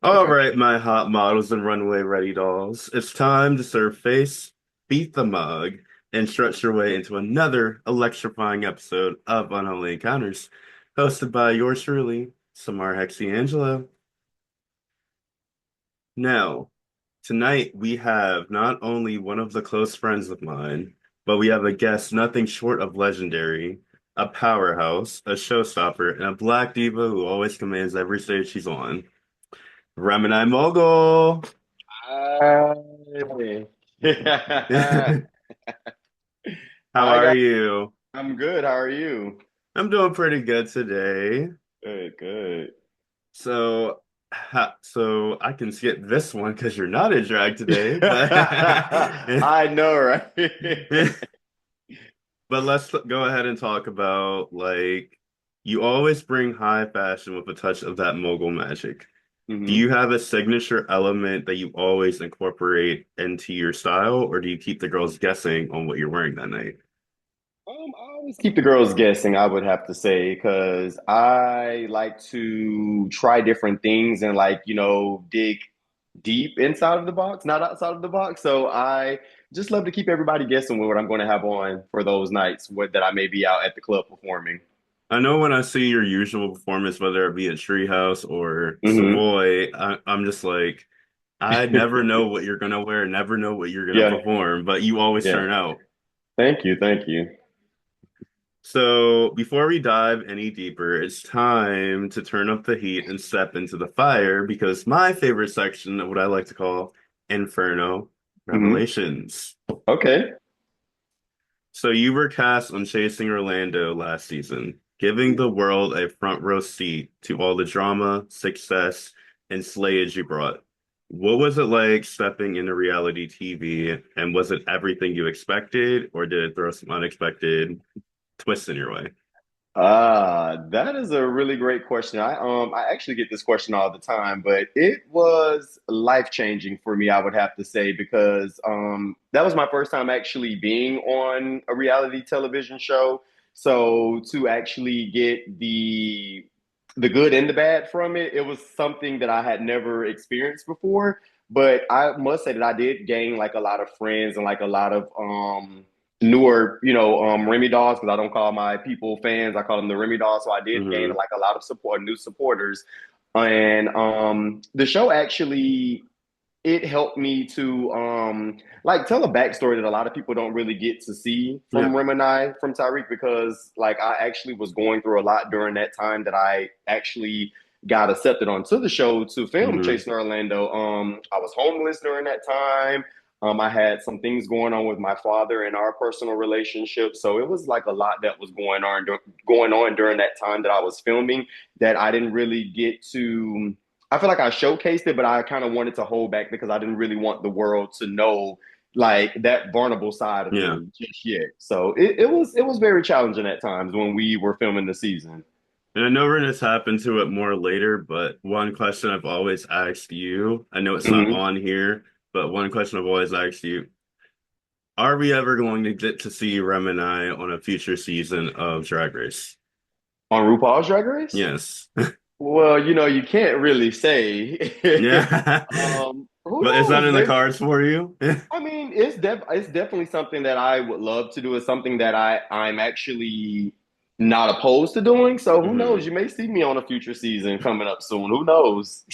All Okay. right, my hot models and runway ready dolls. It's time to serve face, beat the mug, and stretch your way into another electrifying episode of Unholy Encounters, hosted by yours truly, Samar Hexy Angelo. Now, tonight we have not only one of the close friends of mine, but we have a guest nothing short of legendary, a powerhouse, a showstopper, and a black diva who always commands every stage she's on. Remini Mogul. Hi. How Hi are guys, you? I'm good. How are you? I'm doing pretty good today. Good, good. So I can skip this one because you're not in drag today, but I know, right? but let's go ahead and talk about like you always bring high fashion with a touch of that mogul magic. Do hmm you have a signature element that you always incorporate into your style, or do you keep the girls guessing on what you're wearing that night? I always keep the girls guessing, I would have to say, because I like to try different things and dig deep inside of the box, not outside of the box. So I just love to keep everybody guessing what I'm going to have on for those nights that I may be out at the club performing. I know when I see your usual performance, whether it be at Treehouse or hmm Savoy, I'm just like, I never know what you're gonna wear, never know what you're gonna Yeah, perform, but you always yeah. turn out. Thank you, thank you. So before we dive any deeper, it's time to turn up the heat and step into the fire because my favorite section of what I like to call Inferno hmm Revelations. Okay. So you were cast on Chasing Orlando last season, giving the world a front row seat to all the drama, success, and slayage you brought. What was it like stepping into reality TV, and was it everything you expected, or did it throw some unexpected twists in your way? That is a really great question. I actually get this question all the time, but it was life-changing for me, I would have to say, because that was my first time actually being on a reality television show. So to actually get the good and the bad from it, it was something that I had never experienced before. But I must say that I did gain like a lot of friends and like a lot of newer, Remy dolls, because I don't call my people fans, I call them the Remy dolls. So I did gain Hmm. like a lot of support, new supporters. And the show actually it helped me to like tell a backstory that a lot of people don't really get to see Yeah. from Remini from Tyreek, because like I actually was going through a lot during that time that I actually got accepted onto the show to film Hmm. Chasing Orlando. I was homeless during that time. I had some things going on with my father and our personal relationship, so it was like a lot that was going on during that time that I was filming that I didn't really get to. I feel like I showcased it, but I kind of wanted to hold back because I didn't really want the world to know like that vulnerable side of Yeah. me just yet. So it was very challenging at times when we were filming the season. And I know we're going to tap into it more later, but one question I've always asked you, I know it's not hmm on here, but one question I've always asked you, are we ever going to get to see Remini on a future season of Drag Race? On RuPaul's Drag Race? Yes. Well, you can't really say. Yeah. Who But is that knows? in the Maybe. cards for you? I mean, it's definitely something that I would love to do. It's something that I'm actually not opposed to doing. So who knows? Hmm. You may see me on a future season coming up soon. Who knows?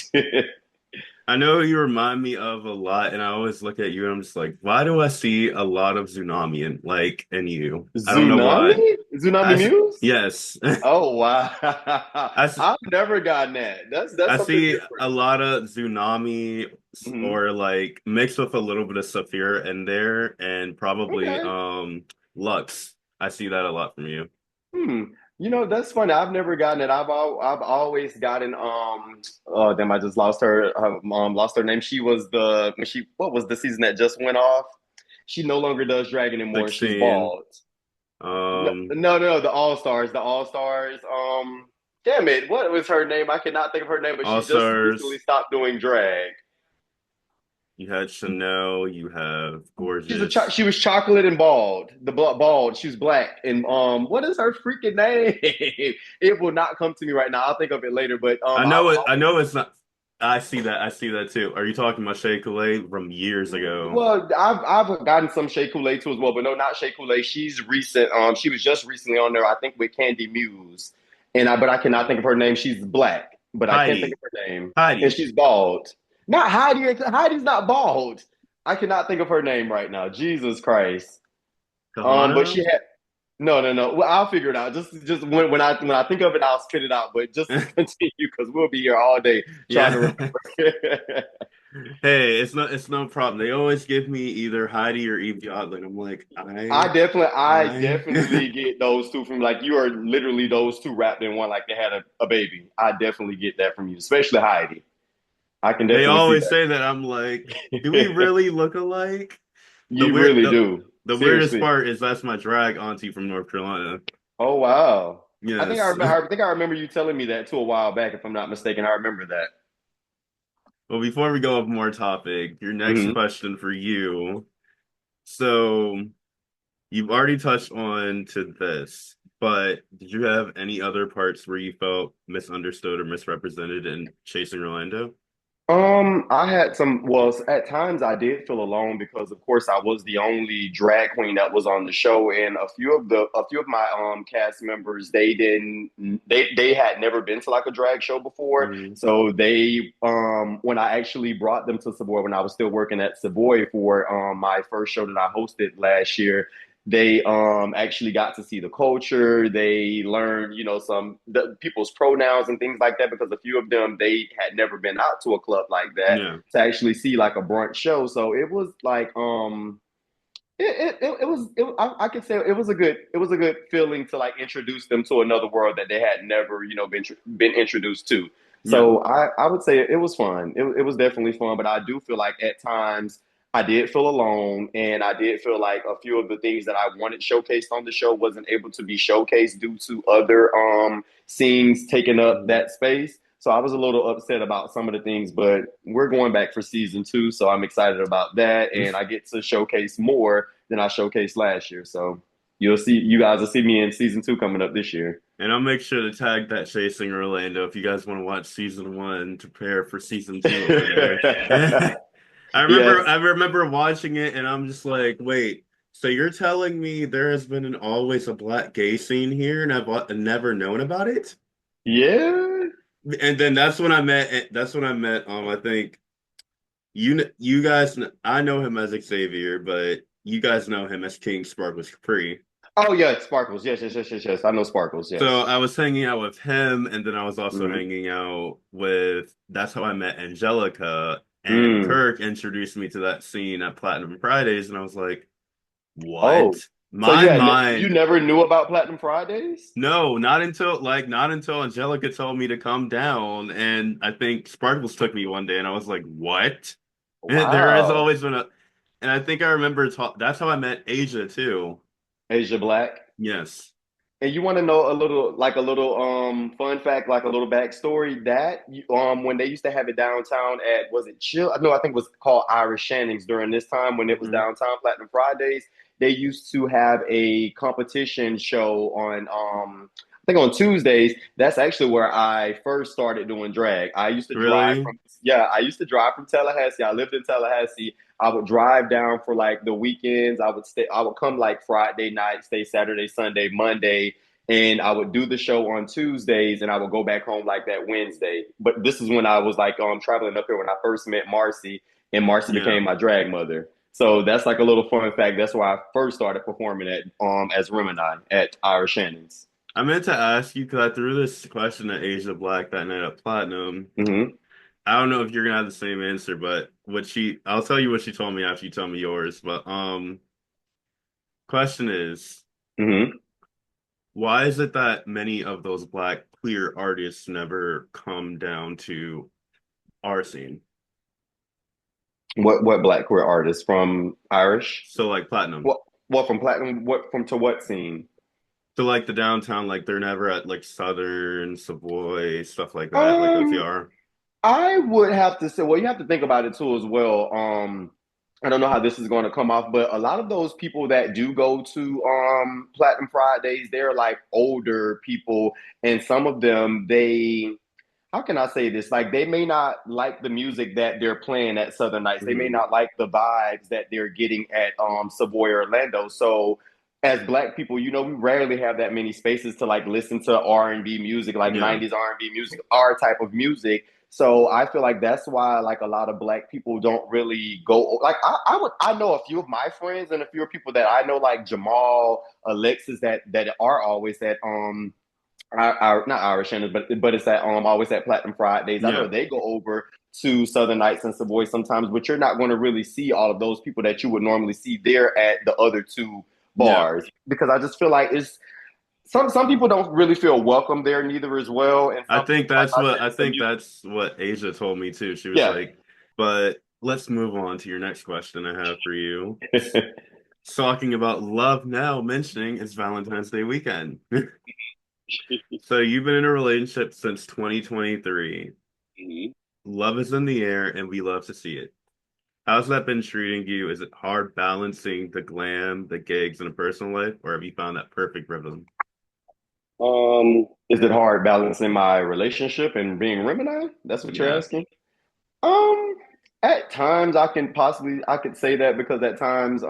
I know you remind me of a lot, and I always look at you and I'm just like, why do I see a lot of Tsunami in you? I don't know why. Tsunami? Tsunami I s- Muse? yes. Oh wow. I, s- I've never gotten that. That's I something see a different. lot of Tsunami hmm or like mixed with a little bit of Saphira in there and probably Okay. Lux. I see that a lot from you. Hmm. That's funny. I've never gotten it. I've always gotten oh damn, I just lost her lost her name. She was the when she what was the season that just went off? She no longer does drag anymore. She's 16. bald. No, Um no, no, the All Stars, the All Stars. Damn it, what was her name? I cannot think of her name, but All she just recently Stars. stopped doing drag. You had Chanel, you have Gorgeous. She was chocolate and bald. Bald. She was black and what is her freaking name? It will not come to me right now. I'll think of it later. But I I've know it. I always know it's not. I see that. I see that too. Are you talking about Shea Coulee from years ago? Well, I've gotten some Shea Coulee too as well, but no, not Shea Coulee. She's recent. She was just recently on there, I think, with Candy Muse, but I cannot think of her name. She's black, but I can't think of Heidi. her name, and Heidi. she's bald. Not Heidi. Heidi's not bald. I cannot think of her name right now. Jesus Christ. But Kahana? she had no, no, no. Well, I'll figure it out. Just when I think of it, I'll spit it out. But just continue because we'll be here all day trying to Yeah. remember. Hey, it's no problem. They always give me either Heidi or Eve Yodeling. I'm like, I I. definitely get those two from like you are literally those two wrapped in one, like they had a baby. I definitely get that from you, especially Heidi. I can They definitely see always say that. I'm like, do we that. really look alike? The You weird, really the do. the weirdest Seriously. part is that's my drag auntie from North Carolina. Oh wow. Yes. I think I remember you telling me that too a while back, if I'm not mistaken. I remember that. Well, before we go off more topic, your next Hmm. question for you. So you've already touched on to this, but did you have any other parts where you felt misunderstood or misrepresented in Chasing Orlando? I had some, well, at times I did feel alone because of course I was the only drag queen that was on the show, and a few of my cast members, they had never been to like a drag show before. Hmm. So they when I actually brought them to Savoy when I was still working at Savoy for my first show that I hosted last year, they actually got to see the culture. They learned, people's pronouns and things like that because a few of them they had never been out to a club like that Yeah. to actually see like a brunch show. So it was like I could say it was a good feeling to like introduce them to another world that they had never been introduced to. Yeah. So I would say it was fun. It was definitely fun, but I do feel like at times I did feel alone, and I did feel like a few of the things that I wanted showcased on the show wasn't able to be showcased due to other scenes taking up Mhm. that space. So I was a little upset about some of the things, but we're going back for season two, so I'm excited about that, and I get to showcase more than I showcased last year. So you guys will see me in season two coming up this year. And I'll make sure to tag that Chasing Orlando if you guys want to watch season one to prepare for season two over there. I remember Yes. I remember watching it and I'm just like, wait, so you're telling me there has been always a black gay scene here and I've never known about it? Yeah. And then that's when I met I think you guys I know him as Xavier, but you guys know him as King Sparkles Capri. Oh yeah, Sparkles. Yes, yes, yes, yes, yes. I know Sparkles. So Yes. I was hanging out with him, and then I was also Mm-hmm. hanging out with. That's how I met Angelica, and Mm. Kirk introduced me to that scene at Platinum Fridays, and I was like, Oh, "What?" so My you mind, never knew about Platinum Fridays? no, not until Angelica told me to come down, and I think Sparkles took me one day, and I was like, "What?" And there has Wow. always been and I think I remember. That's how I met Asia too. Asia Black. Yes, And you want to know a little fun fact, like a little backstory that when they used to have it downtown at was it Chill? No, I think it was called Irish Shannings during this time when it was hmm downtown Platinum Fridays. They used to have a competition show on I think on Tuesdays. That's actually where I first started doing drag. really, I used to drive from Tallahassee. I lived in Tallahassee. I would drive down for like the weekends. I would come like Friday night, stay Saturday, Sunday, Monday, and I would do the show on Tuesdays, and I would go back home like that Wednesday. But this is when I was like traveling up here when I first met Marcy, and Marcy yeah. became my drag mother. So that's like a little fun fact. That's why I first started performing at as Remini at Irish Shannon's. I meant to ask you because I threw this question at Asia Black that night at Platinum. Mm-hmm. I don't know if you're gonna have the same answer, but I'll tell you what she told me after you tell me yours. But question is, Mm-hmm. why is it that many of those black queer artists never come down to our scene? What black queer artist from Irish? So like Platinum, What from Platinum? What from to what scene? so like the downtown, like they're never at like Southern, Savoy, stuff like that, like Um, OTR. I would have to say, well, you have to think about it too as well. I don't know how this is going to come off, but a lot of those people that do go to Platinum Fridays, they're like older people, and some of them they how can I say this? Like they may not like the music that they're playing at Southern Nights. They may Hmm. not like the vibes that they're getting at Savoy Orlando. So as black people, you know, we rarely have that many spaces to like listen to R&B music, like Yeah, 90s R&B music, our type of music. So I feel like that's why like a lot of black people don't really go like I know a few of my friends and a few people that I know like Jamal, Alexis that are always at not Irish Shannon, but it's at always at Platinum Fridays. I yeah, know they go over to Southern Nights and Savoy sometimes, but you're not going to really see all of those people that you would normally see there at the other two yeah. bars because I just feel like it's some people don't really feel welcome there neither as well, and some people, like I said, I the think music. that's what Asia told me too. She was Yeah. like, but let's move on to your next question I have for you. Talking about love now, mentioning it's Valentine's Day weekend. So you've been in a relationship since 2023. Love is in the air and we love to see it. How's that been treating you? Is it hard balancing the glam, the gigs, and a personal life, or have you found that perfect rhythm? Is it hard balancing my relationship and being Remini? That's what you're Yeah. asking. Um, at times I could say that because at times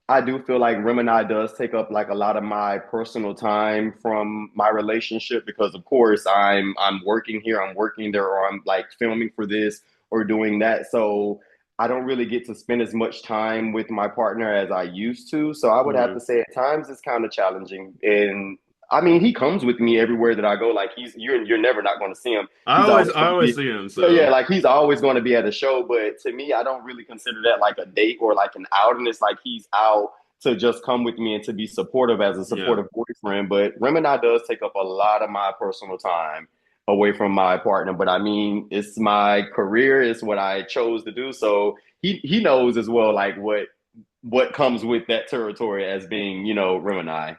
I do feel like Gemini does take up like a lot of my personal time from my relationship because of course I'm working here, I'm working there, or I'm like filming for this or doing that. So I don't really get to spend as much time with my partner as I used to. So I would have to Hmm. say at times it's kind of challenging. And I mean, he comes with me everywhere that I go. Like you're never not going to see him. He's always I going to always be see him. yeah, yeah, So like he's always going to be at a show, but to me, I don't really consider that like a date or like an outing. It's like he's out to just come with me and to be supportive as a yeah. supportive boyfriend. But Remini does take up a lot of my personal time away from my partner. But I mean, it's my career, it's what I chose to do. So he knows as well, like what comes with that territory as being, you know, Remini, And I,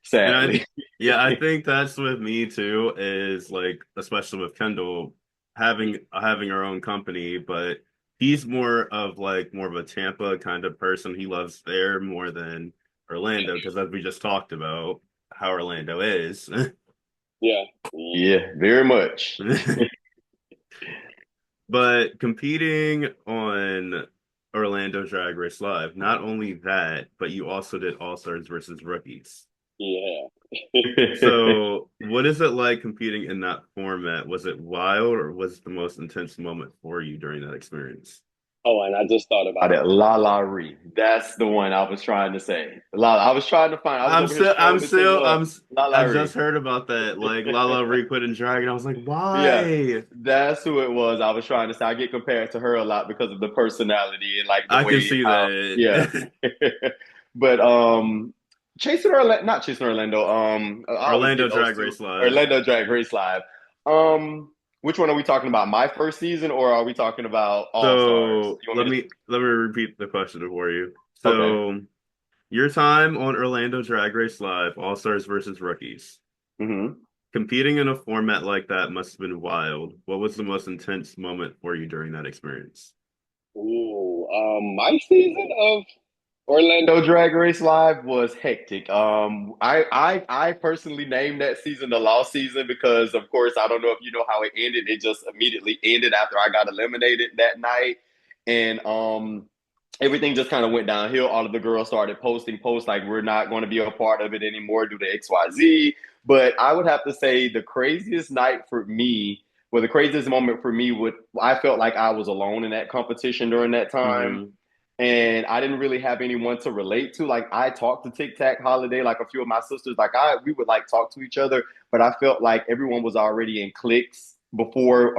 sadly. yeah, I think that's with me too, is like, especially with Kendall having our own company, but he's more of a Tampa kind of person. He loves there more than Orlando, because as we just talked about how Orlando is. Yeah. Yeah, very much. But competing on Orlando Drag Race Live, not only that, but you also did All Stars versus Rookies. Yeah. So, what is it like competing in that format? Was it wild or was it the most intense moment for you during that experience? Oh, and I just thought about it. La La Ree. That's the one I was trying to say. La. I was trying to find. I was over here scrolling to look. La La I Ree. just heard about that. Like Lala Ree quit in drag, and I was like, Yeah, why? that's who it was. I was trying to say. I get compared to her a lot because of the personality and like the I can way see how. Yeah, that. but Chasing Orlando, not Chasing Orlando. I always Orlando get those Drag two. Race Live. Orlando Drag Race Live. Um, which one are we talking about? My first season, or are we talking about All Stars? So You want me to? let me repeat the question for you. Okay. So your time on Orlando Drag Race Live, All Stars versus Rookies. Hmm. Competing in a format like that must have been wild. What was the most intense moment for you during that experience? Ooh, my season of Orlando Drag Race Live was hectic. I personally named that season the lost season because, of course, I don't know if you know how it ended. It just immediately ended after I got eliminated that night, and everything just kind of went downhill. All of the girls started posting posts like we're not going to be a part of it anymore due to XYZ. But I would have to say the craziest night for me, well, the craziest moment for me would I felt like I was alone in that competition during that time Hmm. and I didn't really have anyone to relate to. Like I talked to Tic Tac Holiday, like a few of my sisters, like we would like talk to each other, but I felt like everyone was already in cliques before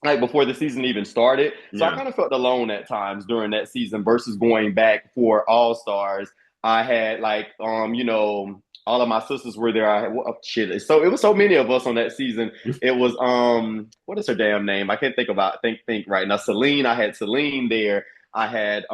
like before the season even started. So I Yeah. kind of felt alone at times during that season versus going back for All Stars. I had like you know, all of my sisters were there. I had oh, shit. So it was so many of us on that season. It was what is her damn name? I can't think about think right now. Celine, I had Celine there. I had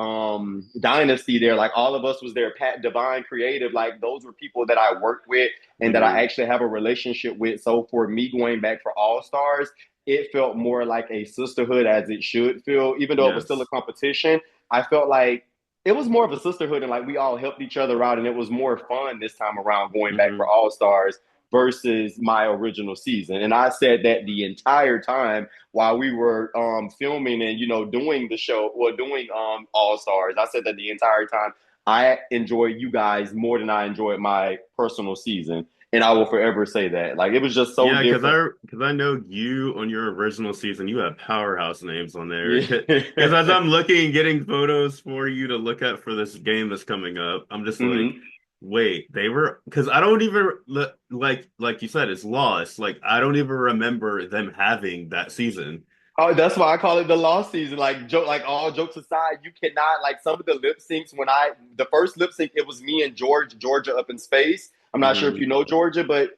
Dynasty there. Like all of us was there. Pat Divine Creative. Like those were people that I worked with and that I Hmm. actually have a relationship with. So for me going back for All Stars, it felt more like a sisterhood as it should feel. Even though it was still a Yes. competition, I felt like it was more of a sisterhood and like we all helped each other out and it was more fun this time around going back for Hmm. All Stars versus my original season. And I said that the entire time while we were filming and doing the show, well, doing All Stars. I said that the entire time I enjoyed you guys more than I enjoyed my personal season, and I will forever say that. Like it was just so Yeah, because different. I know you on your original season, you have powerhouse names on there. Yeah. Because as I'm looking, getting photos for you to look at for this game that's coming up, I'm just like, Hmm. wait, they were because I don't even like you said, it's lost. Like I don't even remember them having that season. Oh, that's why I call it the lost season. Like joke, like all jokes aside, you cannot like some of the lip syncs. When I the first lip sync, it was me and Georgia up in space. I'm not sure if Hmm. you know Georgia, but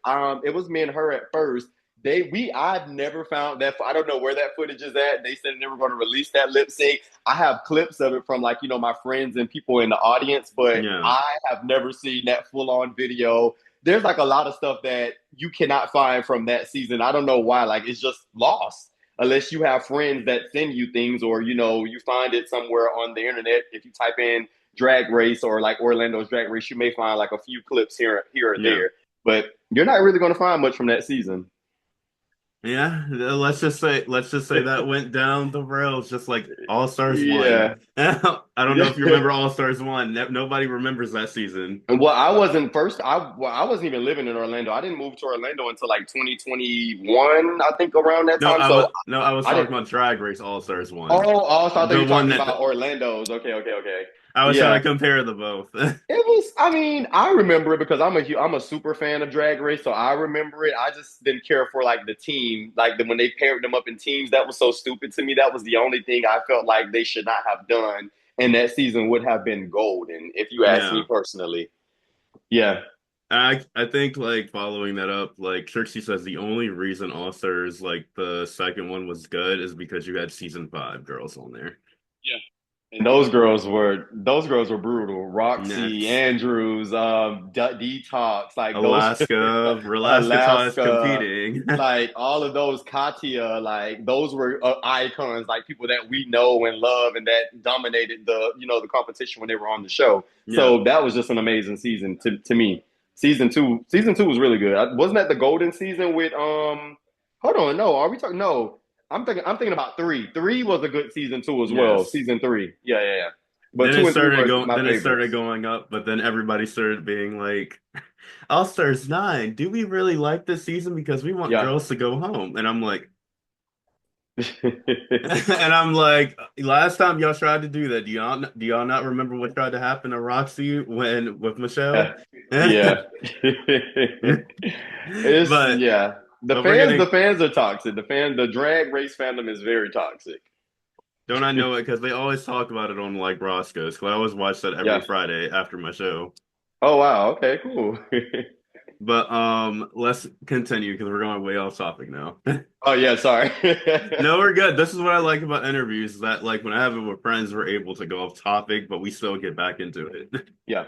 it was me and her at first. I've never found that. I don't know where that footage is at. They said they were going to release that lip sync. I have clips of it from like my friends and people in the audience, but Yeah, I have never seen that full on video. There's like a lot of stuff that you cannot find from that season. I don't know why. Like it's just lost unless you have friends that send you things or you find it somewhere on the internet. If you type in drag race or like Orlando's drag race, you may find like a few clips here or yeah. there, but you're not really going to find much from that season. Yeah, let's just say that went down the rails just like All Stars 1. Yeah. I don't know if you remember All Stars 1. Nobody remembers that season. Well, I wasn't first. I wasn't even living in Orlando. I didn't move to Orlando until like 2021, I think, around that time. So No, I was I talking didn't. about Drag Race All Stars Oh, 1. oh, so I thought you The were one talking that about Orlando's. Okay, okay, okay. I was trying Yeah. to compare the both. It was, I mean, I remember it because I'm a super fan of Drag Race, so I remember it. I just didn't care for like the team, like when they paired them up in teams. That was so stupid to me. That was the only thing I felt like they should not have done, and that season would have been golden if you ask me Yeah. personally. Yeah. I think like following that up, like Trixie says the only reason All Stars like the second one was good is because you had season 5 girls on there. Yeah. And those girls were brutal. Roxy Next. Andrews, Detox, like those Alaska taught us Alaska, competing. like all of those Katya, like those were icons, like people that we know and love, and that dominated the competition when they were on the show. Yeah. So that was just an amazing season to me. Season two was really good. Wasn't that the golden season with Hold on, no, are we talking? No, I'm thinking about three. Three was a good season too as well. Yes. Season three. Yeah, yeah, yeah. But two and three were my Then it started favorites. going up, but then everybody started being like, All Stars 9, do we really like this season because we want Yeah. girls to go home? And I'm like, and I'm like, last time y'all tried to do that, do y'all not remember what tried to happen to Roxy when with Michelle? Yeah. Yeah. It's But yeah. The but we're fans, the getting fans are toxic. The drag race fandom is very toxic. don't I know it because they always talk about it on like Roscoe's. 'Cause I always watch that every Yeah. Friday after my show. Oh wow. Okay. Cool. But let's continue because we're going way off topic now. Oh yeah. Sorry. No, we're good. This is what I like about interviews, is that like when I have it with friends, we're able to go off topic, but we still get back into it. Yeah.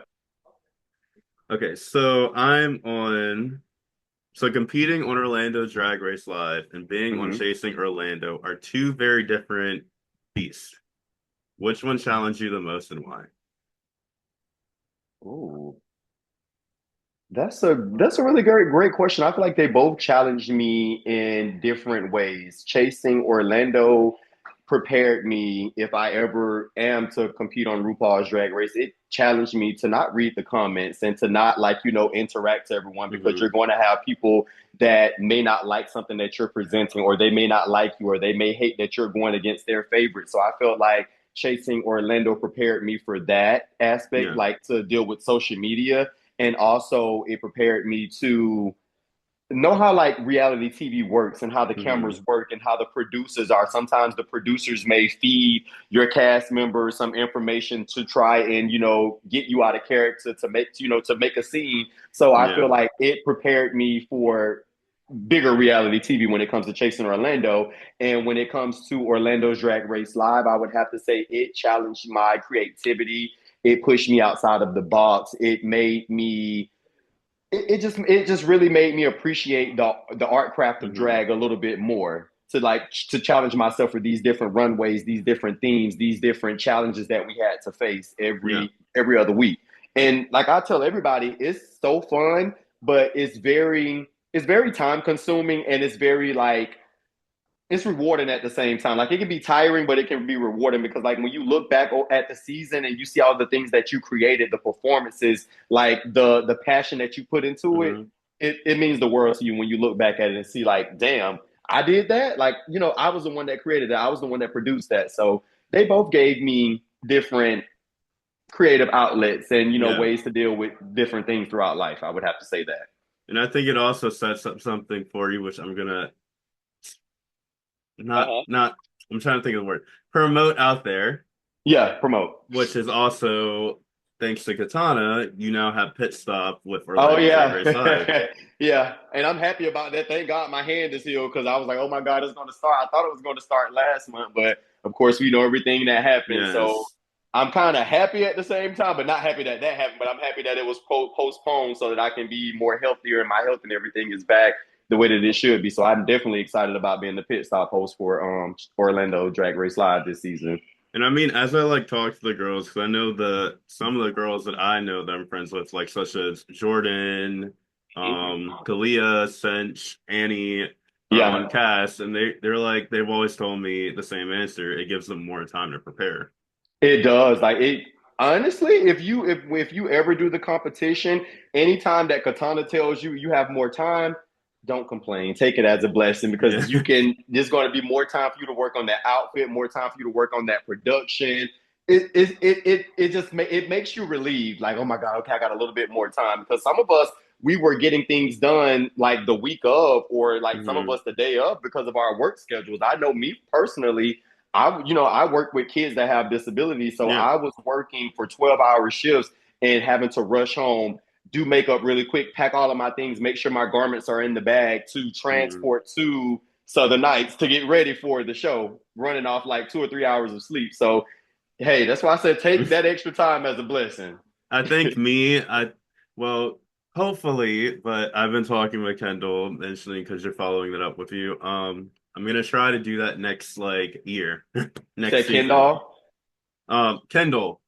Okay, so so competing on Orlando Drag Race Live and being on Hmm. Chasing Orlando are two very different beasts. Which one challenged you the most and why? Ooh. That's a really great question. I feel like they both challenged me in different ways. Chasing Orlando prepared me if I ever am to compete on RuPaul's Drag Race. It challenged me to not read the comments and to not like, interact to everyone because you're Hmm. going to have people that may not like something that you're presenting or they may not like you or they may hate that you're going against their favorite. So I felt like Chasing Orlando prepared me for that aspect, Yeah. like to deal with social media, and also it prepared me to know how like reality TV works and how the Hmm. cameras work and how the producers are. Sometimes the producers may feed your cast members some information to try and get you out of character to make a scene. So I Yeah. feel like it prepared me for bigger reality TV when it comes to Chasing Orlando. And when it comes to Orlando's Drag Race Live, I would have to say it challenged my creativity. It pushed me outside of the box. It just really made me appreciate the art craft of Hmm. drag a little bit more, to challenge myself for these different runways, these different themes, these different challenges that we had to face Yeah. every other week. And like I tell everybody, it's so fun, but it's very time consuming and it's very like it's rewarding at the same time. Like it can be tiring, but it can be rewarding because like when you look back at the season and you see all the things that you created, the performances, like the passion that you put into it, Hmm. it means the world to you when you look back at it and see like, damn, I did that. Like, you know, I was the one that created that. I was the one that produced that. So they both gave me different creative outlets and, you know, Yeah. ways to deal with different things throughout life. I would have to say that. And I think it also sets up something for you, which I'm gonna Uh-huh. not I'm trying to think of the word promote out there, Yeah, promote. which is also thanks to Katana, you now have pit stop with Oh Orlando Drag Race Live. yeah, yeah, and I'm happy about that. Thank God my hand is healed because I was like, oh my God, it's going to start. I thought it was going to start last month, but of course we know everything that happened. So Yes. I'm kind of happy at the same time, but not happy that that happened. But I'm happy that it was postponed so that I can be more healthier and my health and everything is back the way that it should be. So I'm definitely excited about being the pit stop host for Orlando Drag Race Live this season. And I mean, as I like talk to the girls, because I know the some of the girls that I know that I'm friends with, like such as Jordan, Kalia, Cinch, Annie, on Yeah. cast, and they're like they've always told me the same answer. It gives them more time to prepare. It does. Like it honestly, if you ever do the competition, anytime that Katana tells you you have more time, don't complain. Take it as a blessing because Yeah. you can there's going to be more time for you to work on that outfit, more time for you to work on that production. It just it makes you relieved, like, oh my God, okay, I got a little bit more time. Because some of us we were getting things done like the week of, or like some of Hmm. us the day of because of our work schedules. I know me personally, I work with kids that have disabilities, so Yeah. I was working for 12-hour shifts and having to rush home, do makeup really quick, pack all of my things, make sure my garments are in the bag to Hmm. transport to Southern Nights to get ready for the show, running off like 2 or 3 hours of sleep. So hey, that's why I said take that extra time as a blessing. I think well, hopefully, but I've been talking with Kendall, mentioning because you're following it up with you. I'm gonna try to do that next like year, You next said season. Kendall.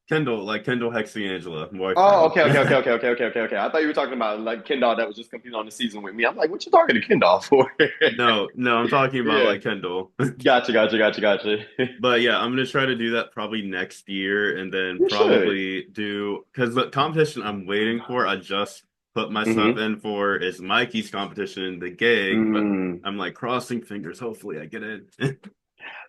Kendall, like Kendall Angela, my Oh, boyfriend. okay, okay, okay, okay, okay, okay, okay, okay. I thought you were talking about like Kendall that was just competing on the season with me. I'm like, what you talking to Kendall for? No, no, I'm talking about Yeah, like Kendall. gotcha, gotcha, gotcha, gotcha. But yeah, I'm gonna try to do that probably next year and then You should. probably do because the competition I'm waiting for, I just put myself Hmm. in for is Mikey's competition, the gig, but Mm. I'm like crossing fingers, hopefully I get in.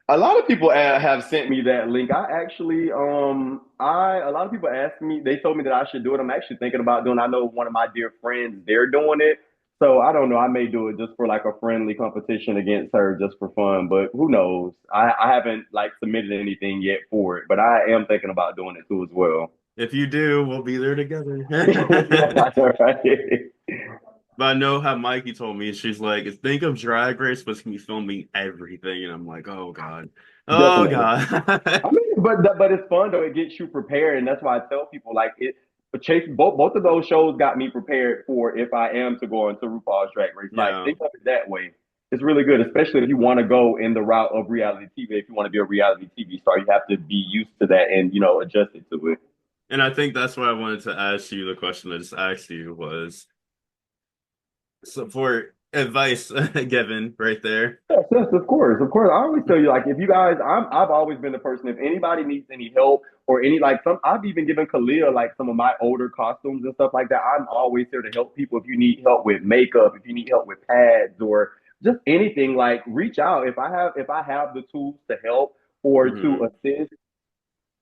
A lot of people have sent me that link. I actually, I a lot of people asked me. They told me that I should do it. I'm actually thinking about doing. I know one of my dear friends, they're doing it. So I don't know. I may do it just for like a friendly competition against her, just for fun. But who knows? I haven't like submitted anything yet for it, but I am thinking about doing it too as well. If you do, we'll be there together. Right. But I know how Mikey told me, she's like, think of Drag Race, but can you film me everything? And I'm like, oh God. Oh Definitely. God. I mean, but it's fun though. It gets you prepared, and that's why I tell people like it. But Chase, both of those shows got me prepared for if I am to go into RuPaul's Drag Race. Like, Yeah. think of it that way. It's really good, especially if you want to go in the route of reality TV. If you want to be a reality TV star, you have to be used to that and adjust it to it. And I think that's why I wanted to ask you the question I just asked you was support advice given right there. Yes, yes, of course, of course. I always tell you, like, if you guys, I've always been the person. If anybody needs any help or any like some, I've even given Kalia like some of my older costumes and stuff like that. I'm always here to help people. If you need help with makeup, if you need help with pads or just anything, like reach out. If I have the tools to help or to Hmm. assist,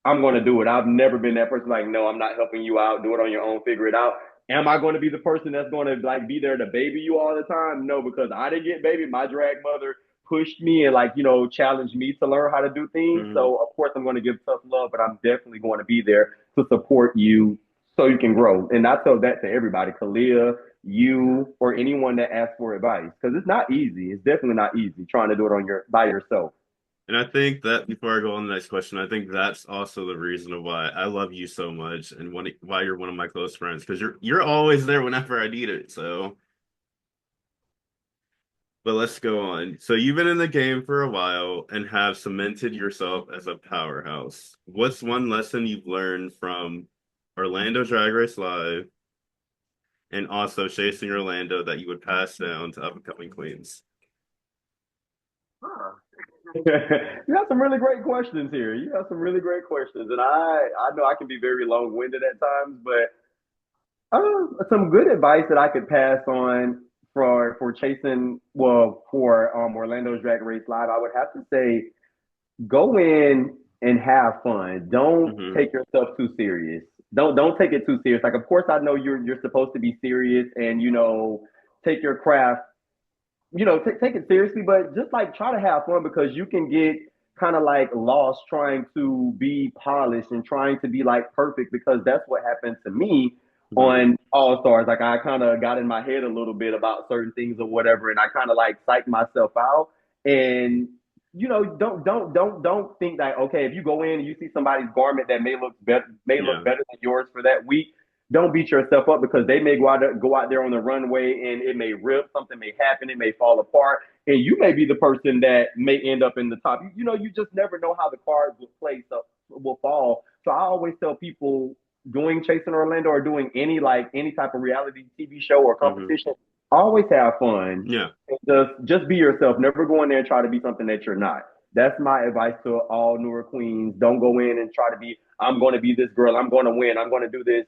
I'm going to do it. I've never been that person like, no, I'm not helping you out. Do it on your own. Figure it out. Am I going to be the person that's going to like be there to baby you all the time? No, because I didn't get baby. My drag mother pushed me and like challenged me to learn how to do things. Hmm. So of course I'm going to give tough love, but I'm definitely going to be there to support you so you can grow. And I tell that to everybody, Kalia, you, or anyone that asks for advice, because it's not easy. It's definitely not easy trying to do it on your by yourself. And I think that before I go on the next question, I think that's also the reason of why I love you so much and why you're one of my close friends because you're always there whenever I need it. So, but let's go on. So you've been in the game for a while and have cemented yourself as a powerhouse. What's one lesson you've learned from Orlando Drag Race Live and also chasing Orlando that you would pass down to upcoming queens? Huh. You have some really great questions here. You have some really great questions, and I know I can be very long winded at times, but some good advice that I could pass on for chasing for Orlando's Drag Race Live. I would have to say go in and have fun. Don't Hmm. take yourself too serious. Don't take it too serious. Like, of course, I know you're supposed to be serious and take your craft take it seriously, but just like try to have fun because you can get kind of like lost trying to be polished and trying to be like perfect because that's what happened to me Hmm. on All Stars. Like I kind of got in my head a little bit about certain things or whatever, and I kind of like psyched myself out. And don't think that okay, if you go in and you see somebody's garment that may look Yeah. better than yours for that week, don't beat yourself up because they may go out there on the runway and it may rip, something may happen, it may fall apart, and you may be the person that may end up in the top. You just never know how the cards will play, so will fall. So I always tell people doing Chasing Orlando or doing any type of reality TV show or Hmm. competition, always have fun. Yeah. Just be yourself. Never go in there and try to be something that you're not. That's my advice to all newer queens. Don't go in and try to be, I'm going to be this girl. I'm going to win. I'm going to do this.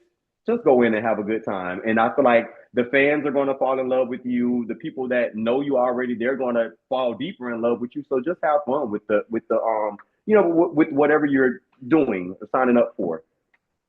Just go in and have a good time. And I feel like the fans are going to fall in love with you. The people that know you already, they're going to fall deeper in love with you. So just have fun with whatever you're doing, signing up for.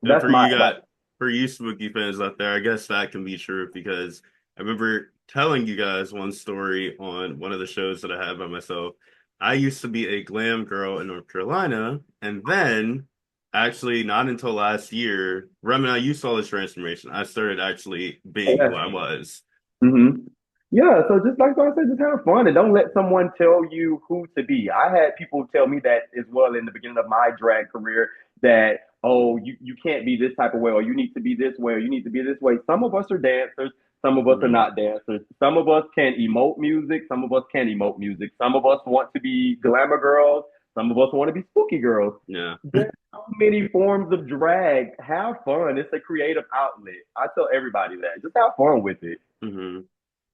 And That's my advice. for you spooky fans out there, I guess that can be true because I remember telling you guys one story on one of the shows that I had by myself. I used to be a glam girl in North Carolina, and then actually not until last year, Remini, you saw this transformation. I started actually being who I was. Mm-hmm. Yeah, so just like I said, just have fun and don't let someone tell you who to be. I had people tell me that as well in the beginning of my drag career that, oh, you can't be this type of way, or you need to be this way, or you need to be this way. Some of us are dancers, some of us are Hmm. not dancers. Some of us can emote music, some of us can emote music. Some of us want to be glamour girls, some of us want to be spooky girls. Yeah. There's so many forms of drag. Have fun. It's a creative outlet. I tell everybody that. Just have fun with it. Hmm.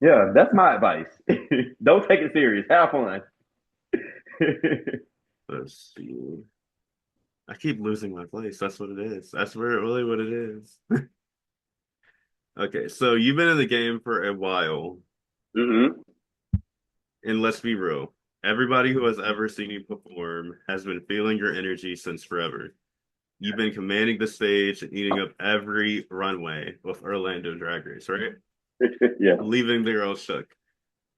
Yeah, that's my advice. Don't take it serious. Have fun. Let's see. I keep losing my place. That's what it is. That's where really what it is. Okay, so you've been in the game for a while. Hmm. And let's be real, everybody who has ever seen you perform has been feeling your energy since forever. You've been commanding the stage and eating up every runway with Orlando Drag Race, right? Yeah. Leaving the girls shook.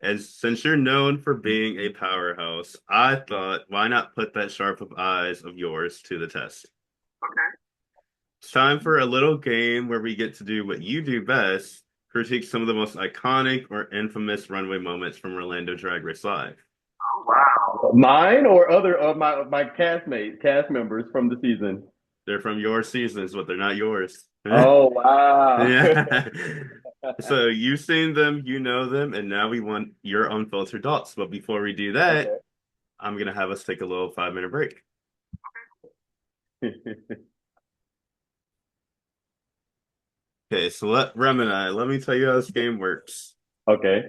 As since you're known for being a powerhouse, I thought, why not put that sharp of eyes of yours to the test? It's time for a little game where we get to do what you do best, critique some of the most iconic or infamous runway moments from Orlando Drag Race Live. Wow. Mine or other of my cast members from the season. They're from your seasons, but they're not yours. Oh wow. Yeah. So you've seen them, you know them, and now we want your unfiltered thoughts. But before we do that, Okay. I'm gonna have us take a little 5 minute break. Okay, so let me tell you how this game works. Okay.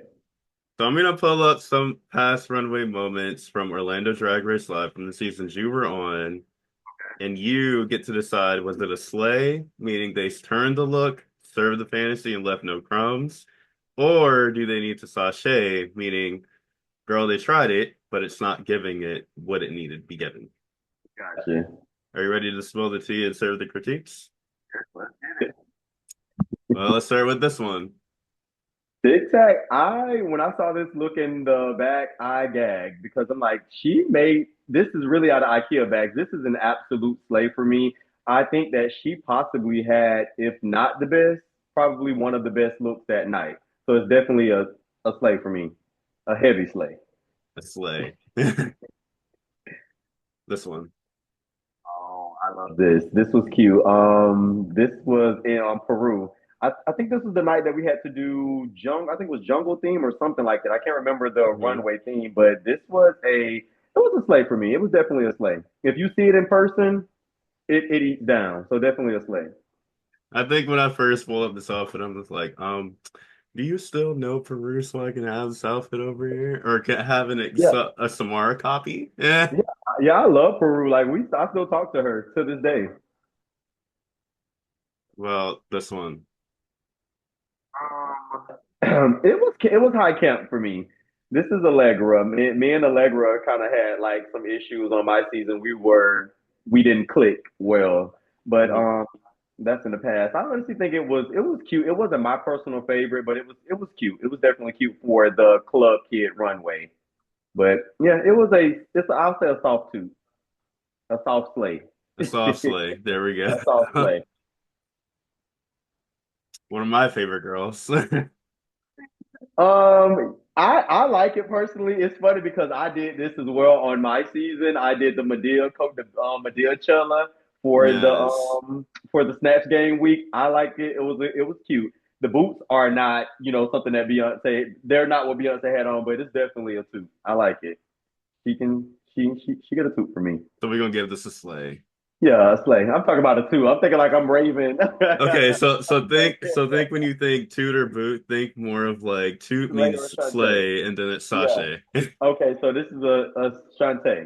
So I'm gonna pull up some past runway moments from Orlando Drag Race Live from the seasons you were on, and you get to decide was it a slay, meaning they turned the look, served the fantasy, and left no crumbs, or do they need to sashay, meaning girl, they tried it, but it's not giving it what it needed to be given. Gotcha. Are you ready to spill the tea and serve the critiques? Well, let's start with this one. Tic Tac, when I saw this look in the back, I gagged because I'm like, she made this is really out of IKEA bags. This is an absolute slay for me. I think that she possibly had, if not the best, probably one of the best looks that night. So it's definitely a slay for me, a heavy slay. A slay. This one. Oh, I love this. This was cute. This was in Peru. I think this was the night that we had to do jungle. I think it was jungle theme or something like that. I can't remember the Hmm. runway theme, but it was a slay for me. It was definitely a slay. If you see it in person, it eats down. So definitely a slay. I think when I first pulled up this outfit, I'm just like, do you still know Peru so I can have this outfit over here? Or can I have Yeah, a Samara copy? Yeah. yeah, yeah. I love Peru. Like I still talk to her to this day. Well, this one. It was high camp for me. This is Allegra. Me and Allegra kind of had like some issues on my season. We didn't click well, but Mhm. that's in the past. I honestly think it was cute. It wasn't my personal favorite, but it was cute. It was definitely cute for the club kid runway. But yeah, I'll say a soft tooth, a soft slay, The soft sleigh. There we a soft go. slay. One of my favorite girls. I like it personally. It's funny because I did this as well on my season. I did the Medea Chella Yes. for the Snatch Game week. I liked it. It was cute. The boots are not, something that Beyonce. They're not what Beyonce had on, but it's definitely a toot. I like it. She get a toot for me. So we're gonna give this a sleigh. Yeah, a slay. I'm talking about a two. I'm thinking like I'm Raven. Okay, so think when you think toot or boot, think more of like toot Slay or means Shantae. sleigh and then it's Yeah. sachet. Okay, so this is a Shantae,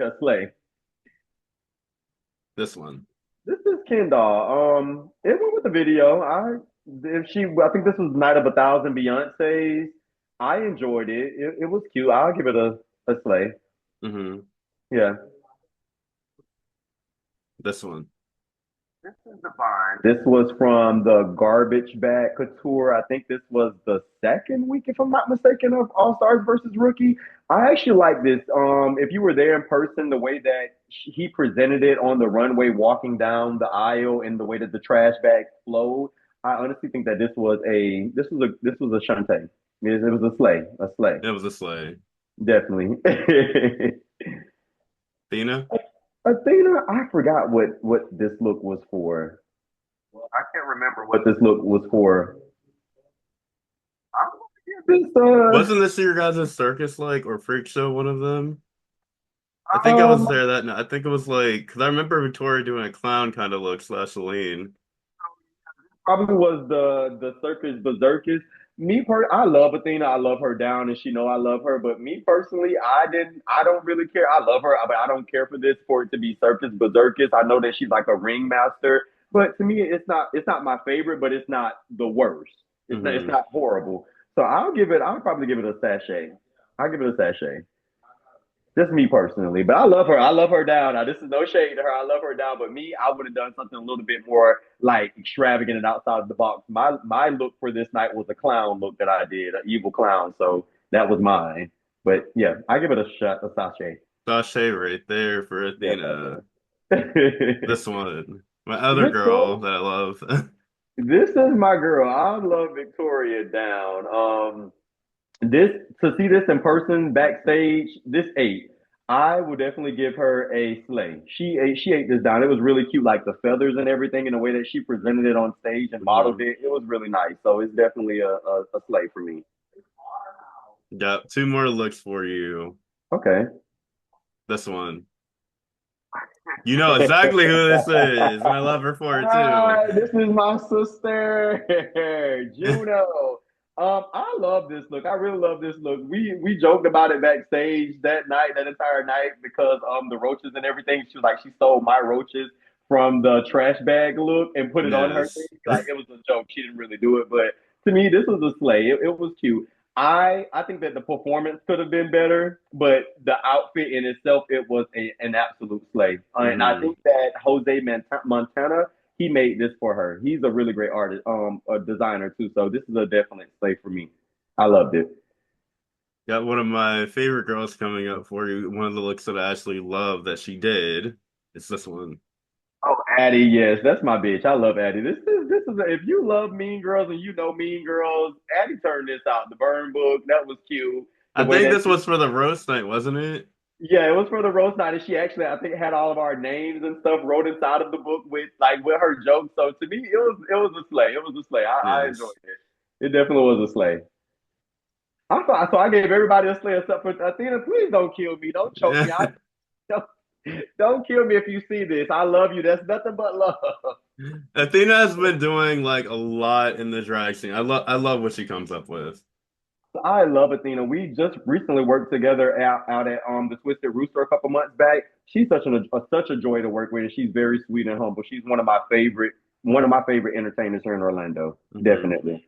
a slay. This one. This is Kendall. It went with the video. I think this was Night of a Thousand Beyonces. I enjoyed it. It was cute. I'll give it a slay. Hmm. Yeah. This one. This is divine. This was from the Garbage Bag Couture. I think this was the second week, if I'm not mistaken, of All Stars versus Rookie. I actually like this. If you were there in person, the way that he presented it on the runway, walking down the aisle, and the way that the trash bags flowed, I honestly think that this was a Shantae. It was a slay, It was a sleigh. definitely. Tina? Athena, I forgot what this look was for. Well, I can't remember what this look was for. I'm gonna give this Wasn't this your guys' circus like or freak show one of them? I think I was um there that night. I think it was like because I remember Victoria doing a clown kind of look slash Celine. probably was the Circus Berserkers. I love Athena. I love her down, and she know I love her. But me personally, I don't really care. I love her, but I don't care for this for it to be Circus Berserkers. I know that she's like a ringmaster, but to me, it's not my favorite, but it's not the worst. It's Hmm. not horrible. So I'll probably give it a sachet. I'll give it a sachet. Just me personally, but I love her. I love her down. Now, this is no shade to her. I love her down, but me, I would have done something a little bit more like extravagant and outside of the box. My look for this night was a clown look that I did, an evil clown. So that was mine. But yeah, I give it a shot, a sachet. Sashay right there for Yeah, Athena. sachet. This one. My other girl Victoria, that I love. this is my girl. I love Victoria down. This to see this in person backstage, this ate. I would definitely give her a slay. She ate this down. It was really cute, like the feathers and everything, and the way that she presented it on stage and modeled Hmm. it. It was really nice. So it's definitely a slay for me. Got two more looks for you. Okay. This one. You know exactly who this is, and I love her for it too. Hi, this is my sister, Juno. I love this look. I really love this look. We joked about it backstage that night, that entire night, because the roaches and everything. She was like, she stole my roaches from the trash bag look and put it on her thing. Yes. Like it was a joke. She didn't really do it, but to me, this was a slay. It was cute. I think that the performance could have been better, but the outfit in itself, it was an absolute slay. And I Hmm. think that Montana, he made this for her. He's a really great artist, a designer too. So this is a definite slay for me. I loved it. Got one of my favorite girls coming up for you. One of the looks that I actually love that she did. It's this one. Oh, Addie, yes, that's my bitch. I love Addie. If you love Mean Girls and you know Mean Girls, Addie turned this out. The burn book, that was cute. The I way think that this she was for the roast night, wasn't it? Yeah, it was for the roast night, and she actually, I think, had all of our names and stuff wrote inside of the book with her jokes. So to me, it was a slay. It was a slay. I enjoyed Yes. it. It definitely was a slay. So I gave everybody a slay except for Athena. Please don't kill me. Don't choke me. Don't kill me if you see this. I love you. That's nothing but love. Athena's been doing like a lot in the drag scene. I love what she comes up with. I love Athena. We just recently worked together out at the Twisted Rooster a couple months back. She's such a joy to work with, and she's very sweet and humble. She's one of my favorite entertainers here in Orlando. Hmm. Definitely.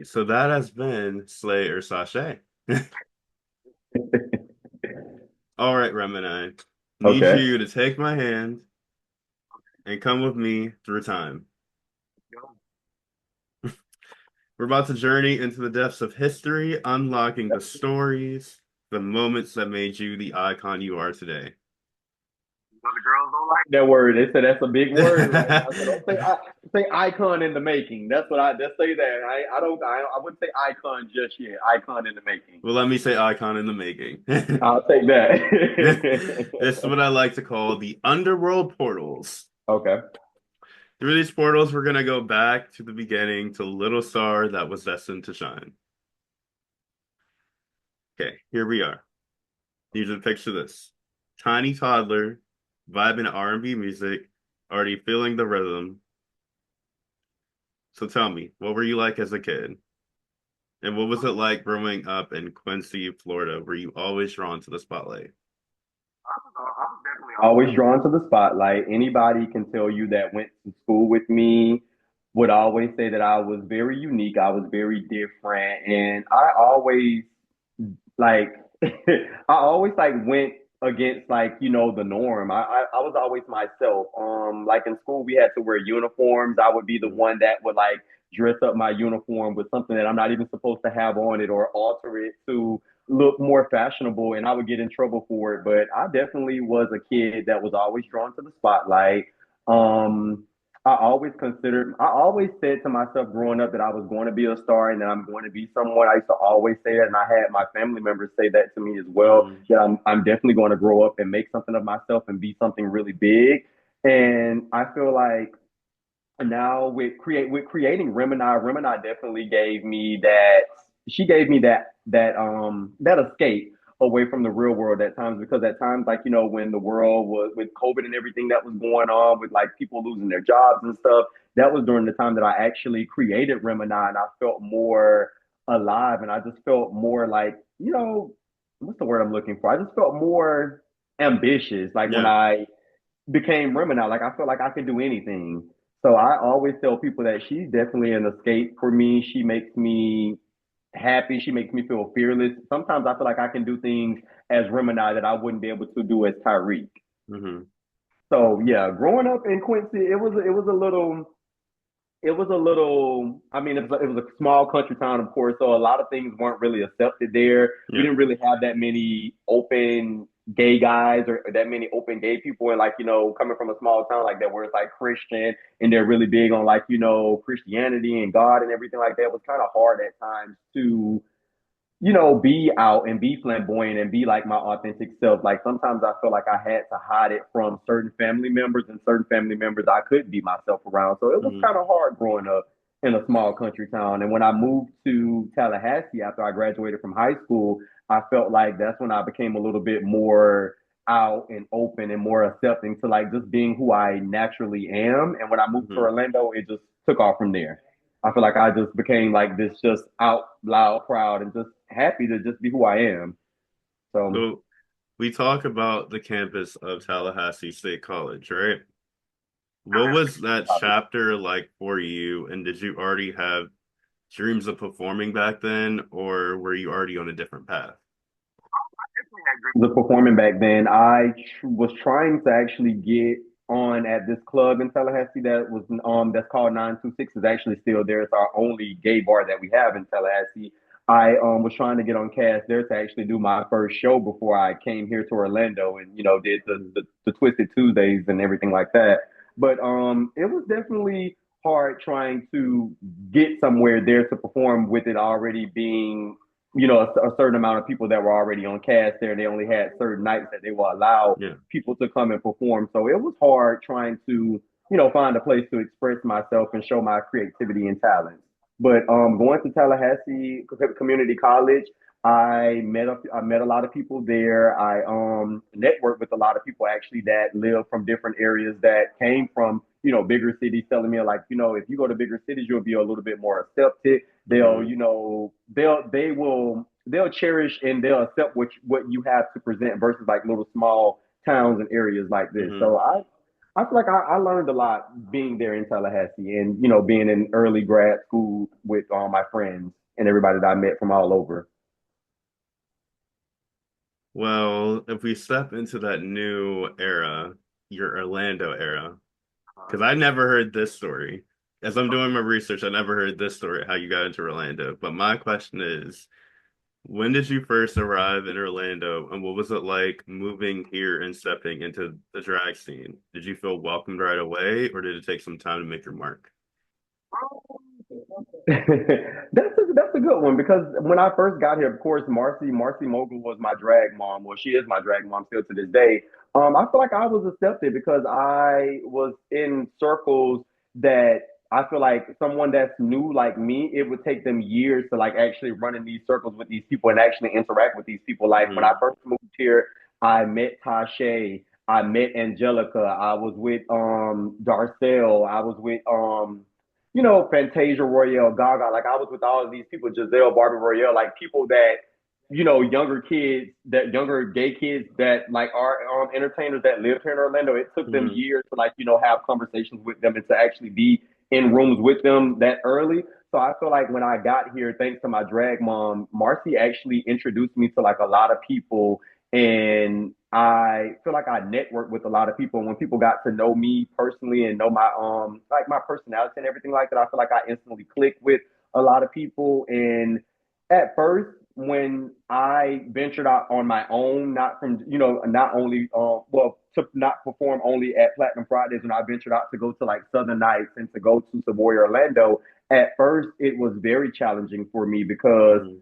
So that has been Slay or Sashay. All right, Remini. Need Okay. you to take my hand and come with me through time. We're about to journey into the depths of history, unlocking the stories, the moments that made you the icon you are today. Well, the girls don't like that word. They said that's a big word right now. So don't say icon in the making. That's what I just say that. I wouldn't say icon just yet. Icon in the making. Well, let me say icon in the making. I'll take This is that. what I like to call the underworld portals. Okay. Through these portals, we're going to go back to the beginning to the little star that was destined to shine. Okay, here we are. You should picture this. Tiny toddler, vibing to R&B music, already feeling the rhythm. So tell me, what were you like as a kid? And what was it like growing up in Quincy, Florida? Were you always drawn to the spotlight? I was definitely always drawn to the spotlight. Anybody can tell you that went to school with me would always say that I was very unique. I was very different, and I always like I always like went against like the norm. I was always myself. Like in school we had to wear uniforms. I would be the Mhm. one that would like dress up my uniform with something that I'm not even supposed to have on it or alter it to look more fashionable, and I would get in trouble for it. But I definitely was a kid that was always drawn to the spotlight. Um I always said to myself growing up that I was going to be a star and that I'm going to be someone. I used to always say that, and I had my family members say that to me as well, Mhm. that I'm definitely going to grow up and make something of myself and be something really big. And I feel like now with creating Remini definitely gave me that she gave me that escape away from the real world at times, because at times like when the world was with COVID and everything that was going on with like people losing their jobs and stuff, that was during the time that I actually created Remini, and I felt more alive, and I just felt more like what's the word I'm looking for? I just felt more ambitious like when Yeah. I became Remini. Like I felt like I could do anything. So I always tell people that she's definitely an escape for me. She makes me happy. She makes me feel fearless. Sometimes I feel like I can do things as Remini that I wouldn't be able to do as Tyreek. Hmm. So yeah, growing up in Quincy, I mean, it was a small country town, of course, so a lot of things weren't really accepted there. We Yeah. didn't really have that many open gay guys or that many open gay people. And like, coming from a small town like that where it's like Christian and they're really big on like, Christianity and God and everything like that, it was kind of hard at times to be out and be flamboyant and be like my authentic self. Like sometimes I feel like I had to hide it from certain family members, and certain family members I couldn't be myself around. So it was Hmm. kind of hard growing up in a small country town. And when I moved to Tallahassee after I graduated from high school, I felt like that's when I became a little bit more out and open and more accepting to like just being who I naturally am. And when I moved to Hmm. Orlando, it just took off from there. I feel like I just became like this just out loud proud and just happy to just be who I am. So So we talk about the campus of Tallahassee State College, right? What was that chapter like for you? And did you already have dreams of performing back then, or were you already on a different path? the performing back then, I was trying to actually get on at this club in Tallahassee that's called 926. Is actually still there. It's our only gay bar that we have in Tallahassee. I was trying to get on cast there to actually do my first show before I came here to Orlando and did Mhm. the Twisted Tuesdays and everything like that. But it was definitely hard trying to get somewhere there to perform with it already being a certain amount of people that were already on cast there. They only had certain nights that they will allow Yeah. people to come and perform. So it was hard trying to, find a place to express myself and show my creativity and talents. But going to Tallahassee Community College, I met a lot of people there. I networked with a lot of people actually that live from different areas that came from, bigger cities, telling me like, if you go to bigger cities, you'll be a little bit more accepted. They'll, Hmm. they'll cherish and they'll accept what you have to present versus like little small towns and areas like this. Hmm. So I feel like I learned a lot being there in Tallahassee and, being in early grad school with all my friends and everybody that I met from all over. Well, if we step into that new era, your Orlando era, because I never heard this story. As I'm doing my research, I never heard this story, how you got into Orlando. But my question is, when did you first arrive in Orlando, and what was it like moving here and stepping into the drag scene? Did you feel welcomed right away, or did it take some time to make your mark? That's a good one because when I first got here, of course, Marcy Mogul was my drag mom. Well, she is my drag mom still to this day. I feel like I was accepted because I was in circles that I feel like someone that's new like me, it would take them years to like actually run in these circles with these people and actually interact with these people. Like when I Hmm. first moved here, I met Tashay, I met Angelica, I was with Darcel, I was with Fantasia Royale, Gaga. Like I was with all of these people, Giselle, Barbie Royale, like people that, younger kids, that younger gay kids that like are entertainers that live here in Orlando. It took them Hmm. years to like, have conversations with them and to actually be in rooms with them that early. So I feel like when I got here, thanks to my drag mom, Marcy actually introduced me to like a lot of people and I feel like I networked with a lot of people. And when people got to know me personally and know my like my personality and everything like that, I feel like I instantly clicked with a lot of people. And at first, when I ventured out on my own, not from not only well to not perform only at Platinum Fridays, when I ventured out to go to like Southern Nights and to go to Savoy Orlando, at first it was very challenging for me because Hmm.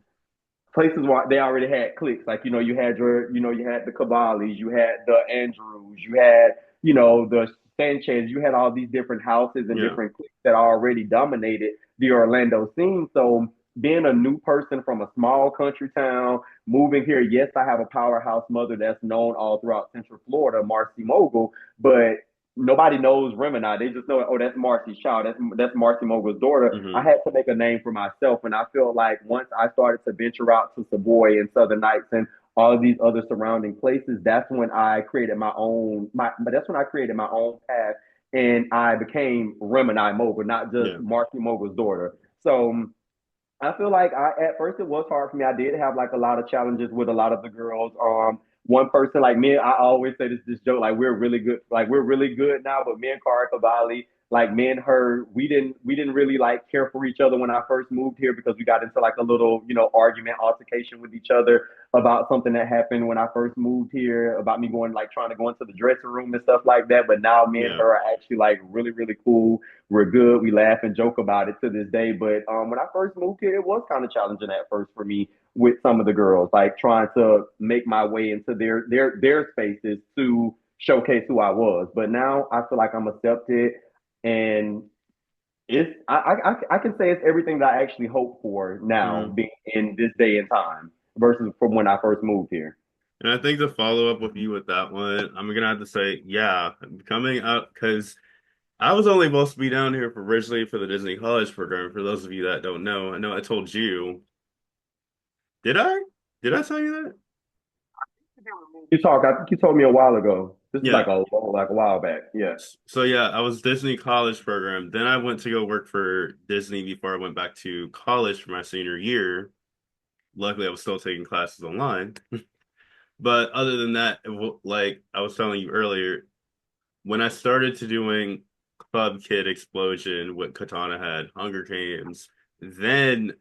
places where they already had cliques. Like, you had the Cavallis, you had the Andrews, you had, the Sanchez, you had all these different houses and Yeah. different cliques that already dominated the Orlando scene. So being a new person from a small country town, moving here, yes, I have a powerhouse mother that's known all throughout Central Florida, Marcy Mogul, but nobody knows Remini. They just know, oh, that's Marcy's child. That's Marcy Mogul's daughter. I Hmm. had to make a name for myself, and I feel like once I started to venture out to Savoy and Southern Nights and all of these other surrounding places, that's when I created my own. But that's when I created my own path, and I became Remini Mogul, not just Yeah. Marcy Mogul's daughter. So I feel like at first it was hard for me. I did have like a lot of challenges with a lot of the girls. One person like me, I always say this joke, like we're really good now, but me and Cara Cavalli, like me and her, we didn't really like care for each other when I first moved here because we got into like a little, argument altercation with each other about something that happened when I first moved here, about me going like trying to go into the dressing room and stuff like that. But now me and Yeah. her are actually like really, really cool. We're good. We laugh and joke about it to this day. But when I first moved here, it was kind of challenging at first for me with some of the girls, like trying to make my way into their spaces to showcase who I was. But now I feel like I'm accepted, and I can say it's everything that I actually hope for now, Hmm. being in this day and time versus from when I first moved here. And I think to follow up with you with that one, I'm gonna have to say, yeah, coming up because I was only supposed to be down here for originally for the Disney College program. For those of you that don't know, I know I told you. Did I? Did I tell you that? I think you told me a while ago. This is Yeah. like a while back. Yeah. So yeah, I was Disney College program. Then I went to go work for Disney before I went back to college for my senior year. Luckily, I was still taking classes online. But other than that, like I was telling you earlier, when I started to doing Club Kid Explosion, what Katana had, Hunger Games, then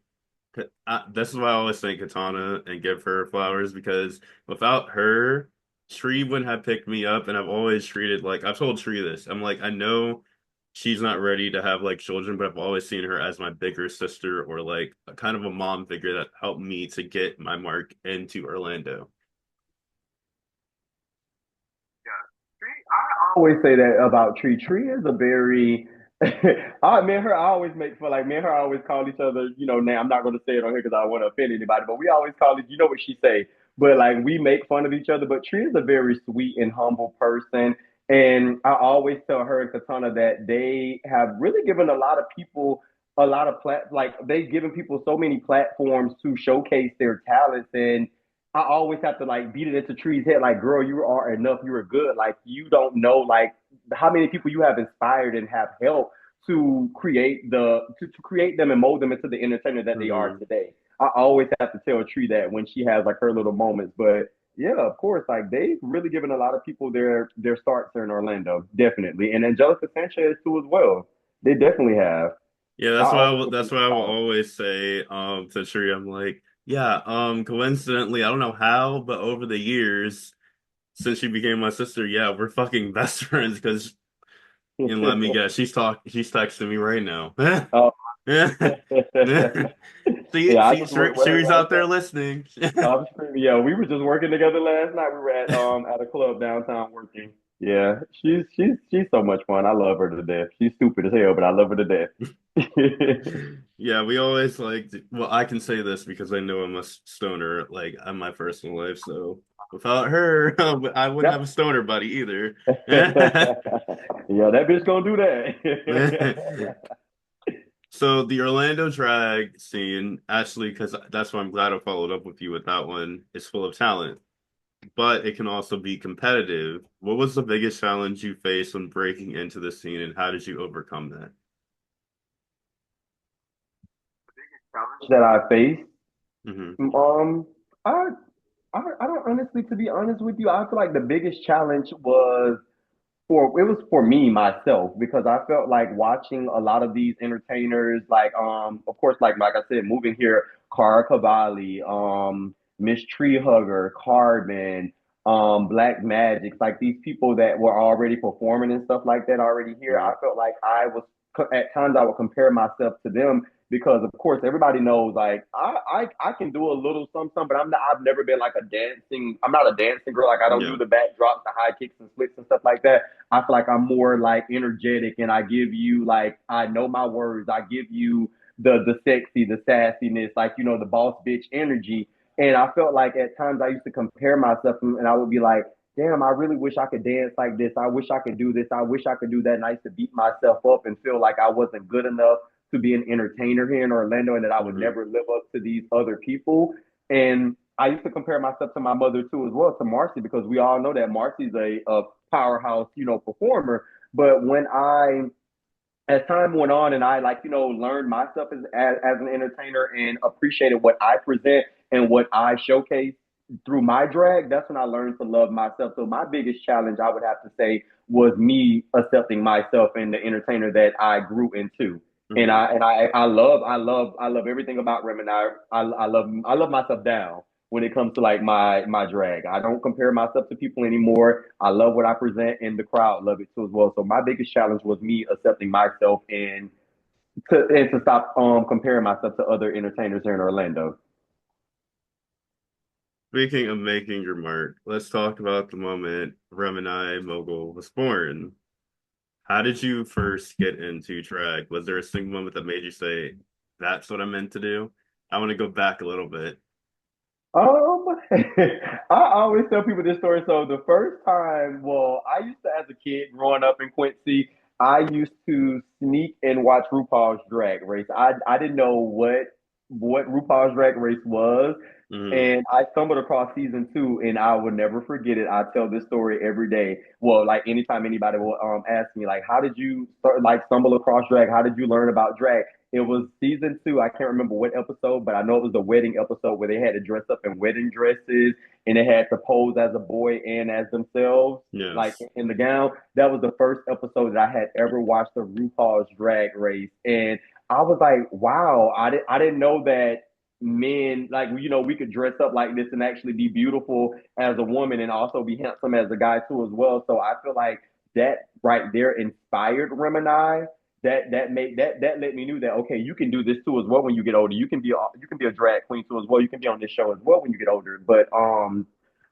this is why I always thank Katana and give her flowers because without her, Tree wouldn't have picked me up. And I've always treated like I've told Tree this. I'm like, I know she's not ready to have like children, but I've always seen her as my bigger sister or like a kind of a mom figure that helped me to get my mark into Orlando. I always say that about Tree. Tree is a very Me and her, I always make fun. Like me and her, I always call each other. Now I'm not going to say it on here because I don't want to offend anybody. But we always call it. You know what she say. But like we make fun of each other. But Tree is a very sweet and humble person, and I always tell her and Katana that they have really given a lot of people a lot of like they've given people so many platforms to showcase their talents. And I always have to like beat it into Tree's head. Like, girl, you are enough. You are good. Like you don't know like how many people you have inspired and have helped to create them and mold them into the entertainer that they are Hmm. today. I always have to tell Tree that when she has like her little moments. But yeah, of course, like they've really given a lot of people their starts here in Orlando, definitely. And Angelica Sanchez too as well. They definitely have. Yeah, I always that's compare why the I will talent. always say to Shuri, I'm like, yeah, coincidentally, I don't know how, but over the years since she became my sister, yeah, we're fucking best friends because and let me guess, she's texting me right now. Oh, See, yeah, I see, just worked with her Shuri's last out there night. listening. I'm screaming. Yeah, we were just working together last night. We were at a club downtown working. Yeah, she's so much fun. I love her to death. She's stupid as hell, but I love her to death. Yeah, we always like, well, I can say this because I know I'm a stoner, like in my personal life. So without her, I wouldn't have a Yep. stoner buddy either. Yeah, that bitch gonna do that. So the Orlando drag scene, actually, because that's why I'm glad I followed up with you with that one, is full of talent, but it can also be competitive. What was the biggest challenge you faced when breaking into the scene, and how did you overcome that? That I faced. Hmm. Um, I, I don't honestly, to be honest with you, I feel like the biggest challenge was it was for me myself because I felt like watching a lot of these entertainers, like of course, like I said, moving here, Cara Cavalli, Miss Tree Hugger, Carbon, Black Magic, like these people that were already performing and stuff like that already here. I felt like at times I would compare myself to them because of course everybody knows like I can do a little something, but I've never been like I'm not a dancing girl. Like I don't do Yeah. the backdrops, the high kicks and splits and stuff like that. I feel like I'm more like energetic and I give you like I know my words. I give you the sexy, the sassiness, like the boss bitch energy. And I felt like at times I used to compare myself and I would be like, damn, I really wish I could dance like this. I wish I could do this. I wish I could do that. And I used to beat myself up and feel like I wasn't good enough to be an entertainer here in Orlando and that I would Hmm. never live up to these other people. And I used to compare myself to my mother too, as well, to Marcy, because we all know that Marcy's a powerhouse, performer. But as time went on and I like, learned myself as an entertainer and appreciated what I present and what I showcase through my drag, that's when I learned to love myself. So my biggest challenge, I would have to say, was me accepting myself and the entertainer that I grew into. And Hmm. I love everything about Remini. I love myself down when it comes to like my drag. I don't compare myself to people anymore. I love what I present and the crowd love it too as well. So my biggest challenge was me accepting myself and to stop comparing myself to other entertainers here in Orlando. Speaking of making your mark, let's talk about the moment Remini Mogul was born. How did you first get into drag? Was there a single moment that made you say, that's what I'm meant to do? I want to go back a little bit. I always tell people this story. So the first time, well, I used to, as a kid growing up in Quincy, I used to sneak and watch RuPaul's Drag Race. I didn't know what RuPaul's Drag Race was, Hmm. and I stumbled across season two, and I will never forget it. I tell this story every day. Well, like anytime anybody will ask me, like, how did you start, like stumble across drag? How did you learn about drag? It was season two. I can't remember what episode, but I know it was the wedding episode where they had to dress up in wedding dresses and they had to pose as a boy and as themselves, like Yes. in the gown. That was the first episode that I had ever watched the RuPaul's Drag Race, and I was like, wow, I didn't know that men like we could dress up like this and actually be beautiful as a woman and also be handsome as a guy too as well. So I feel like that right there inspired Remini that let me know that okay, you can do this too as well when you get older. You can be a drag queen too as well. You can be on this show as well when you get older. But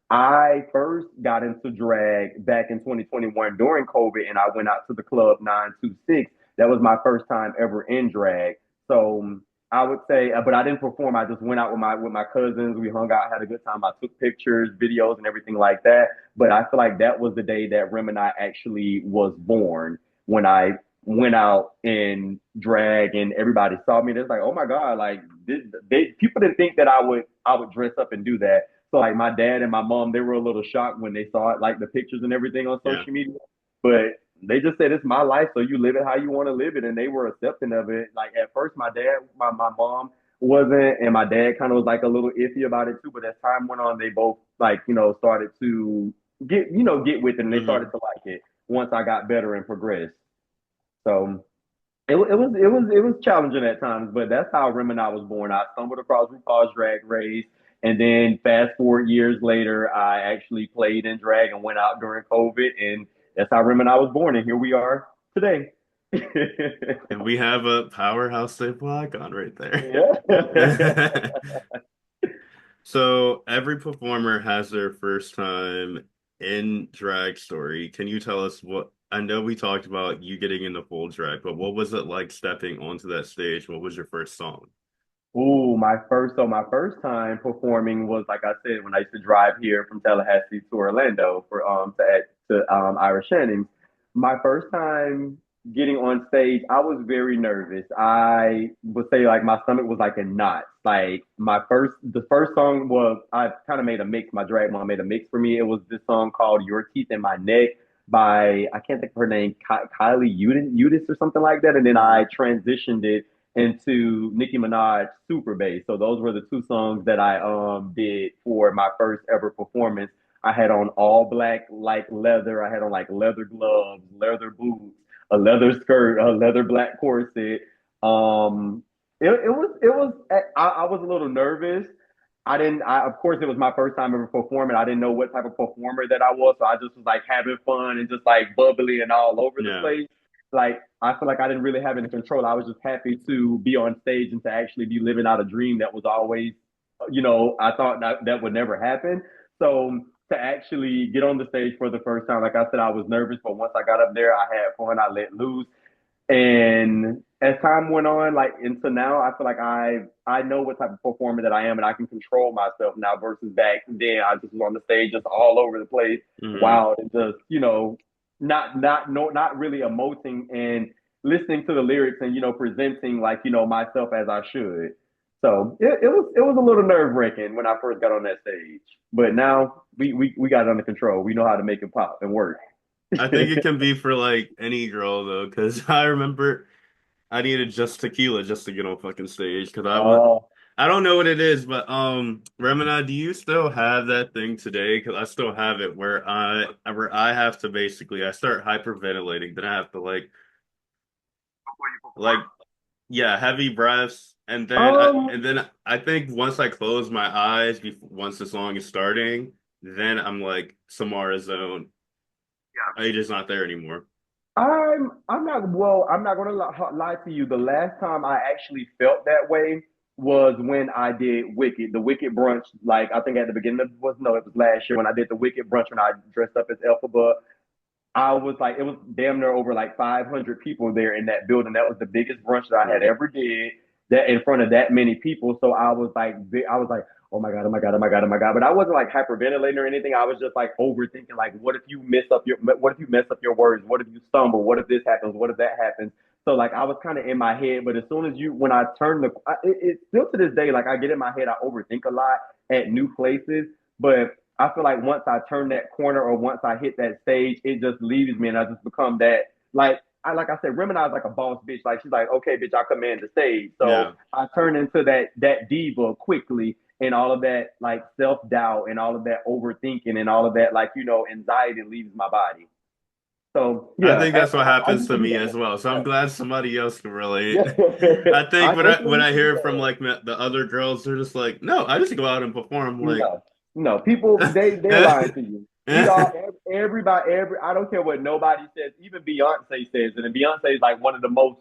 I first got into drag back in 2021 during COVID, and I went out to the club 926. that was my first time ever in drag. So I would say, but I didn't perform. I just went out with my cousins. We hung out, had a good time. I took pictures, videos, and everything like that. But I feel like that was the day that Remini actually was born, when I went out in drag and everybody saw me. They're like, "Oh my god!" Like people didn't think that I would dress up and do that. So like my dad and my mom, they were a little shocked when they saw it, like the pictures and everything on Yeah. social media. But they just said it's my life, so you live it how you want to live it, and they were accepting of it. Like at first, my mom wasn't, and my dad kind of was like a little iffy about it too. But as time went on, they both like started to get with it, and they started Hmm. to like it once I got better and progressed. So it was challenging at times, but that's how Remini was born. I stumbled across RuPaul's Drag Race, and then fast forward years later, I actually played in drag and went out during COVID, and that's how Remini was born. And here we are today. And we have a powerhouse staple icon right Yeah. there. So every performer has their first time in drag story. Can you tell us what, I know we talked about you getting into full drag, but what was it like stepping onto that stage? What was your first song? Ooh, my first time performing was, like I said, when I used to drive here from Tallahassee to Orlando for to Irish Shannings. My first time getting on stage, I was very nervous. I would say like my stomach was like in knots. Like the first song was, I kind of made a mix. My drag mom made a mix for me. It was this song called "Your Teeth in My Neck" by, I can't think of her name, Kylie Udis or something like that. And then I Hmm. transitioned it into Nicki Minaj Super Bass. So those were the two songs that I did for my first ever performance. I had on all black like leather. I had on like leather gloves, leather boots, a leather skirt, a leather black corset. Um, it was I was a little nervous. I didn't I Of course it was my first time ever performing. I didn't know what type of performer that I was, so I just was like having fun and just like bubbly and all over the Yeah. place. Like I feel like I didn't really have any control. I was just happy to be on stage and to actually be living out a dream that was always, I thought that would never happen. So to actually get on the stage for the first time, like I said, I was nervous, but once I got up there, I had fun. I let loose. And as time went on, like into now, I feel like I know what type of performer that I am, and I can control myself now. Versus back then, I just was on the stage, just all over the place, Hmm. wild, and just not really emoting and listening to the lyrics, and presenting like myself as I should. So it was a little nerve wracking when I first got on that stage, but now we got it under control. We know how to make it pop and work. I think it can be for like any girl though, because I remember I needed just tequila just to get on fucking stage because Oh, I don't know what it is, but Remina, do you still have that thing today? Because I still have it where I have to basically I start hyperventilating, then I have to like yeah, heavy breaths, and then um, I think once I close my eyes before once the song is starting, then I'm like Samara zone. Age is not there anymore. I'm not gonna lie to you. The last time I actually felt that way was when I did Wicked, the Wicked brunch. Like I think at the beginning of was no, it was last year when I did the Wicked brunch when I dressed up as Elphaba. I was like, it was damn near over like 500 people there in that building. That was the biggest brunch that I had Mm. ever did. That in front of that many people. So I was like, oh my god, oh my god, oh my god, oh my god. But I wasn't like hyperventilating or anything. I was just like overthinking, like, what if you mess up your words? What if you stumble? What if this happens? What if that happens? So like I was kind of in my head. But as soon as when I turn it still to this day, like I get in my head, I overthink a lot at new places. But I feel like once I turn that corner or once I hit that stage, it just leaves me and I just become that like I said, Remini is like a boss bitch. Like she's like, okay, bitch, I command the stage. So Yeah. I turn into that diva quickly, and all of that like self doubt and all of that overthinking and all of that like anxiety leaves my body. So I yeah, think that's what I happens used to to do me that. as well. So I'm glad somebody else can relate. Yeah, I think I definitely when I used to do hear from that. like the other girls, they're just like, no, I just go out and perform. Like, No, no, people they're lying to you. We all everybody I don't care what nobody says. Even Beyonce says it, and Beyonce is like one of the most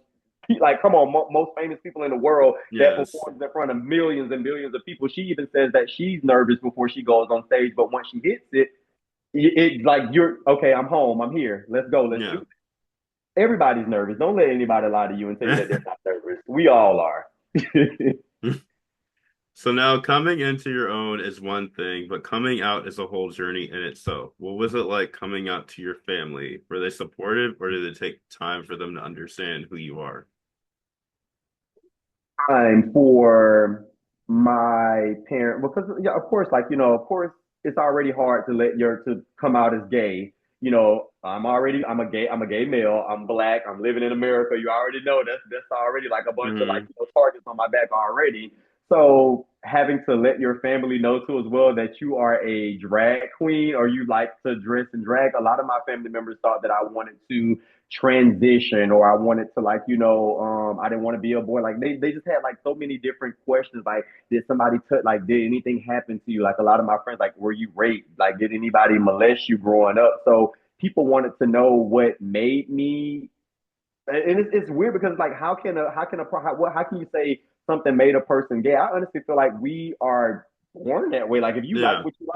like come on most famous people in the world that yes, performs in front of millions and billions of people. She even says that she's nervous before she goes on stage, but once she hits it, it's like you're okay. I'm home. I'm here. Let's go. Let's do yeah. it. Everybody's nervous. Don't let anybody lie to you and tell you that they're not nervous. We all are. So now coming into your own is one thing, but coming out is a whole journey in itself. What was it like coming out to your family? Were they supportive or did it take time for them to understand who you are? Time for my parent because yeah, of course, like of course, it's already hard to let your to come out as gay. I'm a gay male. I'm black. I'm living in America. You already know that's already like a bunch of like Hmm. targets on my back already. So having to let your family know too as well that you are a drag queen or you like to dress and drag. A lot of my family members thought that I wanted to transition or I wanted to like, I didn't want to be a boy. Like they just had like so many different questions. Like, did somebody touch like did anything happen to you? Like a lot of my friends, like, were you raped? Like, did anybody molest you growing up? So people wanted to know what made me and it's weird because like how can you say something made a person gay? I honestly feel like we are born that way. Like if you like Yeah. what you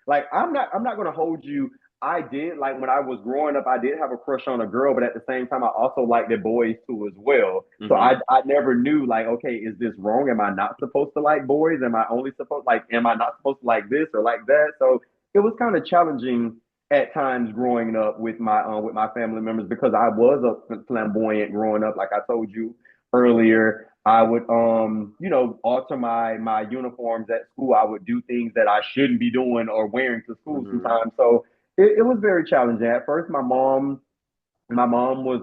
like I'm not gonna hold you. I did like when I was growing up, I did have a crush on a girl, but at the same time, I also liked the boys too as well. So I Hmm. I never knew like, okay, is this wrong? Am I not supposed to like boys? Am I only supposed like am I not supposed to like this or like that? So it was kind of challenging at times growing up with my family members because I was a flamboyant growing up. Like I told you earlier, I would alter my uniforms at school. I would do things that I shouldn't be doing or wearing to school Hmm. sometimes. So it was very challenging. At first, my mom was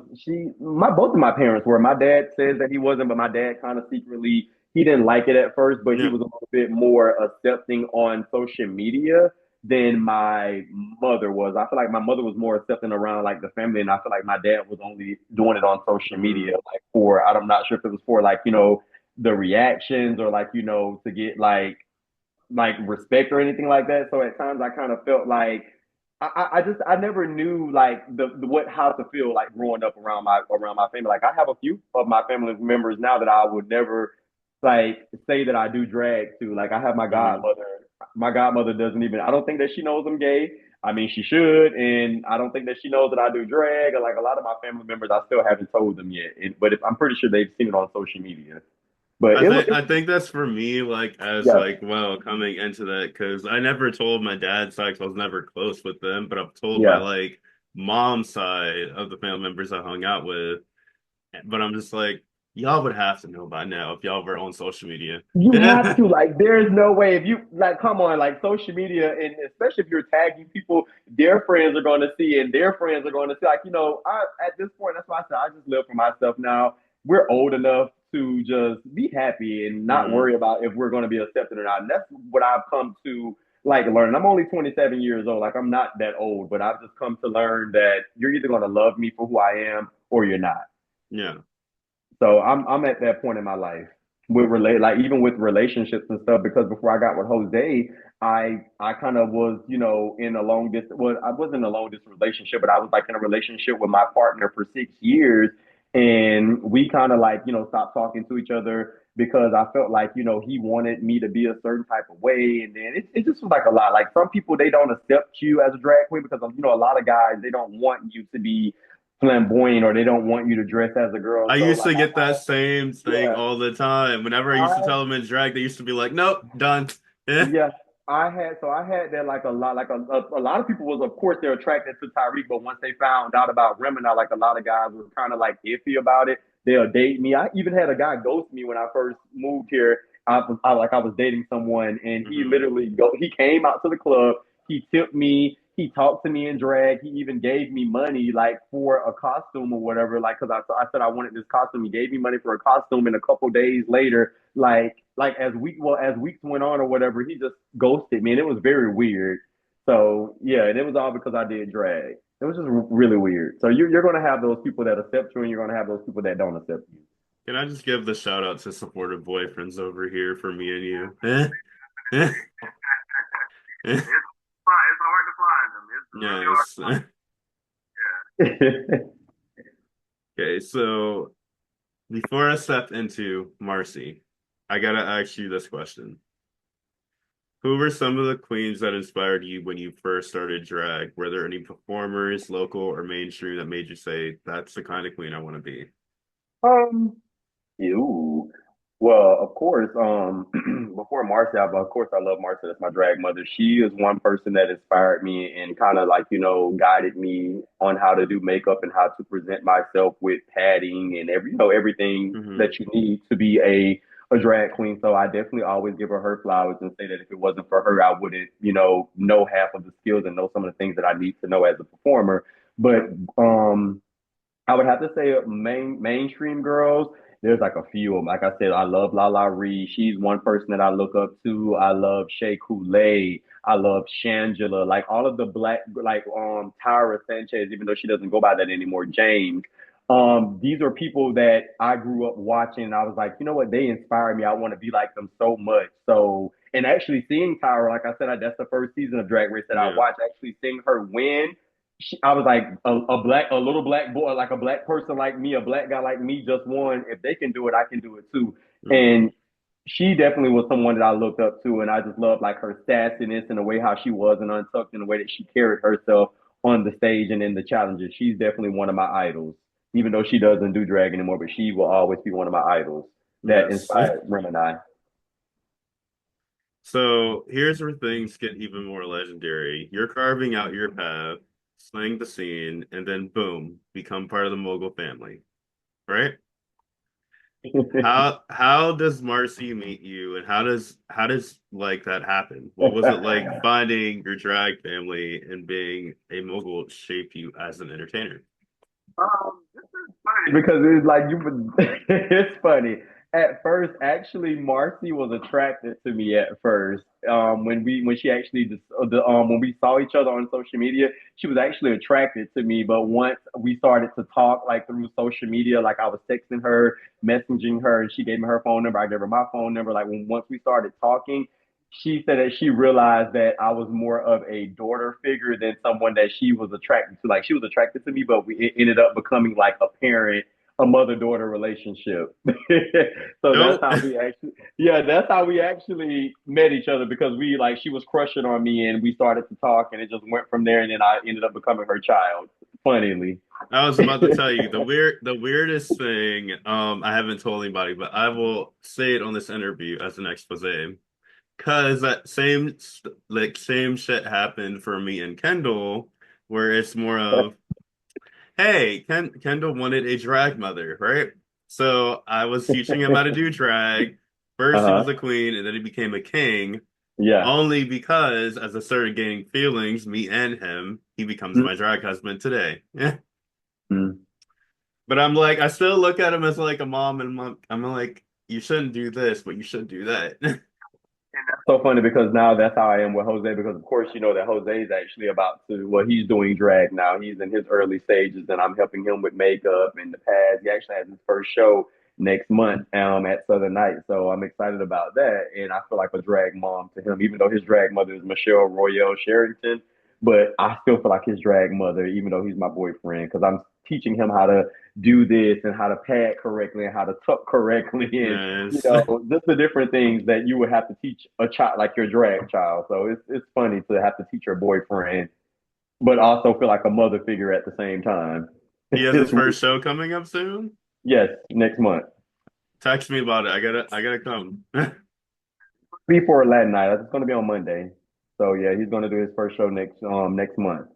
my both of my parents were. My dad says that he wasn't, but my dad kind of secretly he didn't like it at first, but he Yeah. was a little bit more accepting on social media than my mother was. I feel like my mother was more accepting around like the family, and I feel like my dad was only doing it on social media, Hmm. like for I'm not sure if it was for like the reactions or like to get like respect or anything like that. So at times I kind of felt like I never knew like the what how to feel like growing up around my family. Like I have a few of my family members now that I would never like say that I do drag to. Like I have my Hmm. godmother. My godmother doesn't even. I don't think that she knows I'm gay. I mean, she should, and I don't think that she knows that I do drag. Or like a lot of my family members, I still haven't told them yet. But I'm pretty sure they've seen it on social media. But I think it I think that's for me, like as yeah, like well coming into that because I never told my dad's side 'cause I was never close with them, but I've told my yeah. like mom's side of the family members I hung out with. But I'm just like, y'all would have to know by now if y'all were on social media. You have to like. There's no way if you like. Come on, like social media, and especially if you're tagging people, their friends are going to see, and their friends are going to see. Like I at this point, that's why I said I just live for myself now. We're old enough to just be happy and not Hmm. worry about if we're going to be accepted or not. And that's what I've come to like learn. I'm only 27 years old. Like I'm not that old, but I've just come to learn that you're either going to love me for who I am or you're not. Yeah. So I'm at that point in my life with relate like even with relationships and stuff because before I got with Jose, I kind of was in a long distance. Well, I wasn't in a long distance relationship, but I was like in a relationship with my partner for 6 years, and we kind of like stopped talking to each other because I felt like he wanted me to be a certain type of way, and then it just was like a lot. Like some people they don't accept you as a drag queen because a lot of guys they don't want you to be flamboyant or they don't want you to dress as a girl. I So used like to get that same thing yeah, all the time. Whenever I used to I tell them in drag, they used to be like, "Nope, done." Yeah. yeah, I had that like a lot like a lot of people was of course they're attracted to Tyreek, but once they found out about Remini, like a lot of guys were kind of like iffy about it. They'll date me. I even had a guy ghost me when I first moved here. I was dating someone and Hmm. he came out to the club, he tipped me, he talked to me in drag, he even gave me money like for a costume or whatever, like because I said I wanted this costume. He gave me money for a costume and a couple days later like as weeks went on or whatever, he just ghosted me, and it was very weird. So yeah, and it was all because I did drag. It was just really weird. So you're gonna have those people that accept you, and you're gonna have those people that don't accept you. Can I just give the shout out to supportive boyfriends over here for me and you? Eh? Eh? Eh? It's hard to find them. It's really hard Yes. to find. Okay, so before I step into Marcy, I gotta ask you this question. Who were some of the queens that inspired you when you first started drag? Were there any performers, local or mainstream, that made you say, that's the kind of queen I want to be? Um, Ew. Well, of course, before Marcia, but of course I love Marcia. That's my drag mother. She is one person that inspired me and kind of like, guided me on how to do makeup and how to present myself with padding and everything Hmm. that you need to be a drag queen. So I definitely always give her flowers and say that if it wasn't for her, I wouldn't, know half of the skills and know some of the things that I need to know as a performer. But I would have to say mainstream girls. There's like a few of them. Like I said, I love Lala Ree. She's one person that I look up to. I love Shea Coulee. I love Shangela. Like all of the black, like Tyra Sanchez, even though she doesn't go by that anymore. James. These are people that I grew up watching. And I was like, you know what? They inspire me. I want to be like them so much. So, and actually seeing Tyra, like I said, that's the first season of Drag Race that I Yeah. watched. Actually seeing her win, I was like a little black boy, like a black person like me, a black guy like me, just won. If they can do it, I can do it too. Hmm. And she definitely was someone that I looked up to, and I just loved like her sassiness and the way how she was and untucked and the way that she carried herself on the stage and in the challenges. She's definitely one of my idols, even though she doesn't do drag anymore. But she will always be one of my idols that Yes. inspired Remini. So here's where things get even more legendary. You're carving out your path, slaying the scene, and then boom, become part of the Mogul family, right? How does Marcy meet you, and how does like that happen? What was it like finding your drag family and being a mogul shape you as an entertainer? This is funny because it's like you would. It's funny. At first, actually, Marcy was attracted to me at first. When she actually when we saw each other on social media, she was actually attracted to me. But once we started to talk like through social media, like I was texting her, messaging her, and she gave me her phone number. I gave her my phone number. Like once we started talking, she said that she realized that I was more of a daughter figure than someone that she was attracted to. Like she was attracted to me, but it ended up becoming like a mother daughter relationship. So that's Nope. how we actually, yeah, that's how we actually met each other because she was crushing on me and we started to talk and it just went from there. And then I ended up becoming her child, funnily. I was about to tell you the weirdest thing, I haven't told anybody, but I will say it on this interview as an expose. Cause that same shit happened for me and Kendall, where it's more of, hey, Kendall wanted a drag mother, right? So I was teaching him how to do drag. First he was a Uh-huh. queen, and then he became a king. Yeah. Only because as I started getting feelings, me and him, he becomes my drag husband today. Yeah. Mm-hmm. But I'm like, I still look at him as like a mom, and I'm like, you shouldn't do this, but you should do that. So funny because now that's how I am with Jose because of course you know that Jose is actually about to he's doing drag now. He's in his early stages and I'm helping him with makeup and the pads. He actually has his first show next month at Southern Night. So I'm excited about that. And I feel like a drag mom to him, even though his drag mother is Michelle Royale Sherrington. But I still feel like his drag mother, even though he's my boyfriend, because I'm teaching him how to do this and how to pad correctly and how to tuck correctly and Yes. just the different things that you would have to teach a child like your drag child. So it's funny to have to teach your boyfriend, but also feel like a mother figure at the same time. He has his It's weird. first show coming up soon. Yes, next month. Text me about it. I gotta come. Before Latin night. It's gonna be on Monday. So yeah, he's gonna do his first show next month.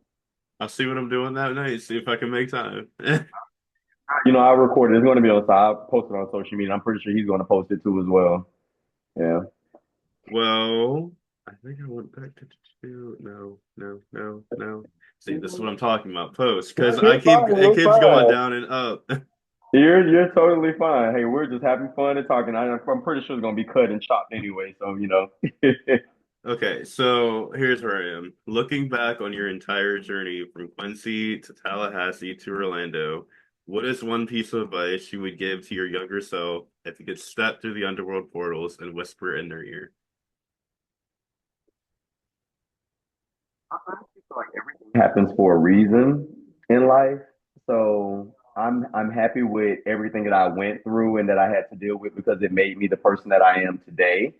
I'll see what I'm doing that night, see if I can make time. I recorded. It's gonna be on. So I'll post it on social media. I'm pretty sure he's gonna post it too as well. Yeah. Well, I think I went back to two. No, no, no, no. See, this is what I'm talking about. Post, because I You're keep fine. it You're keeps going fine. down and up. You're totally fine. Hey, we're just having fun and talking. I'm pretty sure it's gonna be cut and chopped anyway. So Okay, so here's where I am. Looking back on your entire journey from Quincy to Tallahassee to Orlando, what is one piece of advice you would give to your younger self if you could step through the underworld portals and whisper in their ear? I honestly feel like everything happens for a reason in life. So I'm happy with everything that I went through and that I had to deal with because it made me the person that I am today.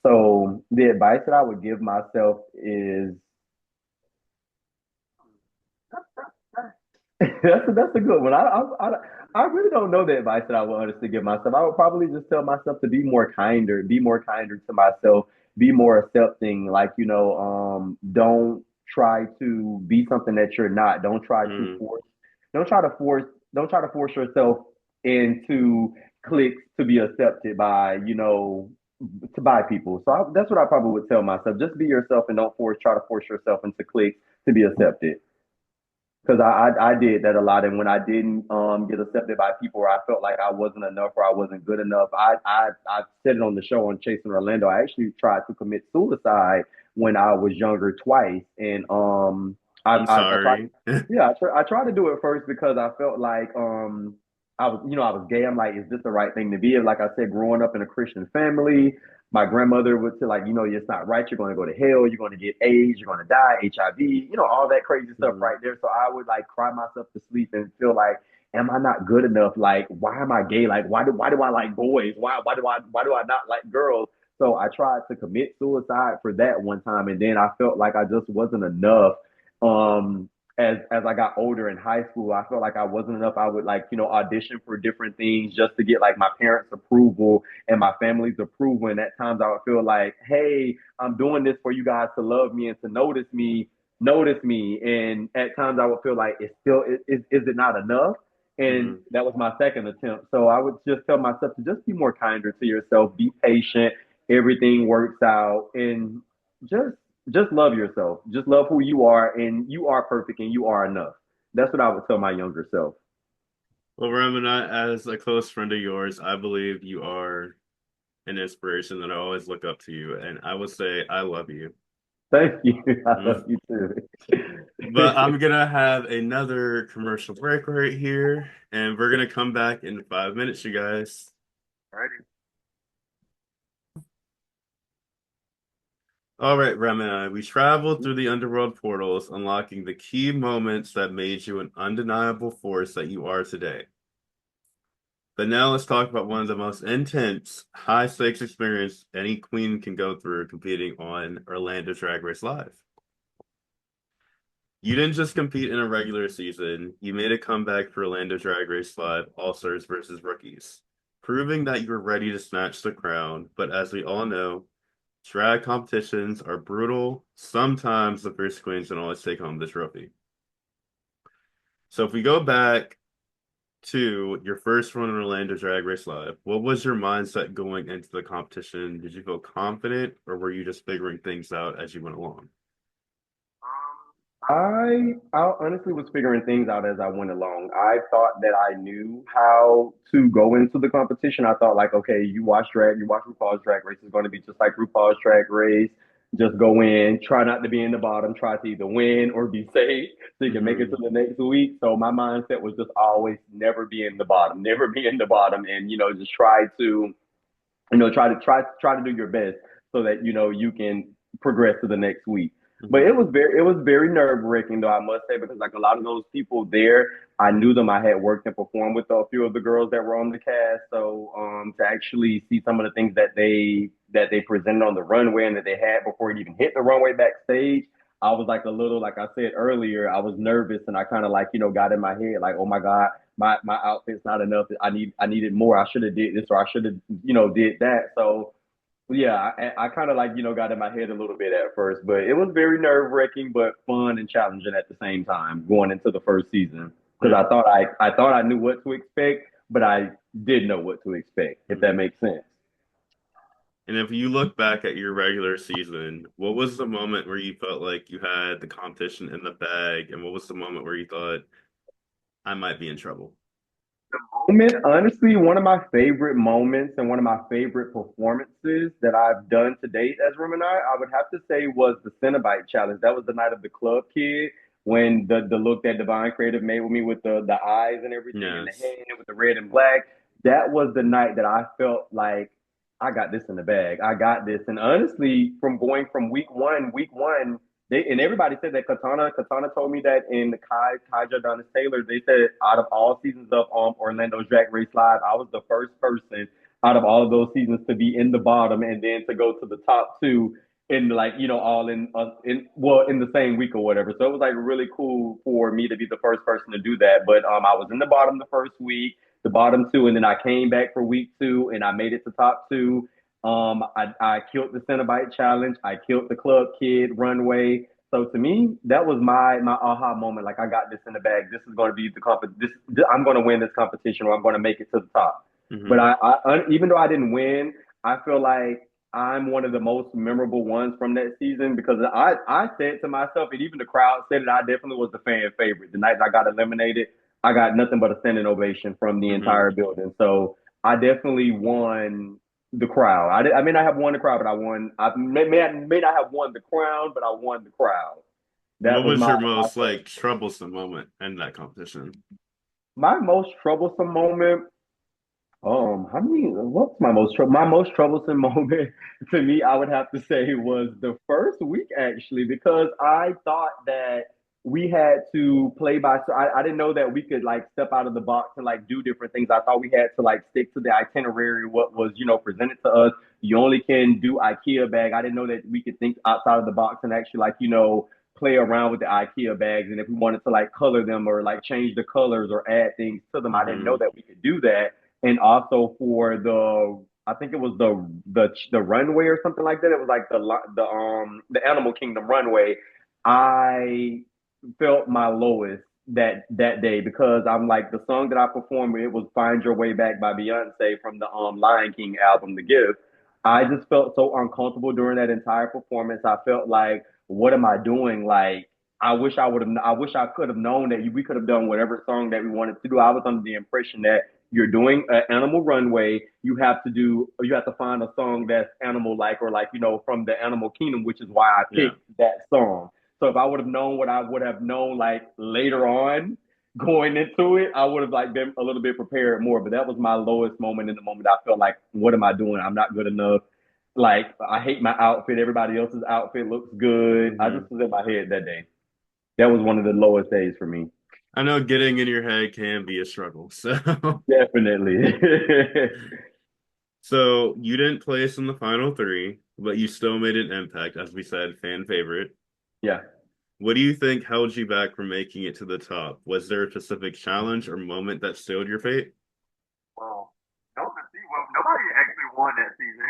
So the advice that I would give myself is that's a good one. I really don't know the advice that I would honestly give myself. I would probably just tell myself to be more kinder to myself, be more accepting. Like don't try to be something that you're not. Mm, Don't try to force. Don't try to force yourself into cliques to be accepted by to buy people. So that's what I probably would tell myself. Just be yourself and don't try to force yourself into cliques to be accepted. Because I did that a lot, and when I didn't get accepted by people, or I felt like I wasn't enough or I wasn't good enough, I said it on the show on Chasing Orlando. I actually tried to commit suicide when I was younger twice, and I'm I tried, sorry. I tried to do it first because I felt like I was gay. I'm like, is this the right thing to be? And like I said, growing up in a Christian family, my grandmother would say like, it's not right. You're going to go to hell. You're going to get AIDS. You're going to die, HIV. All that crazy stuff Mm, right there. So I would like cry myself to sleep and feel like, am I not good enough? Like, why am I gay? Like, why do I like boys? Why do I not like girls? So I tried to commit suicide for that one time, and then I felt like I just wasn't enough. Um, as I got older in high school, I felt like I wasn't enough. I would like, audition for different things just to get like my parents' approval and my family's approval. And at times I would feel like, hey, I'm doing this for you guys to love me and to notice me. And at times I would feel like is it not enough? And mm. that was my second attempt. So I would just tell myself to just be more kinder to yourself, be patient, everything works out, and just just love yourself. Just love who you are, and you are perfect and you are enough. That's what I would tell my younger self. Well, Remina, as a close friend of yours, I believe you are an inspiration that I always look up to you, and I will say I love you. Thank you. I love Mm. you too. But I'm gonna have another commercial break right here, and we're gonna come back in 5 minutes, you guys. Alrighty. All right, Remini, we traveled through the underworld portals, unlocking the key moments that made you an undeniable force that you are today. But now let's talk about one of the most intense, high stakes experience any queen can go through competing on Orlando Drag Race Live. You didn't just compete in a regular season, you made a comeback for Orlando Drag Race Live All Stars versus Rookies, proving that you were ready to snatch the crown. But as we all know, drag competitions are brutal. Sometimes the first queens don't always take home the trophy. So if we go back to your first run in Orlando Drag Race Live, what was your mindset going into the competition? Did you feel confident, or were you just figuring things out as you went along? I honestly was figuring things out as I went along. I thought that I knew how to go into the competition. I thought like, okay, you watch RuPaul's Drag Race. It's going to be just like RuPaul's Drag Race. Just go in, try not to be in the bottom, try to either win or be safe so you can make it to Hmm. the next week. So my mindset was just always never be in the bottom, never be in the bottom, and just try to try to do your best so that you can progress to the next week. But Hmm. it was very nerve wracking though, I must say, because like a lot of those people there, I knew them. I had worked and performed with a few of the girls that were on the cast. So to actually see some of the things that they presented on the runway and that they had before it even hit the runway backstage, I was like a little, like I said earlier, I was nervous and I kind of like got in my head like, oh my god, my outfit's not enough. I needed more. I should have did this or I should have did that. So yeah, I kind of like got in my head a little bit at first, but it was very nerve wracking, but fun and challenging at the same time going into the first season because Yeah. I thought I knew what to expect, but I did know what to expect if that Hmm. makes sense. And if you look back at your regular season, what was the moment where you felt like you had the competition in the bag, and what was the moment where you thought I might be in trouble? Moment, honestly, one of my favorite moments and one of my favorite performances that I've done to date as Remini, I would have to say was the Cenobite challenge. That was the night of the club kid when the look that Divine Creative made with me with the eyes and everything and the Yes. hand with the red and black. That was the night that I felt like I got this in the bag. I got this. And honestly, from going from week one, and everybody said that Katana told me that in the Kai Jordanis Taylor, they said out of all seasons of Orlando's Drag Race Live, I was the first person out of all of those seasons to be in the bottom and then to go to the top two in like all in the same week or whatever. So it was like really cool for me to be the first person to do that. But I was in the bottom the first week, the bottom two, and then I came back for week two and I made it to top two. I killed the Cenobite challenge. I killed the Club Kid runway. So to me, that was my aha moment. Like I got this in the bag. This is going to be the I'm going to win this competition, or I'm going to make it to the top. But Hmm. even though I didn't win, I feel like I'm one of the most memorable ones from that season because I said to myself, and even the crowd said it. I definitely was the fan favorite. The night I got eliminated, I got nothing but a standing ovation from the Hmm. entire building. So I definitely won the crowd. I may not have won the crowd, but I won. I may not have won the crown, but I won the crowd. That What was was your my most first. like troublesome moment in that competition? My most troublesome moment. How many? What's my most troublesome moment to me? I would have to say was the first week actually, because I thought that we had to play by. So I didn't know that we could like step out of the box and like do different things. I thought we had to like stick to the itinerary, what was presented to us. You only can do IKEA bag. I didn't know that we could think outside of the box and actually like play around with the IKEA bags. And if we wanted to like color them or like change the colors or add things to them, I didn't know Hmm. that we could do that. And also for I think it was the runway or something like that. It was like the Animal Kingdom runway. I felt my lowest that day because I'm like the song that I performed, it was "Find Your Way Back" by Beyonce from the Lion King album, The Gift. I just felt so uncomfortable during that entire performance. I felt like, what am I doing? Like, I wish I could have known that we could have done whatever song that we wanted to do. I was under the impression that you're doing an animal runway. You have to find a song that's animal like, or like, from the Animal Kingdom, which is why I Yeah. picked that song. So if I would have known what I would have known like later on going into it, I would have like been a little bit prepared more. But that was my lowest moment in the moment. I felt like, what am I doing? I'm not good enough. Like I hate my outfit. Everybody else's outfit looks good. I Hmm. just was in my head that day. That was one of the lowest days for me. I know getting in your head can be a struggle. So, Definitely. so you didn't place in the final three, but you still made an impact, as we said, fan favorite. Yeah. What do you think held you back from making it to the top? Was there a specific challenge or moment that sealed your fate? Well, no, well, nobody actually won that season.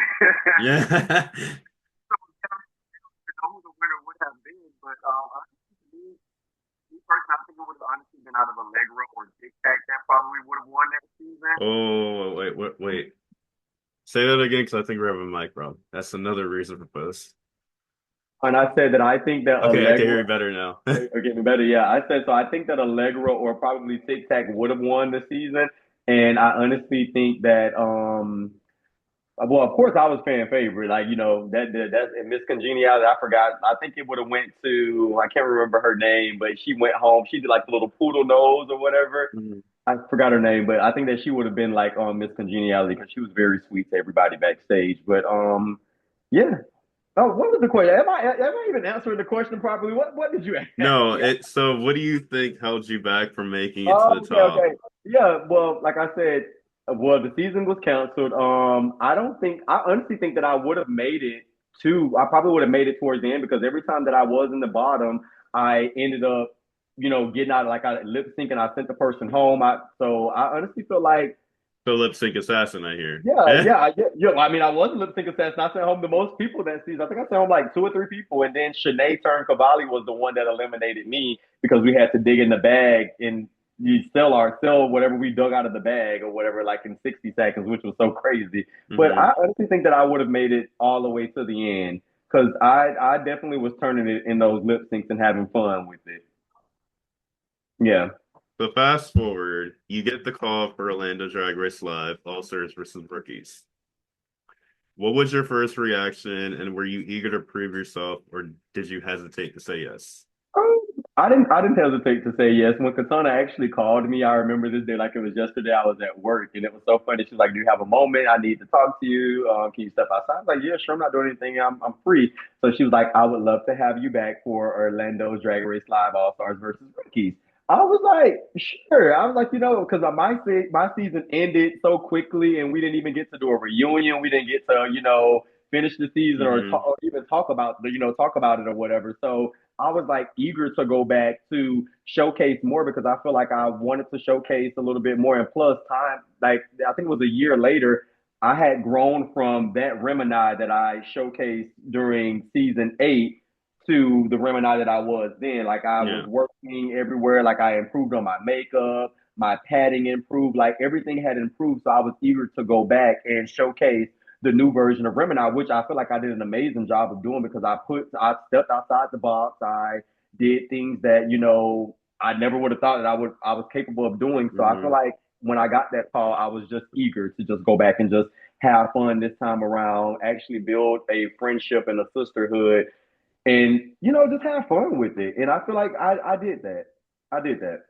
Yeah. So, know who the winner would have been, but honestly, me personally, I think it would have honestly been out of Allegra or Tic Tac that probably would have won that season. Oh, wait. Say that again because I think we're having a mic problem. That's another reason for post. And I said that I think that Okay, I can hear Allegra you better now. are getting better. Yeah, I said so. I think that Allegra or probably Tic Tac would have won the season, and I honestly think that well, of course, I was fan favorite. Like that's Miss Congeniality. I forgot. I think it would have went to. I can't remember her name, but she went home. She did like the little poodle nose or whatever. Mhm. I forgot her name, but I think that she would have been like Miss Congeniality because she was very sweet to everybody backstage. But yeah. Oh, what was the question? Am I even answering the question properly? What did you ask No, me? so what do you think held you back from making it to Oh, the okay, top? okay. Yeah, well, like I said, well, the season was canceled. I honestly think that I would have made it I probably would have made it towards the end because every time that I was in the bottom, I ended up, getting out like I lip sync and I sent the person home. So I honestly feel like The lip sync assassin, I hear. yeah. I mean, I was a lip sync assassin. I sent home the most people that season. I think I sent home like two or three people, and then Shanae Turn Cavalli was the one that eliminated me because we had to dig in the bag and you sell whatever we dug out of the bag or whatever, like in 60 seconds, which was so crazy. But Hmm. I honestly think that I would have made it all the way to the end because I definitely was turning it in those lip syncs and having fun with it. Yeah. So fast forward, you get the call for Orlando Drag Race Live, All Stars versus Rookies. What was your first reaction, and were you eager to prove yourself, or did you hesitate to say yes? Um, I didn't hesitate to say yes. When Katana actually called me, I remember this day like it was yesterday. I was at work and it was so funny. She's like, "Do you have a moment? I need to talk to you. Can you step outside?" I was like, "Yeah, sure. I'm not doing anything. I'm free." So she was like, "I would love to have you back for Orlando's Drag Race Live All Stars versus Rookies." I was like, sure. I was like, because my season ended so quickly, and we didn't even get to do a reunion. We didn't get to, finish the season or talk, Hmm. or even talk about it or whatever. So I was like eager to go back to showcase more because I feel like I wanted to showcase a little bit more. And plus, time, like I think it was a year later, I had grown from that Remini that I showcased during season 8 to the Remini that I was then. Like I was Yeah. working everywhere. Like I improved on my makeup, my padding improved. Like everything had improved. So I was eager to go back and showcase the new version of Remini, which I feel like I did an amazing job of doing because I stepped outside the box. I did things that I never would have thought that I was capable of doing. So I feel Hmm. like when I got that call, I was just eager to just go back and just have fun this time around, actually build a friendship and a sisterhood and just have fun with it. And I feel like I did that. I did that.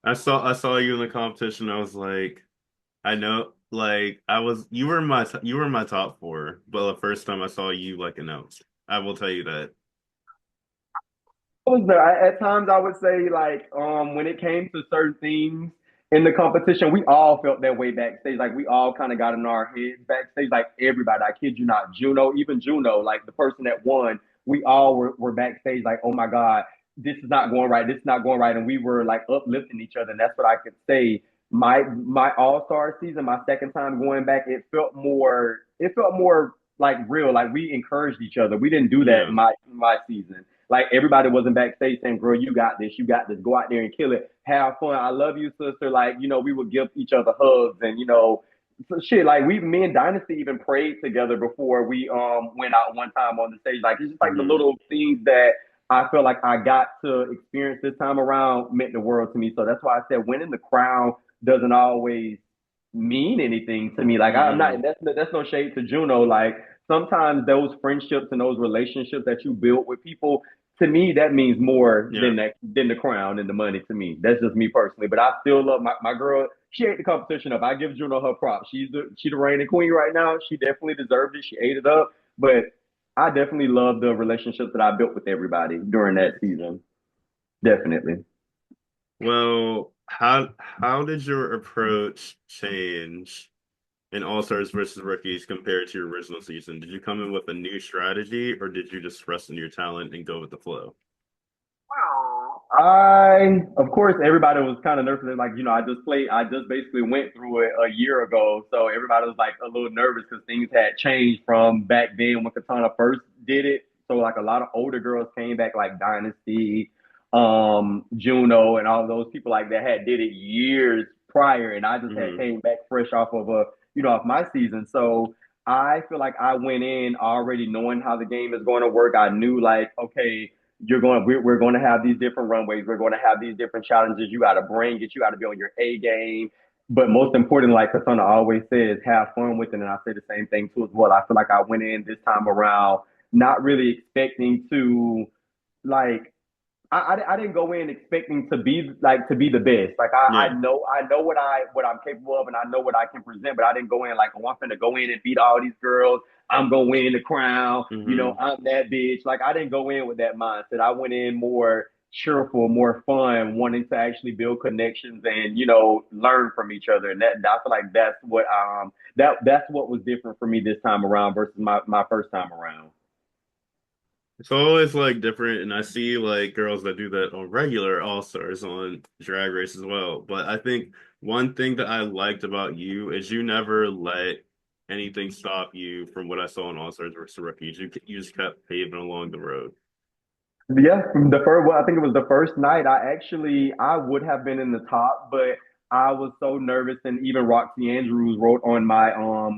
I saw you in the competition. I was like, I know, like you were my top four, but the first time I saw you like announced, I will tell you that. Was there at times I would say like when it came to certain things in the competition, we all felt that way backstage. Like we all kind of got in our heads backstage. Like everybody, I kid you not, Juno, even Juno, like the person that won, we all were backstage like, oh my God, this is not going right. This is not going right. And we were like uplifting each other. And that's what I could say. My all-star season, my second time going back, it felt more like real. Like we encouraged each other. We didn't do that Yeah. my season. Like everybody wasn't backstage saying, "Girl, you got this. You got this. Go out there and kill it. Have fun. I love you, sister." Like we would give each other hugs and so shit. Like me and Dynasty even prayed together before we went out one time on the stage. Like it's just like the Hmm. little things that I feel like I got to experience this time around meant the world to me. So that's why I said winning the crown doesn't always mean anything to me. Like I'm not. Hmm. That's no shade to Juno. Like sometimes those friendships and those relationships that you build with people to me, that means more Yeah. than the crown and the money to me. That's just me personally. But I still love my girl. She ate the competition up. I give Juno her props. She the reigning queen right now. She definitely deserved it. She ate it up. But I definitely love the relationships that I built with everybody during that Yes. season. Definitely. Well, how did your approach change in All Stars versus Rookies compared to your original season? Did you come in with a new strategy, or did you just trust in your talent and go with the flow? Of course, everybody was kind of nervous. Like, I just basically went through it a year ago. So everybody was like a little nervous because things had changed from back then when Katana first did it. So, like, a lot of older girls came back, like Dynasty, Juno, and all those people like that had did it years prior. And I just had Hmm. came back fresh off of off my season. So, I feel like I went in already knowing how the game is going to work. I knew, like, okay, we're going to have these different runways, we're going to have these different challenges. You got to bring it, you got to be on your A game, but most important, like Kasana always says, have fun with it. And I say the same thing too as well. I feel like I went in this time around not really expecting to, like, I didn't go in expecting to be the best. Like I Yeah. know what I'm capable of and I know what I can present, but I didn't go in like, oh, I'm finna go in and beat all these girls. I'm gonna win the crown. Hmm. I'm that bitch. Like I didn't go in with that mindset. I went in more cheerful, more fun, wanting to actually build connections and learn from each other. And that I feel like that's what was different for me this time around versus my first time around. It's always like different, and I see like girls that do that on regular All Stars on Drag Race as well. But I think one thing that I liked about you is you never let anything stop you from what I saw in All Stars versus Rookies. You just kept paving along the road. Yeah, the first, well, I think it was the first night. I would have been in the top, but I was so nervous. And even Roxy Andrews wrote on my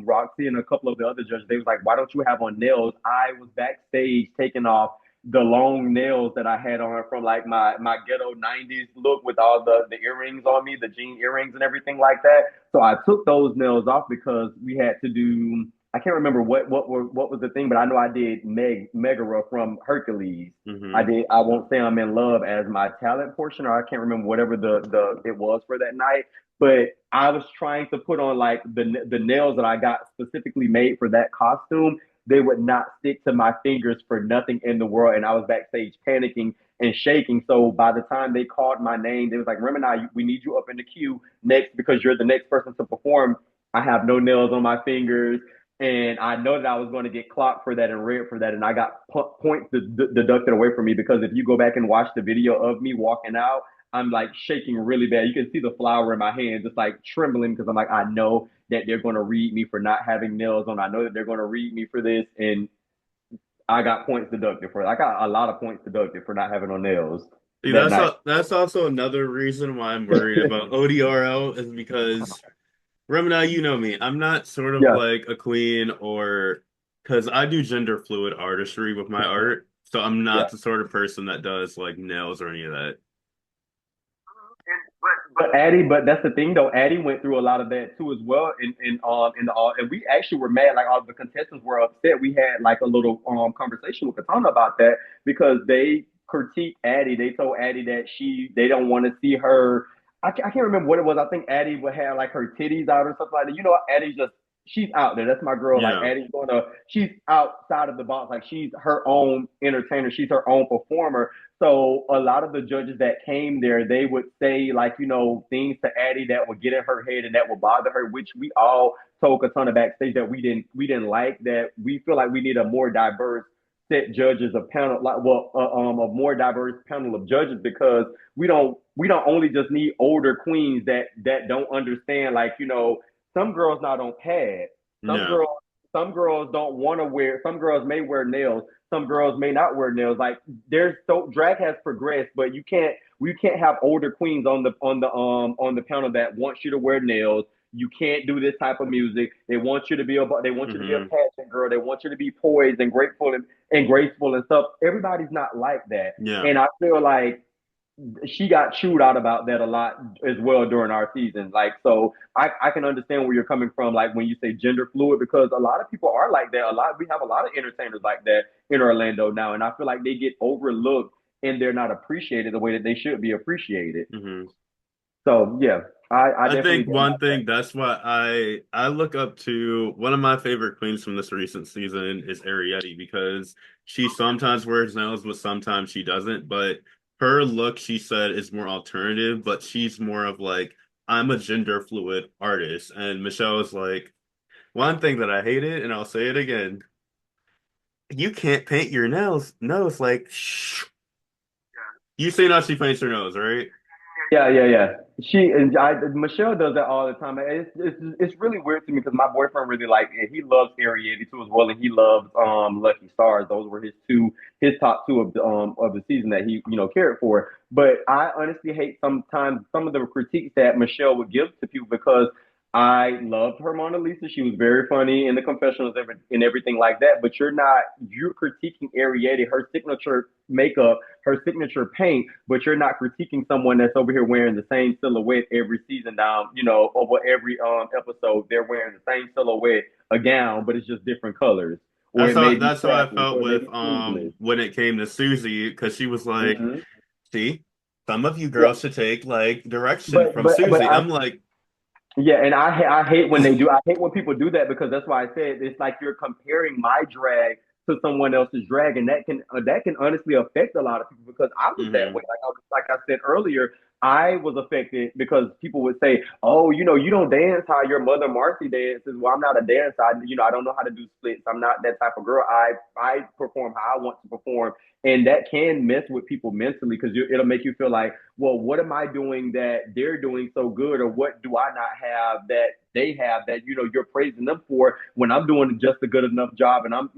Roxy and a couple of the other judges. They was like, "Why don't you have on nails?" I was backstage taking off the long nails that I had on from like my ghetto '90s look with all the earrings on me, the jean earrings and everything like that. So I took those nails off because we had to do. I can't remember what was the thing, but I know I did Megara from Hercules. I Hmm. did. I won't say I'm in love as my talent portion, or I can't remember whatever the it was for that night. But I was trying to put on like the nails that I got specifically made for that costume. They would not stick to my fingers for nothing in the world, and I was backstage panicking. and shaking. So by the time they called my name, they was like, Remini, we need you up in the queue next because you're the next person to perform. I have no nails on my fingers. And I know that I was going to get clocked for that and read for that. And I got points deducted away from me because if you go back and watch the video of me walking out, I'm like shaking really bad. You can see the flower in my hand, just like trembling because I'm like, I know that they're going to read me for not having nails on. I know that they're going to read me for this. And I got points deducted for it. I got a lot of points deducted for not having on nails See, that night. that's also another reason why I'm worried about ODRL is because Remini, you know me. I'm not sort of Yeah. like a queen or because I do gender fluid artistry with my art. So I'm Yeah. not the sort of person that does like nails or any of that. But that's the thing though. Addie went through a lot of that too as well. And we actually were mad. Like all the contestants were upset. We had like a little conversation with Katana about that because they critiqued Addie. They told Addie that they don't want to see her. I can't remember what it was. I think Addie would have like her titties out or something like that. You know, Addie just she's out there. That's my girl. Like Yeah. she's outside of the box. Like she's her own entertainer. She's her own performer. So a lot of the judges that came there, they would say like, things to Addie that would get in her head and that would bother her, which we all told Katana backstage that we didn't like. That we feel like we need a more diverse set judges, a panel like a more diverse panel of judges because we don't only just need older queens that don't understand like some girls not on pad, some No. girls some girls don't want to wear, some girls may wear nails, some girls may not wear nails. Like there's so drag has progressed, but we can't have older queens on the panel that wants you to wear nails. You can't do this type of music. They want you to be a Hmm. pageant girl. They want you to be poised and grateful and graceful and stuff. Everybody's not like that. Yeah. And I feel like she got chewed out about that a lot as well during our season. Like, so I can understand where you're coming from, like when you say gender fluid, because a lot of people are like that. We have a lot of entertainers like that in Orlando now, and I feel like they get overlooked and they're not appreciated the way that they should be appreciated. Hmm. So yeah, I I definitely think don't one like that. thing that's why I look up to one of my favorite queens from this recent season is Ariete because she sometimes wears nails, but sometimes she doesn't. But her look, she said, is more alternative, but she's more of like, I'm a gender fluid artist. And Michelle is like, one thing that I hated, and I'll say it again, you can't paint your nails. Nose like, shh. You seen how she paints her nose, right? Yeah, yeah, yeah. Michelle does that all the time. It's really weird to me because my boyfriend really like it. He loves Area 82 as well, and he loves Lucky Stars. Those were his top two of the season that he cared for. But I honestly hate sometimes some of the critiques that Michelle would give to people because I loved her Mona Lisa. She was very funny in the confessionals and everything like that. But you're critiquing Ariete, her signature makeup, her signature paint, but you're not critiquing someone that's over here wearing the same silhouette every season down, over every episode. They're wearing the same silhouette, a gown, but it's just different colors. Or it may be That's how I strapless, felt or it may with be sleeveless. when it came to Susie, because she was like, Mm-hmm. see, some of you Yeah, girls should take like direction but from but but Susie. I I'm like, yeah, and I hate when they do. I hate when people do that because that's why I said it's like you're comparing my drag to someone else's drag, and that can honestly affect a lot of people because I was that hmm way. Like I said earlier, I was affected because people would say, "Oh, you don't dance how your mother Marcy dances." Well, I'm not a dancer. I don't know how to do splits. I'm not that type of girl. I perform how I want to perform, and that can mess with people mentally because it'll make you feel like, well, what am I doing that they're doing so good, or what do I not have that they have that you're praising them for when I'm doing just a good enough job and I'm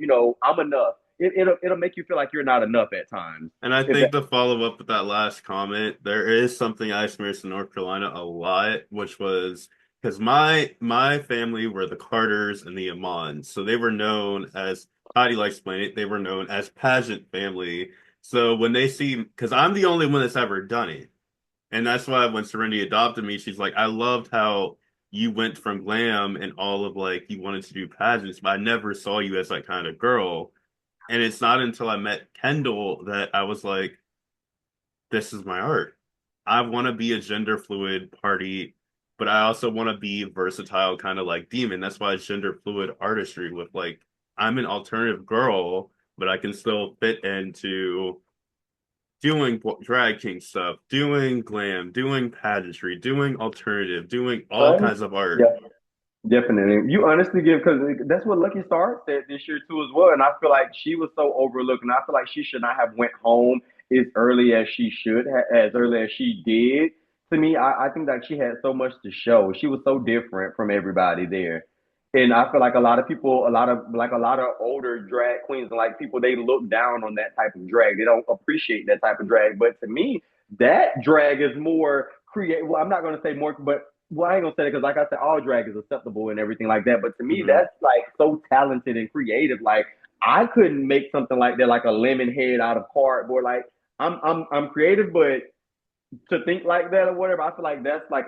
enough. It'll make you feel like you're not enough at times. And I If that think to follow up with that last comment, there is something I experienced in North Carolina a lot, which was because my family were the Carters and the Amons, so they were known as how do you like explain it? They were known as pageant family. So when they see, because I'm the only one that's ever done it. And that's why when Serenity adopted me, she's like, I loved how you went from glam and all of like you wanted to do pageants, but I never saw you as that kind of girl. And it's not until I met Kendall that I was like, this is my art. I want to be a gender fluid party, but I also want to be versatile, kind of like Demon. That's why it's gender fluid artistry with like, I'm an alternative girl, but I can still fit into doing drag king stuff, doing glam, doing pageantry, doing alternative, doing all Right? kinds of art. Yeah. Definitely. You honestly give because that's what Lucky Star said this year too as well. And I feel like she was so overlooked, and I feel like she should not have went home as early as she should, as early as she did. To me, I think that she had so much to show. She was so different from everybody there. And I feel like a lot of people, a lot of older drag queens, and like people, they look down on that type of drag. They don't appreciate that type of drag. But to me, that drag is more creative. Well, I'm not going to say more, but well, I ain't gonna say it because, like I said, all drag is acceptable and everything like that. But to me, Hmm. that's like so talented and creative. Like I couldn't make something like that, like a lemon head out of cardboard. Like I'm creative, but to think like that or whatever, I feel like that's like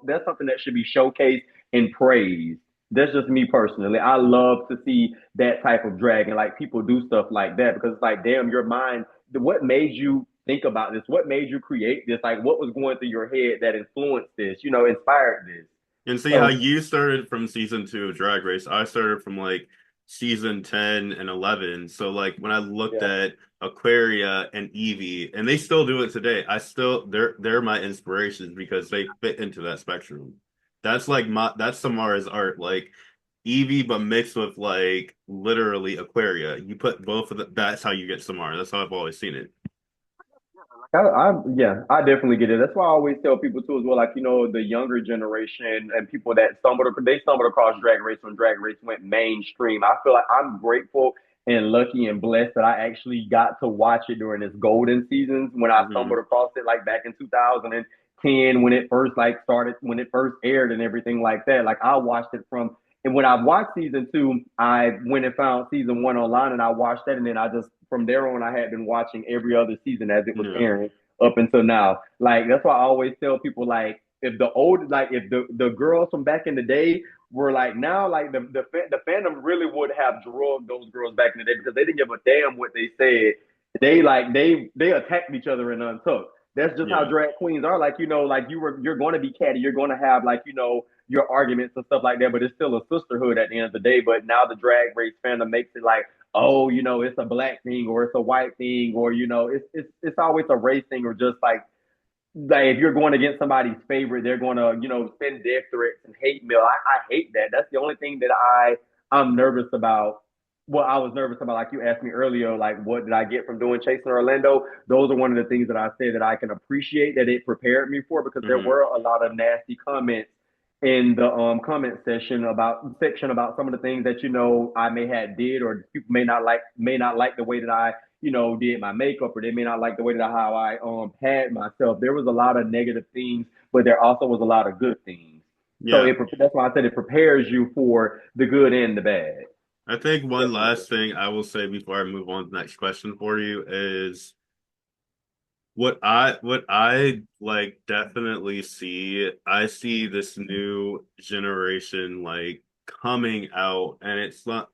that's something that should be showcased and praised. That's just me personally. I love to see that type of drag and like people do stuff like that because it's like, damn, your mind. What made you think about this? What made you create this? Like, what was going through your head that influenced this? You know, inspired this. And see how So you started from season 2 of Drag Race. I started from like season 10 and 11. So like when I looked yeah, at Aquaria and Evie, and they still do it today, they're my inspirations because they fit into that spectrum. That's Samara's art, like Evie, but mixed with like literally Aquaria. You put both of the, that's how you get Samara. That's how I've always seen it. yeah, I definitely get it. That's why I always tell people too as well, like the younger generation and people that they stumbled across Drag Race when Drag Race went mainstream. I feel like I'm grateful and lucky and blessed that I actually got to watch it during its golden seasons when I Hmm. stumbled across it like back in 2010 when it first like started when it first aired and everything like that. Like I watched it from and when I watched season two, I went and found season one online and I watched that. And then I just, from there on, I had been watching every other season as it was Yeah. airing up until now. Like, that's why I always tell people, like, if the girls from back in the day were like now, like the fandom really would have drugged those girls back in the day because they didn't give a damn what they said. They attacked each other and untook. That's just how Yeah. drag queens are. Like like you're going to be catty. You're going to have like your arguments and stuff like that. But it's still a sisterhood at the end of the day. But now the drag race fandom makes it like, oh, it's a black thing or it's a white thing or it's always a race thing or just like if you're going against somebody's favorite, they're going to send death threats and hate mail. I hate that. That's the only thing that I'm nervous about. Well, I was nervous about, like you asked me earlier, like what did I get from doing Chasing Orlando? Those are one of the things that I say that I can appreciate that it prepared me for because there Hmm. were a lot of nasty comments in the comment section about some of the things that I may have did or people may not like the way that I did my makeup or they may not like the way that how I had myself. There was a lot of negative things, but there also was a lot of good things. So Yeah. that's why I said it prepares you for the good and the bad. I think one Definitely. last thing I will say before I move on to the next question for you is what I like definitely see. I see this new generation like coming out, and it's not.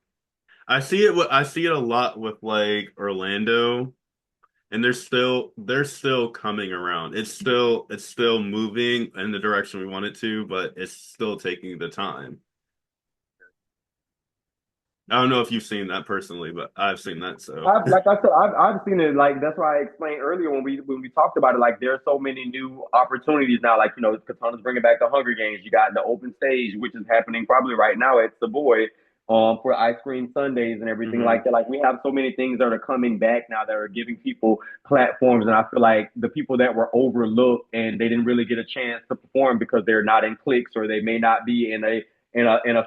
I see it a lot with like Orlando, and they're still coming around. It's still moving in the direction we want it to, but it's still taking the time. I don't know if you've seen that personally, but I've seen that. So Like I said, I've seen it. Like that's why I explained earlier when we talked about it. Like there are so many new opportunities now. Like Katana's bringing back the Hunger Games. You got the open stage, which is happening probably right now at Savoy, for ice cream Sundays and everything hmm. like that. Like we have so many things that are coming back now that are giving people platforms, and I feel like the people that were overlooked and they didn't really get a chance to perform because they're not in cliques or they may not be in a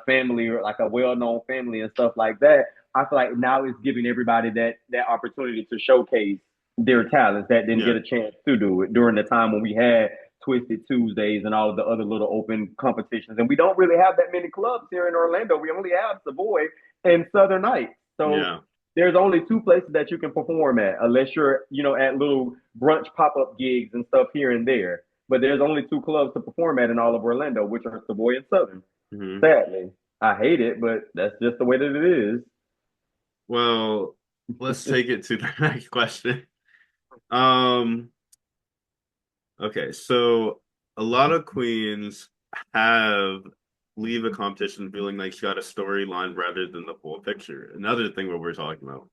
family or like a well-known family and stuff like that. I feel like now it's giving everybody that opportunity to showcase their talents that didn't Yeah. get a chance to do it during the time when we had Twisted Tuesdays and all of the other little open competitions. And we don't really have that many clubs here in Orlando. We only have Savoy and Southern Nights. So Yeah. there's only two places that you can perform at, unless you're, at little brunch pop-up gigs and stuff here and there. But there's only two clubs to perform at in all of Orlando, which are Savoy and Southern. Hmm. Sadly, I hate it, but that's just the way that it is. Well, let's take it to the next question. Um, okay, so a lot of queens have leave a competition feeling like she got a storyline rather than the full picture. Another thing what we're talking about.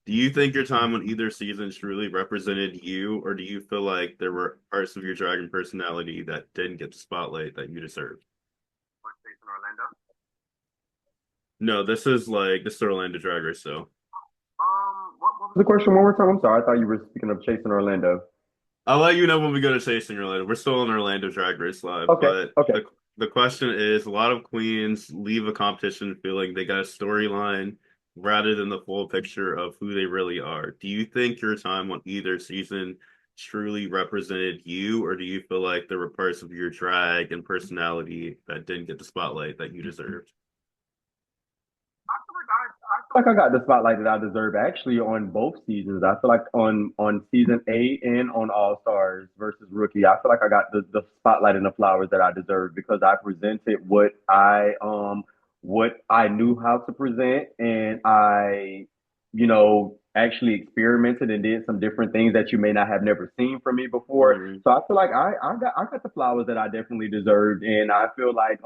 Do you think your time on either season truly represented you, or do you feel like there were parts of your dragon personality that didn't get the spotlight that you deserved? Jason Orlando. No, this is Orlando Drag Race, so What was the question one more time? I'm sorry. I thought you were speaking of Chasing Orlando. I'll let you know when we go to Chasing Orlando. We're still on Orlando Drag Race Live, Okay. but Okay. the question is, a lot of queens leave a competition feeling they got a storyline rather than the full picture of who they really are. Do you think your time on either season truly represented you, or do you feel like there were parts of your drag and personality that didn't get the spotlight that you deserved? Like I got the spotlight that I deserve actually on both seasons. I feel like on season 8 and on All Stars versus Rookie, I feel like I got the spotlight and the flowers that I deserve because I presented what I knew how to present, and I actually experimented and did some different things that you may not have never seen from me before. Hmm. So I feel like I got the flowers that I definitely deserved, and I feel like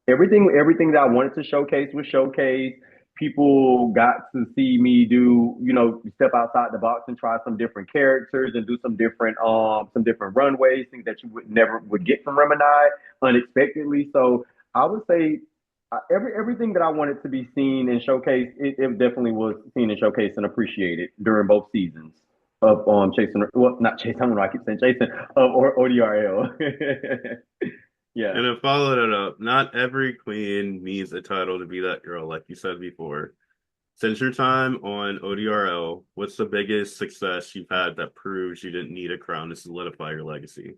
everything that I wanted to showcase was showcased. People got to see me do, step outside the box and try some different characters and do some different runways, things that you would never would get from Remini unexpectedly. So I would say everything that I wanted to be seen and showcased, it definitely was seen and showcased and appreciated during both seasons of Chasing, well, not Chasing, I don't know, I keep saying Chasing, of ODRL. Yeah. And to follow that up, not every queen needs a title to be that girl, like you said before. Since your time on ODRL, what's the biggest success you've had that proves you didn't need a crown to solidify your legacy?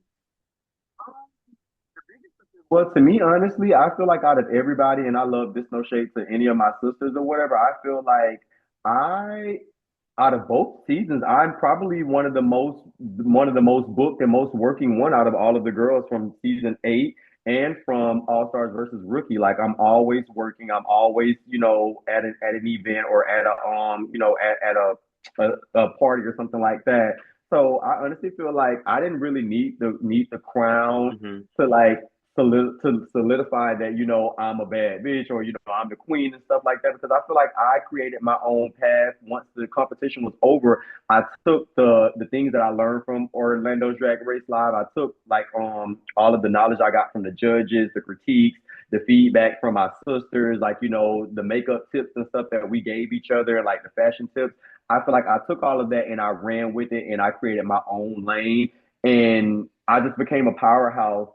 Well, to me, honestly, I feel like out of everybody, and I love this no shade to any of my sisters or whatever, I feel like I out of both seasons, I'm probably one of the most booked and most working one out of all of the girls from season 8 and from All Stars versus Rookie. Like I'm always working. I'm always, at an event or at a party or something like that. So I honestly feel like I didn't really need the crown Hmm. to like to solidify that I'm a bad bitch or I'm the queen and stuff like that because I feel like I created my own path. Once the competition was over, I took the things that I learned from Orlando's Drag Race Live. I took like all of the knowledge I got from the judges, the critiques, the feedback from my sisters, like the makeup tips and stuff that we gave each other, like the fashion tips. I feel like I took all of that and I ran with it and I created my own lane and I just became a powerhouse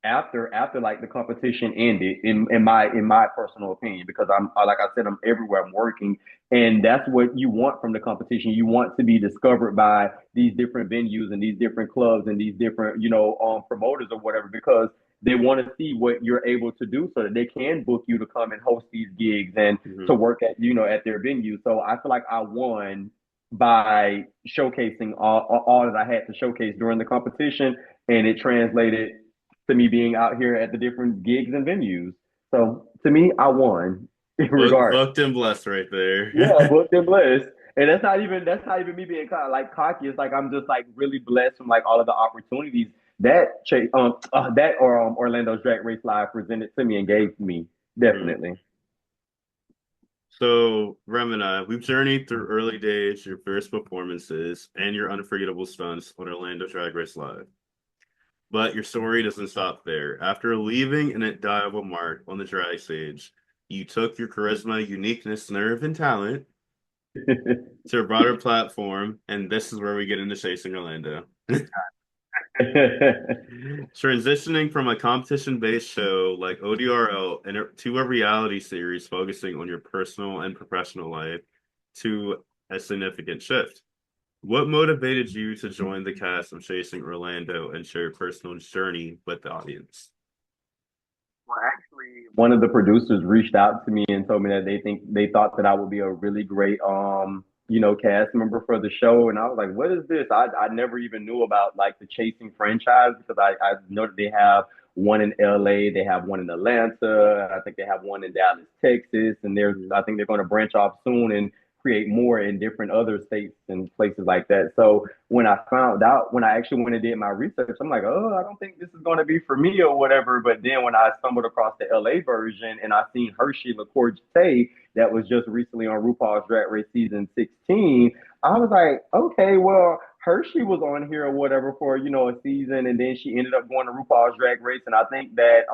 after like the competition ended in my personal opinion because I'm like I said I'm everywhere I'm working and that's what you want from the competition. You want to be discovered by these different venues and these different clubs and these different promoters or whatever because they want to see what you're able to do so that they can book you to come and host these gigs and to Hmm. work at their venue. So I feel like I won by showcasing all that I had to showcase during the competition and it translated to me being out here at the different gigs and venues. So to me, I won in regard. Booked and blessed right Yeah, there. booked and blessed. And that's not even me being like cocky. It's like I'm just like really blessed from like all of the opportunities that Orlando's Drag Race Live presented to me and gave me. Hmm. Definitely. So, Remina, we've journeyed through early days, your first performances, and your unforgettable stunts on Orlando Drag Race Live. But your story doesn't stop there. After leaving an indelible mark on the drag stage, you took your charisma, uniqueness, nerve, and talent to a broader platform, and this is where we get into Chasing Orlando. Transitioning from a competition-based show like ODRL to a reality series focusing on your personal and professional life to a significant shift. What motivated you to join the cast of Chasing Orlando and share your personal journey with the audience? Well, actually, one of the producers reached out to me and told me that they thought that I would be a really great cast member for the show. And I was like, what is this? I never even knew about like the Chasing franchise because I know that they have one in LA, they have one in Atlanta, and I think they have one in Dallas, Texas, and Mhm. I think they're going to branch off soon and create more in different other states and places like that. So when I found out, when I actually went and did my research, I'm like, oh, I don't think this is going to be for me or whatever. But then when I stumbled across the LA version and I seen Hershey LaCour that was just recently on RuPaul's Drag Race season 16, I was like, okay, well, Hershey was on here or whatever for, a season, and then she ended up going to RuPaul's Drag Race. And I think that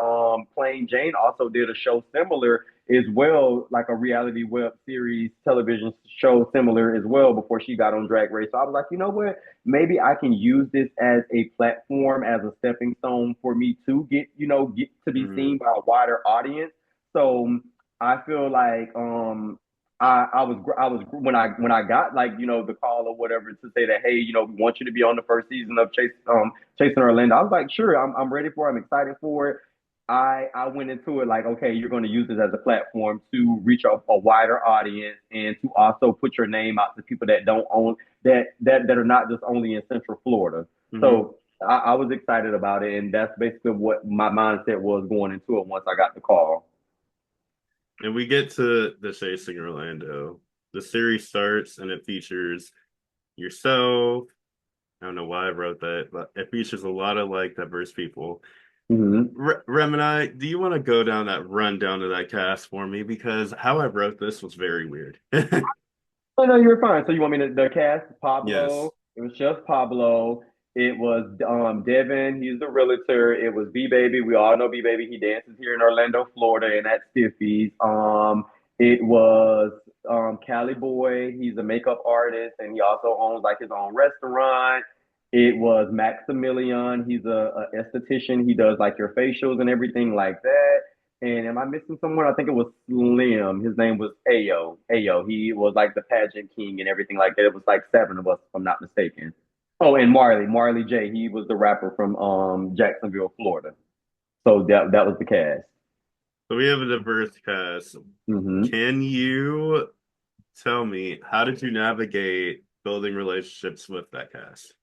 Plain Jane also did a show similar as well, like a reality web series television show similar as well before she got on Drag Race. So I was like, you know what? Maybe I can use this as a platform, as a stepping stone for me to get to be Hmm. seen by a wider audience. So I feel like I was when I got like the call or whatever to say that, hey, we want you to be on the first season of Chasing Orlando. I was like, sure, I'm ready for it. I'm excited for it. I went into it like, okay, you're going to use this as a platform to reach a wider audience and to also put your name out to people that don't own that are not just only in Central Florida. Hmm. So I was excited about it, and that's basically what my mindset was going into it once I got the call. And we get to the Chasing Orlando. The series starts and it features yourself. I don't know why I wrote that, but it features a lot of like diverse people. Mm-hmm. Remini, do you want to go down that rundown of that cast for me? Because how I wrote this was very weird. Oh no, you're fine. So you want me to the cast? Yes. Pablo. It was just Pablo. It was Devin. He's the realtor. It was B Baby. We all know B Baby. He dances here in Orlando, Florida, and at Stiffy's. It was Cali Boy. He's a makeup artist, and he also owns like his own restaurant. It was Maximilian. He's a esthetician. He does like your facials and everything like that. And am I missing someone? I think it was Slim. His name was Ayo. Ayo. He was like the pageant king and everything like that. It was like seven of us, if I'm not mistaken. Oh, and Marley J. He was the rapper from Jacksonville, Florida. So that was the cast. So we have a diverse cast. Hmm. Can you tell me how did you navigate building relationships with that cast?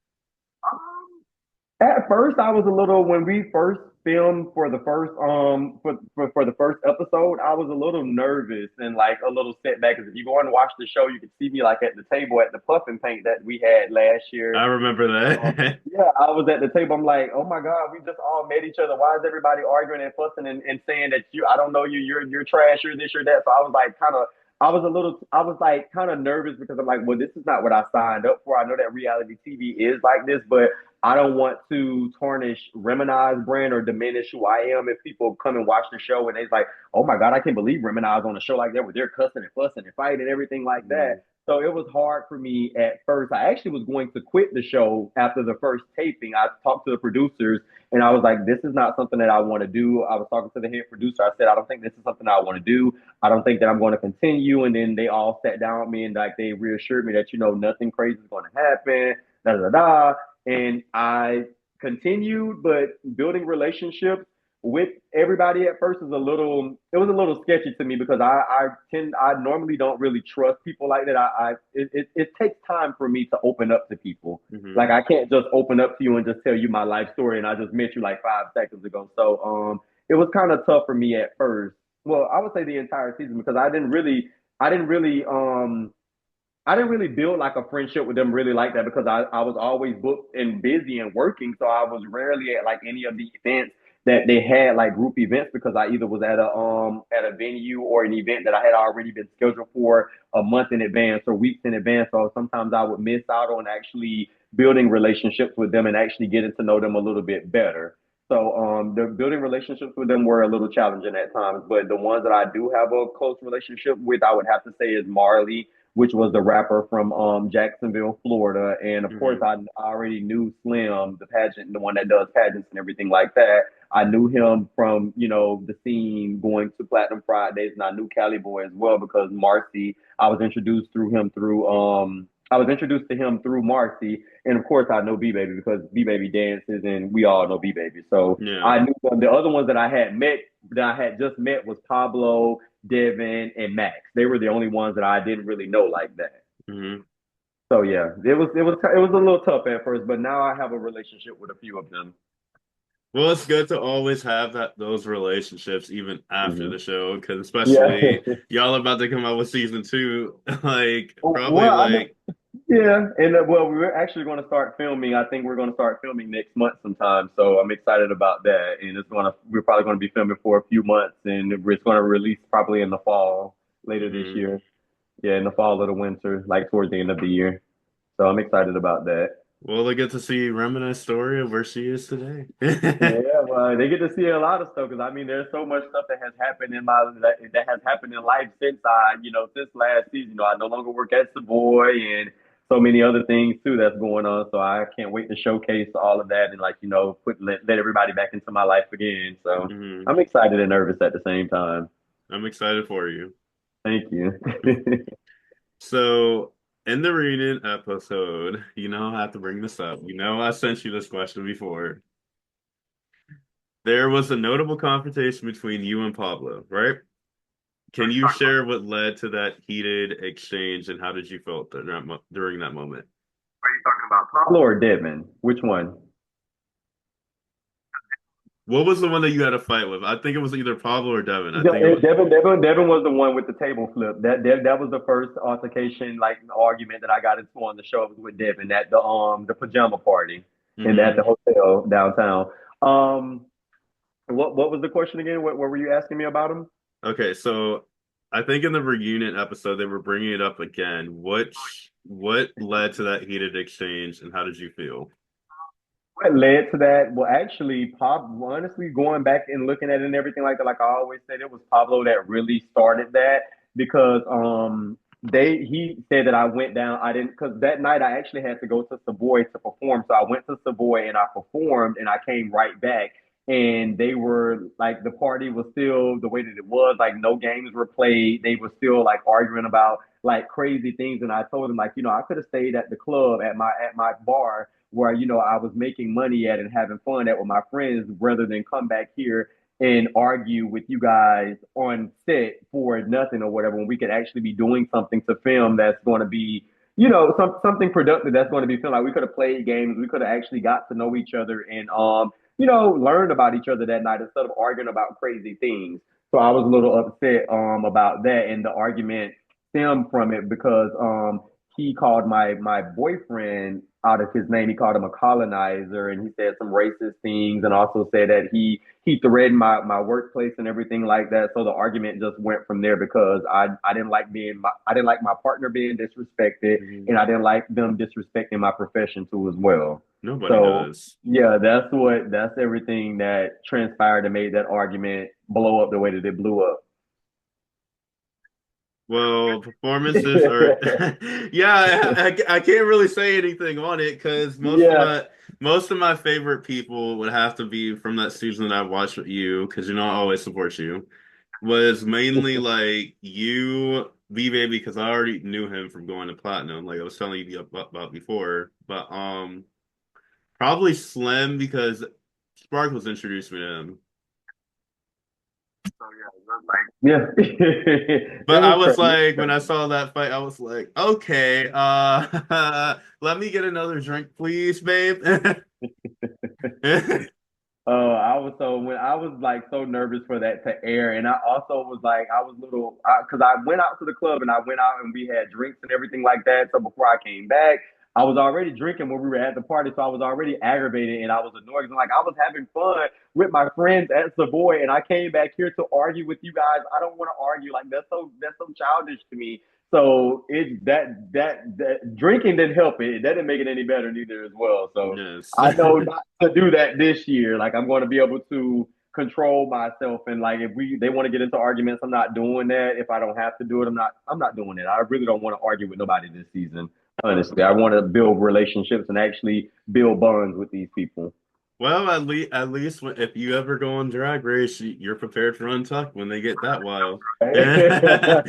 At first, I was a little when we first filmed for the first for the first episode, I was a little nervous and like a little setback. Because if you go and watch the show, you can see me like at the table at the puffin paint that we had last year. I remember Um, that. yeah, I was at the table. I'm like, oh my God, we just all met each other. Why is everybody arguing and fussing and saying that I don't know you, you're trash, you're this, you're that. So I was like I was like kind of nervous because I'm like, well, this is not what I signed up for. I know that reality TV is like this, but I don't want to tarnish Remini's brand or diminish who I am if people come and watch the show and they're like, oh my God, I can't believe Remini's on a show like that where they're cussing and fussing and fighting and everything like that. Mm, So it was hard for me at first. I actually was going to quit the show after the first taping. I talked to the producers and I was like, this is not something that I want to do. I was talking to the head producer. I said, I don't think this is something I want to do. I don't think that I'm going to continue. And then they all sat down with me and like they reassured me that, nothing crazy is going to happen. Da da da. And I continued, but building relationships with everybody at first is it was a little sketchy to me because I normally don't really trust people like that. It takes time for me to open up to people. hmm. Like I can't just open up to you and just tell you my life story and I just met you like 5 seconds ago. So it was kind of tough for me at first. Well, I would say the entire season because I didn't really I didn't really build like a friendship with them really like that because I was always booked and busy and working. So I was rarely at like any of the events that they had like group events because I either was at a venue or an event that I had already been scheduled for a month in advance or weeks in advance. So sometimes I would miss out on actually building relationships with them and actually getting to know them a little bit better. So the building relationships with them were a little challenging at times, but the ones that I do have a close relationship with, I would have to say is Marley, which was the rapper from Jacksonville, Florida. And of course, Hmm. I already knew Slim, the pageant, the one that does pageants and everything like that. I knew him from, the scene going to Platinum Fridays, and I knew Cali Boy as well because Marcy, I was introduced to him through Marcy. And of course, I know B Baby because B Baby dances and we all know B Baby. So Yeah. I knew them. The other ones that I had just met was Pablo, Devin, and Max. They were the only ones that I didn't really know like that. Hmm. So yeah, it was a little tough at first, but now I have a relationship with a few of them. Well, it's good to always have those relationships even after Hmm. the show, because Yeah. especially y'all about to come out with season two, like probably Well, I mean, like yeah, and well, we're actually going to start filming. I think we're going to start filming next month sometime. So I'm excited about that. And we're probably going to be filming for a few months, and it's going to release probably in the fall later this mhm. year. Yeah, in the fall or the winter, like towards the end of the year. So I'm excited about that. Well, I get to see Remini's story of where she is today. Yeah, well, they get to see a lot of stuff because I mean, there's so much stuff that has happened that has happened in life since since last season. I no longer work at Savoy and so many other things too that's going on. So I can't wait to showcase all of that and let everybody back into my life again. So Mhm. I'm excited and nervous at the same time. I'm excited for you. Thank you. So, in the reading episode, I have to bring this up. I sent you this question before. There was a notable confrontation between you and Pablo, right? Can you share what led to that heated exchange and how did you feel during that moment? Are you talking about Pablo or Devin? Which one? What was the one that you had a fight with? I think it was either Pablo or Devin. I Yeah, think it was. Devin was the one with the table flip. That was the first altercation, like argument that I got into on the show was with Devin at the pajama party and at Hmm. the hotel downtown. Um, what was the question again? What were you asking me about him? Okay, so I think in the reunion episode they were bringing it up again. What led to that heated exchange and how did you feel? What led to that? Well, actually, honestly, going back and looking at it and everything like that, like I always said, it was Pablo that really started that because he said that I went down. I didn't because that night I actually had to go to Savoy to perform. So I went to Savoy and I performed and I came right back. And they were like the party was still the way that it was, like no games were played. They were still like arguing about like crazy things. And I told them like, I could have stayed at the club at my bar where I was making money at and having fun at with my friends rather than come back here and argue with you guys on set for nothing or whatever when we could actually be doing something to film that's going to be something productive that's going to be filmed. Like we could have played games, we could have actually got to know each other and learned about each other that night instead of arguing about crazy things. So I was a little upset about that and the argument stemmed from it because he called my boyfriend out of his name. He called him a colonizer, and he said some racist things, and also said that he threatened my workplace and everything like that. So the argument just went from there because I didn't like I didn't like my partner being disrespected, Mhm. and I didn't like them disrespecting my profession too as well. Nobody So does. yeah, that's everything that transpired and made that argument blow up the way that it blew up. Well, performances are yeah, I can't really say anything on it because Yeah. most of my favorite people would have to be from that season that I watched with you because I always support you. Was mainly like you, B Baby, because I already knew him from going to Platinum, like I was telling you about before. But probably Slim because Sparkles introduced me to him. Yeah. It But I was was crazy. It like, when was I saw that fight, I was like, okay, let me get another drink, please, babe. I was so when I was like so nervous for that to air, and I also was like I was little because I went out to the club and I went out and we had drinks and everything like that. So before I came back, I was already drinking when we were at the party, so I was already aggravated and I was annoyed. 'Cause, like I was having fun with my friends at Savoy, and I came back here to argue with you guys. I don't want to argue like that's so childish to me. So it that drinking didn't help it. That didn't make it any better neither as well. So. Yes. I know not to do that this year. Like I'm going to be able to control myself and like if they want to get into arguments, I'm not doing that. If I don't have to do it, I'm not doing it. I really don't want to argue with nobody this season. Honestly, I want to build relationships and actually build bonds with these people. Well, at least if you ever go on Drag Race, you're prepared for Untucked when they get that wild. Yeah.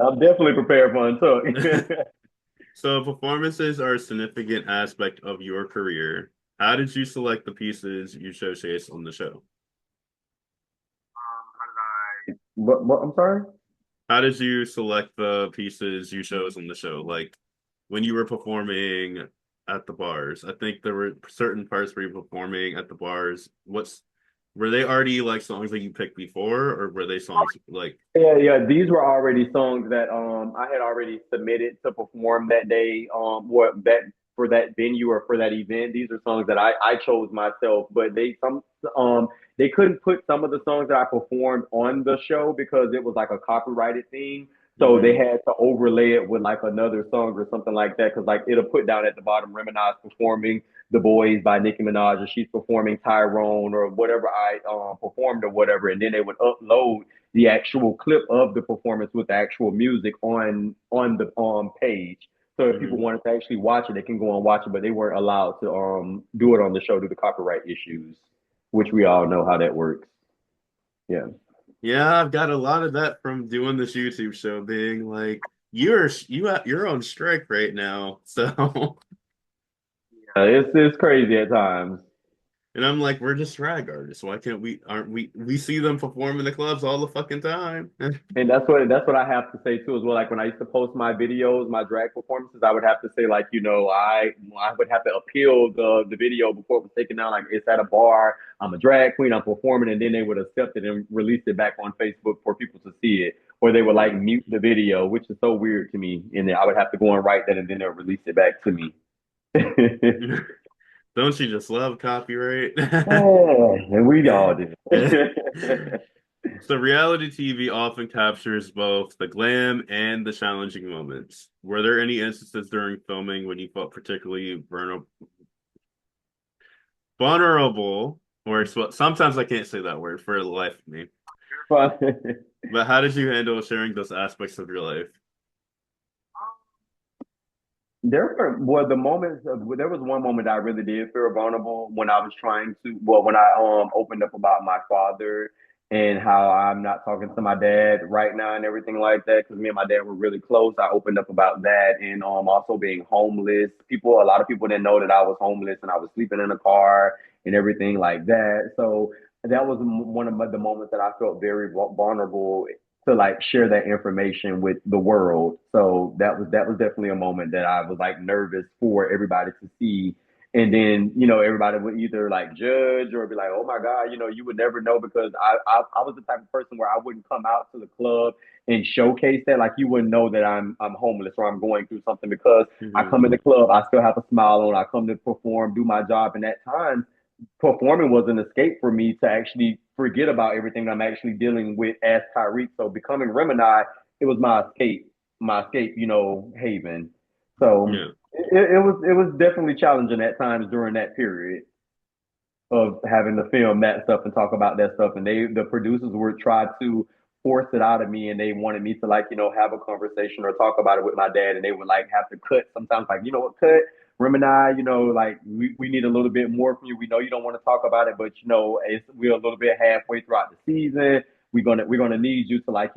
I'm definitely prepared for untuck. So performances are a significant aspect of your career. How did you select the pieces you showcase on the show? I'm sorry. How did you select the pieces you chose on the show? Like when you were performing, at the bars? I think there were certain parts where you were performing at the bars. Were they already like songs that you picked before, or were they songs like? Yeah, yeah. These were already songs that I had already submitted to perform that day, what that for that venue or for that event. These are songs that I chose myself, but um they couldn't put some of the songs that I performed on the show because it was like a copyrighted thing. So they Hmm. had to overlay it with like another song or something like that. Cause like it'll put down at the bottom Remini performing The Boys by Nicki Minaj, or she's performing Tyrone or whatever I performed or whatever, and then they would upload the actual clip of the performance with the actual music on the page. So if people Hmm. wanted to actually watch it, they can go and watch it, but they weren't allowed to do it on the show due to copyright issues, which we all know how that works. Yeah. Yeah, I've got a lot of that from doing this YouTube show, being like, you're on strike right now, so. It's crazy at times. And I'm like, we're just drag artists. Why can't aren't we see them perform in the clubs all the fucking time? And that's what I have to say too as well. Like when I used to post my videos, my drag performances, I would have to say like, I would have to appeal the video before it was taken down. Like it's at a bar, I'm a drag queen, I'm performing, and then they would accept it and release it back on Facebook for people to see it. Or they would like Yeah. mute the video, which is so weird to me. And then I would have to go and write that and then they'll release it back to me. Don't you just love copyright? Oh, and we all did. So reality TV often captures both the glam and the challenging moments. Were there any instances during filming when you felt particularly vulnerable, or sometimes I can't say that word for the life of me. But But how did you handle sharing those aspects of your life? the moments there was one moment I really did feel vulnerable when I was trying to when I opened up about my father and how I'm not talking to my dad right now and everything like that because me and my dad were really close. I opened up about that and also being homeless. A lot of people didn't know that I was homeless and I was sleeping in a car and everything like that. So that was one of the moments that I felt very vulnerable to like share that information with the world. So that was definitely a moment that I was like nervous for everybody to see. And then, everybody would either like judge or be like, oh my God, you would never know because I was the type of person where I wouldn't come out to the club and showcase that. Like you wouldn't know that I'm homeless or I'm going through something because I Hmm. come in the club, I still have a smile on, I come to perform, do my job. And at times performing was an escape for me to actually forget about everything that I'm actually dealing with as Tyreek. So becoming Remini, it was my escape, haven. So Yeah. it was definitely challenging at times during that period of having to film that stuff and talk about that stuff. And the producers were trying to force it out of me and they wanted me to like, have a conversation or talk about it with my dad. And they would like have to cut sometimes like, cut. Remini, like we need a little bit more from you. We know you don't want to talk about it, but we're a little bit halfway throughout the season. We're gonna need you to like,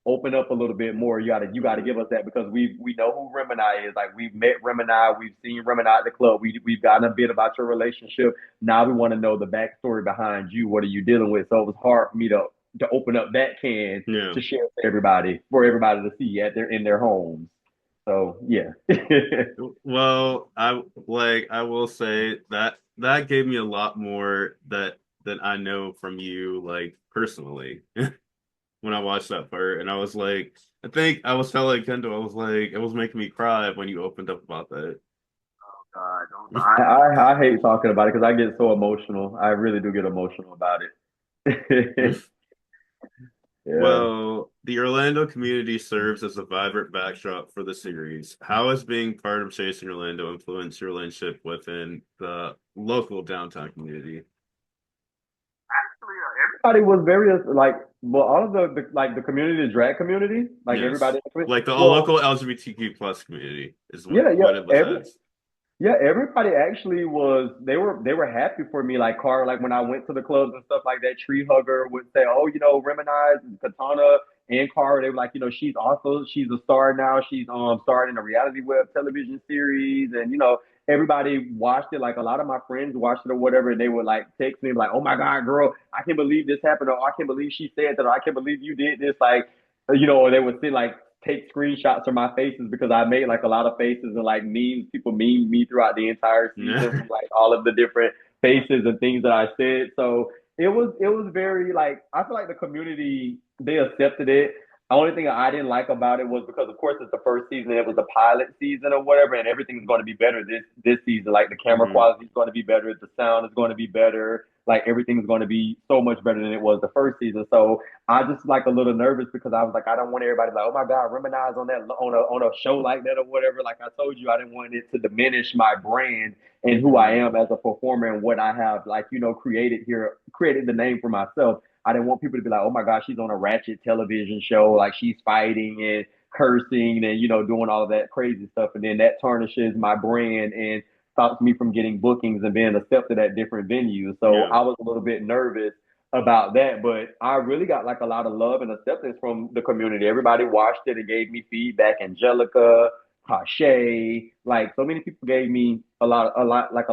open up a little bit more. You gotta Hmm. give us that because we know who Remini is. Like we've met Remini, we've seen Remini at the club. We've gotten a bit about your relationship. Now we want to know the backstory behind you. What are you dealing with? So it was hard for me to open up that can Yeah. to share with everybody for everybody to see in their homes. So yeah. Well, I will say that that gave me a lot more that I know from you, like personally, when I watched that part. And I was like, I think I was telling Kendall, I was like, it was making me cry when you opened up about that. God, I hate talking about it because I get so emotional. I really do get emotional about it. Yeah. Well, the Orlando community serves as a vibrant backdrop for the series. How has being part of Chasing Orlando influenced your relationship within the local downtown community? Everybody was very like, well, all of the like the community, the drag community, like Yes. everybody. Like the Well, local LGBTQ plus community is yeah, yeah. what it was as. Yeah, everybody actually was they were happy for me. Like Car, like when I went to the clubs and stuff like that, Tree Hugger would say, "Oh, Reminize and Katana and Car." They were like, she's a star now. She's starring in a reality web television series, and everybody watched it. Like a lot of my friends watched it or whatever, and they would like text me like, "Oh my God, girl, I can't believe this happened," or "I can't believe she said that," or "I can't believe you did this." Like, or they would say like take screenshots of my faces because I made like a lot of faces and like memes. People meme me throughout the entire season Yeah. from like all of the different faces and things that I said. So it was very like I feel like the community they accepted it. The only thing I didn't like about it was because, of course, it's the first season. It was a pilot season or whatever, and everything's going to be better this season. Like the camera hmm quality is going to be better, the sound is going to be better. Like everything's going to be so much better than it was the first season. So I just like a little nervous because I was like, I don't want everybody to be like, oh my God, Remini's on that on a show like that or whatever. Like I told you, I didn't want it to diminish my brand and who I hmm am as a performer and what I have like created here, created the name for myself. I didn't want people to be like, oh my gosh, she's on a ratchet television show, like she's fighting and cursing and doing all of that crazy stuff, and then that tarnishes my brand and stops me from getting bookings and being accepted at different venues. So Yeah. I was a little bit nervous about that, but I really got like a lot of love and acceptance from the community. Everybody watched it and gave me feedback. Angelica, Tashay, like so many people gave me like a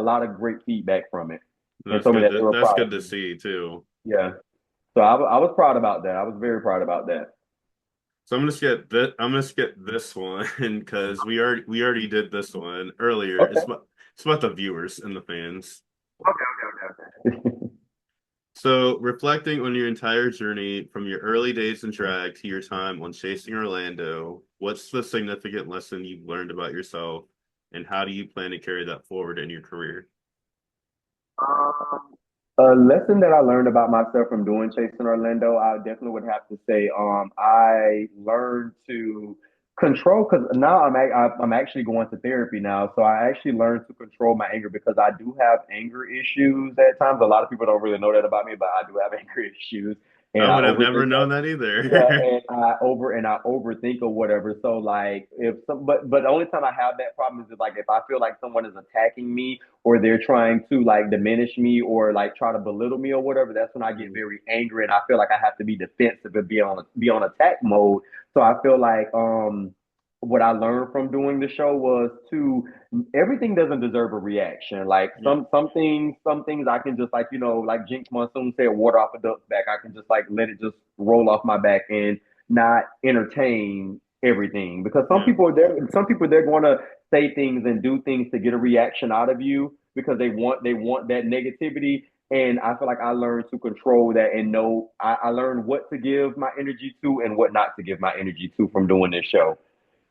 lot of great feedback from it, and That's told me good. that they were That's proud good of to me. see too. Yeah. So I was proud about that. I was very proud about that. So I'm gonna skip this one because we already did this one earlier. Okay. It's about the viewers and the fans. Okay. Okay. Okay. So reflecting on your entire journey from your early days in drag to your time on Chasing Orlando, what's the significant lesson you've learned about yourself, and how do you plan to carry that forward in your career? A lesson that I learned about myself from doing Chasing Orlando, I definitely would have to say, I learned to control because now I'm actually going to therapy now, so I actually learned to control my anger because I do have anger issues at times. A lot of people don't really know that about me, but I do have anger issues, I and I would have never overthink. known that Yeah, either. and I overthink or whatever. So like if some but the only time I have that problem is like if I feel like someone is attacking me or they're trying to like diminish me or like try to belittle me or whatever, that's when I get very angry and I feel like I have to be defensive and be on attack mode. So I feel like what I learned from doing the show was to everything doesn't deserve a reaction. Like Yeah, some things I can just like like Jinx Monsoon said, water off a duck's back. I can just like let it just roll off my back and not entertain everything because some yeah, people are there. Some people they're going to say things and do things to get a reaction out of you because they want that negativity. And I feel like I learned to control that and know I learned what to give my energy to and what not to give my energy to from doing this show.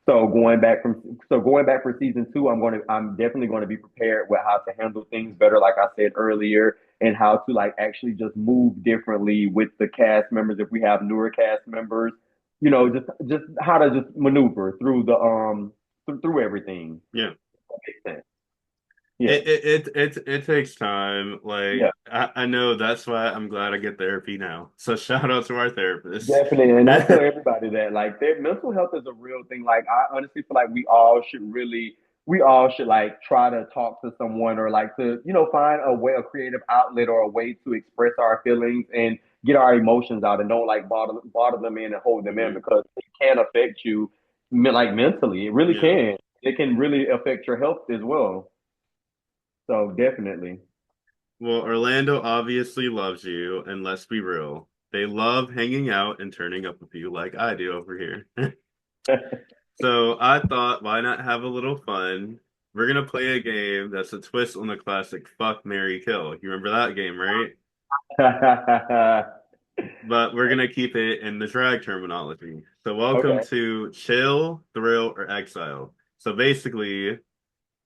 So going back for season two, I'm definitely going to be prepared with how to handle things better, like I said earlier, and how to like actually just move differently with the cast members if we have newer cast members. Just how to just maneuver through the through everything. yeah. That makes sense. Yeah, It takes time. yeah. Like I know that's why I'm glad I get therapy now. So shout out to our therapist. Definitely, and I tell everybody that like their mental health is a real thing. Like I honestly feel like we all should like try to talk to someone or like to find a creative outlet or a way to express our feelings and get our emotions out and don't like bottle them in and hold them in hmm because it can affect you like mentally. It really Yeah. can. It can really affect your health as well. So definitely. Well, Orlando obviously loves you, and let's be real. They love hanging out and turning up with you like I do over here. So I thought, why not have a little fun? We're gonna play a game that's a twist on the classic Fuck, Marry, Kill. You remember that game, right? But we're gonna keep it in the drag terminology. So welcome Okay. to Chill, Thrill, or Exile. So basically,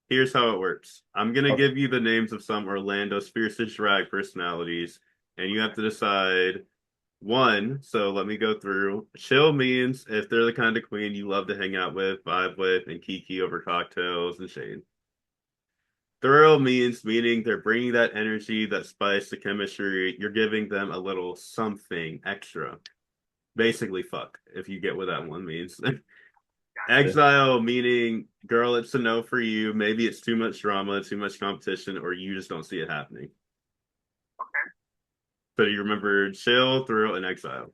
here's how it works. I'm gonna Okay. give you the names of some Orlando's fiercest drag personalities, and you have to decide one. So let me go through. Chill means if they're the kind of queen you love to hang out with, vibe with, and kiki over cocktails and shade. Thrill meaning they're bringing that energy, that spice, the chemistry. You're giving them a little something extra. Basically, fuck, if you get what that one means. Exile meaning, girl, it's a no for you. Maybe it's too much drama, too much competition, or you just don't see it happening. So you remember chill, thrill, and exile.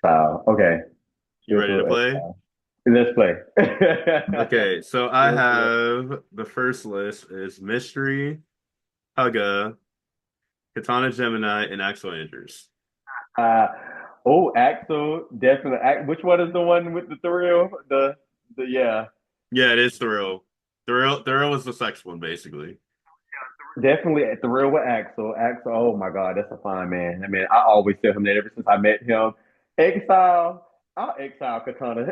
Wow. Okay. You ready to play? Let's play. Okay, so I Let's play. have the first list is Mystery, Hugga, Katana Gemini, and Axel Andrews. Oh, Axel, definitely. Which one is the one with the thrill? The yeah, Yeah, it is Thrill. Thrill was the sex one, basically. definitely at the real with Axel. Axel, oh my God, that's a fine man. I mean, I always tell him that ever since I met him. Exile, I'll exile Katana.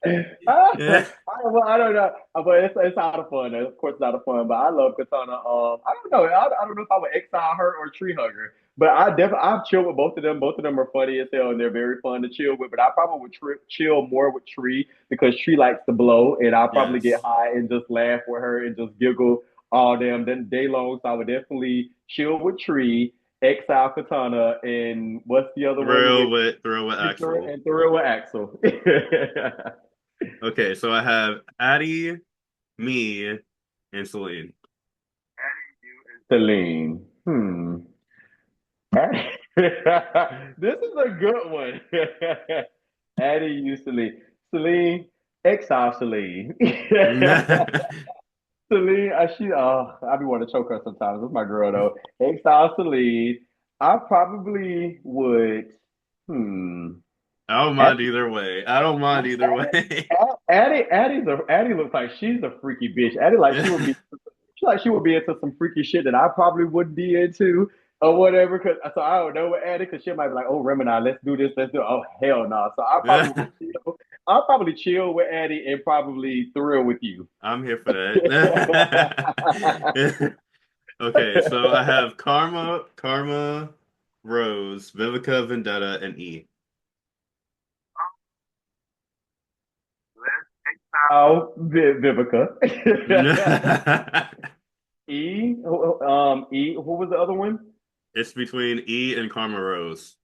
Well, I don't know, but it's out of fun. Of course, it's out of fun. But I love Katana. I don't know. I don't know if I would exile her or tree hugger. But I definitely I've chilled with both of them. Both of them are funny as hell and they're very fun to chill with. But I probably would chill more with Tree because Tree likes to blow, and I'll probably get Yes. high and just laugh with her and just giggle all damn day long. So I would definitely chill with Tree, exile Katana, and what's the other one with Thrill with Axel. and throw with Axel. Okay, so I have Addie, me, and Celine. Celine. This is a good one. Addie you Celine. Celine, exile Celine. Celine, I be want to choke her sometimes. That's my girl though. Exile Celine. I probably would. Hmm. I don't mind Addie, either way. I don't mind either way. Addie looks like she's a freaky bitch. Addie like she would be into some freaky shit that I probably wouldn't be into or whatever. Cause so I don't know what Addie, cause she might be like, oh Remini, let's do this, let's do it. Oh hell no. So I probably would chill. I'll probably chill with Addie and probably thrill with you. I'm here for that. Okay, so I have Karma, Rose, Vivica, Vendetta, and E. Oh, Vivica. Who was the other one? It's between E and Karma Rose.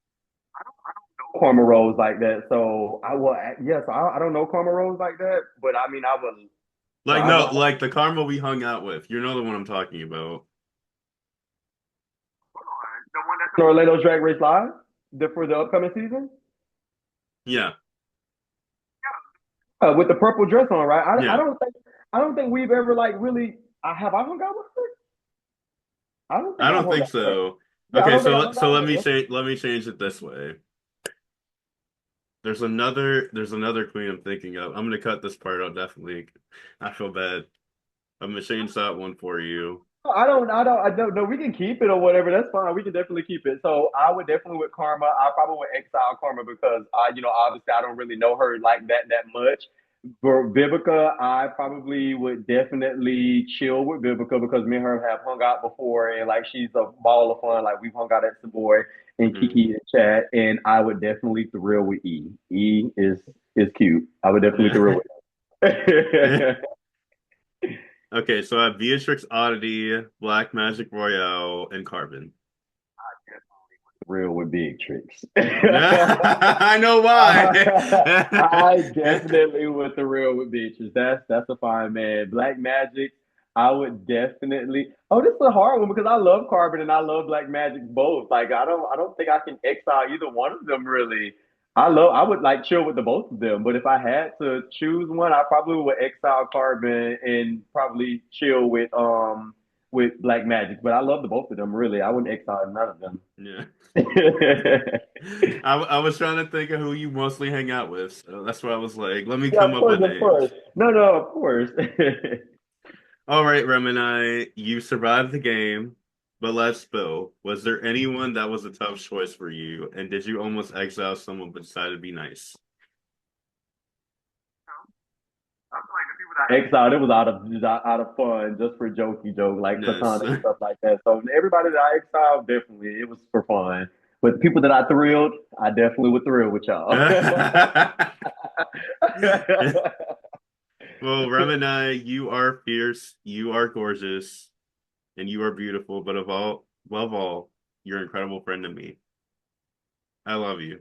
Karma Rose like that. So I will, yes, I don't know Karma Rose like that, but I mean, I would, so Like I no, would, like the Karma we hung out with. You know the one I'm talking about. Orlando Drag Race Live for the upcoming season Yeah, with the purple dress on, right? yeah. I don't think we've ever like really. I hung out with her. I don't I think I've don't hung think out with her. so. Yeah, I Okay, don't think so I let- hung so out let with me her. change it this way. There's another queen I'm thinking of. I'm gonna cut this part out definitely. I feel bad. I'm gonna change that one for you. I don't know. We can keep it or whatever. That's fine. We can definitely keep it. So I would definitely with Karma. I probably would exile Karma because obviously I don't really know her like that much. For Vivica, I probably would definitely chill with Vivica because me and her have hung out before and like she's a ball of fun. Like we've hung out at Savoy and Mhm. Kiki and chat, and I would definitely thrill with E. E is cute. I would definitely thrill with her. Okay, so I have Beatrix Oddity, Black Magic Royale, and Carbon. Real with big tricks. I know why. I definitely with the real with bitches. That's a fine man. Black Magic, I would definitely. Oh, this is a hard one because I love Carbon and I love Black Magic both. Like I don't think I can exile either one of them really. I would like chill with the both of them, but if I had to choose one, I probably would exile Carbon and probably chill with Black Magic. But I love the both of them really. I wouldn't exile none of them. Yeah. I was trying to think of who you mostly hang out with, so that's why I was like, let me Yeah, come up with of course. names. No, of course. All right, Remini, you survived the game, but let's spill. Was there anyone that was a tough choice for you, and did you almost exile someone but decided to be nice? Exile, it was out of fun, just for jokey joke, like Yes. platonic stuff like that. So everybody that I exiled, definitely, it was for fun. But the people that I thrilled, I definitely would thrill with y'all. Well, Remini, you are fierce, you are gorgeous, and you are beautiful, but above all, you're an incredible friend to me. I love you.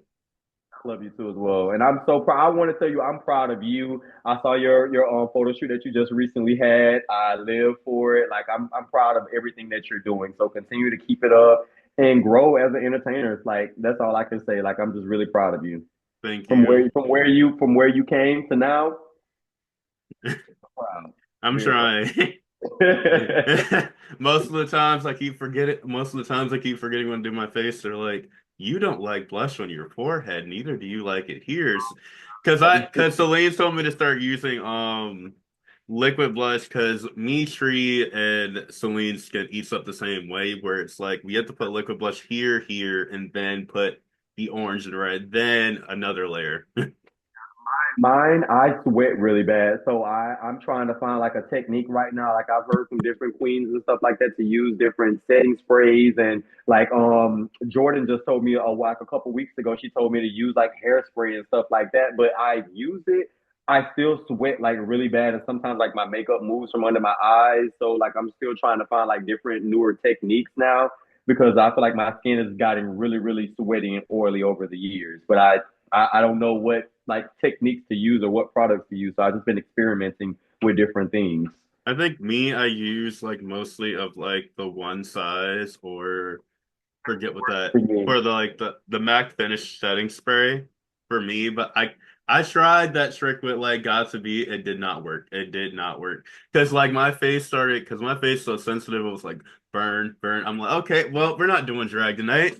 Love you too as well. And I'm so proud. I want to tell you, I'm proud of you. I saw your photo shoot that you just recently had. I live for it. Like I'm proud of everything that you're doing. So continue to keep it up and grow as an entertainer. Like that's all I can say. Like I'm just really proud of you. Thank you. From where you came to now. Proud. I'm Very proud. trying. Most of the times I keep forgetting. Most of the times I keep forgetting when to do my face. They're like, "You don't like blush on your forehead, neither do you like it here." Because Celine told me to start using liquid blush because me, Tree, and Celine's skin eats up the same way. Where it's like we have to put liquid blush here, and then put the orange and red, then another layer. Mine, I sweat really bad. So I'm trying to find like a technique right now. Like I've heard from different queens and stuff like that to use different setting sprays and like Jordan just told me like a couple weeks ago, she told me to use like hairspray and stuff like that. But I use it. I still sweat like really bad and sometimes like my makeup moves from under my eyes. So like I'm still trying to find like different newer techniques now because I feel like my skin has gotten really, really sweaty and oily over the years. But I don't know what like techniques to use or what products to use. So I've just been experimenting with different things. I think me, I use like mostly of like the one size or forget what that For me. for the like the MAC finish setting spray for me, but I tried that trick with like got to be it did not work. It did not work because like my face started because my face is so sensitive. It was like burn, burn. I'm like, okay, well, we're not doing drag tonight.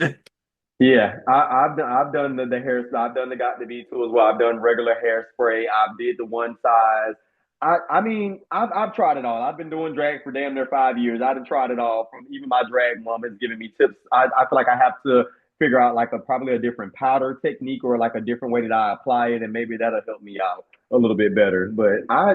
Yeah, I've done the hair. I've done the got to be too as well. I've done regular hairspray. I did the one size. I mean I've tried it all. I've been doing drag for damn near 5 years. I've tried it all. From even my drag mom is giving me tips. I feel like I have to figure out like a probably a different powder technique or like a different way that I apply it, and maybe that'll help me out a little bit better. But I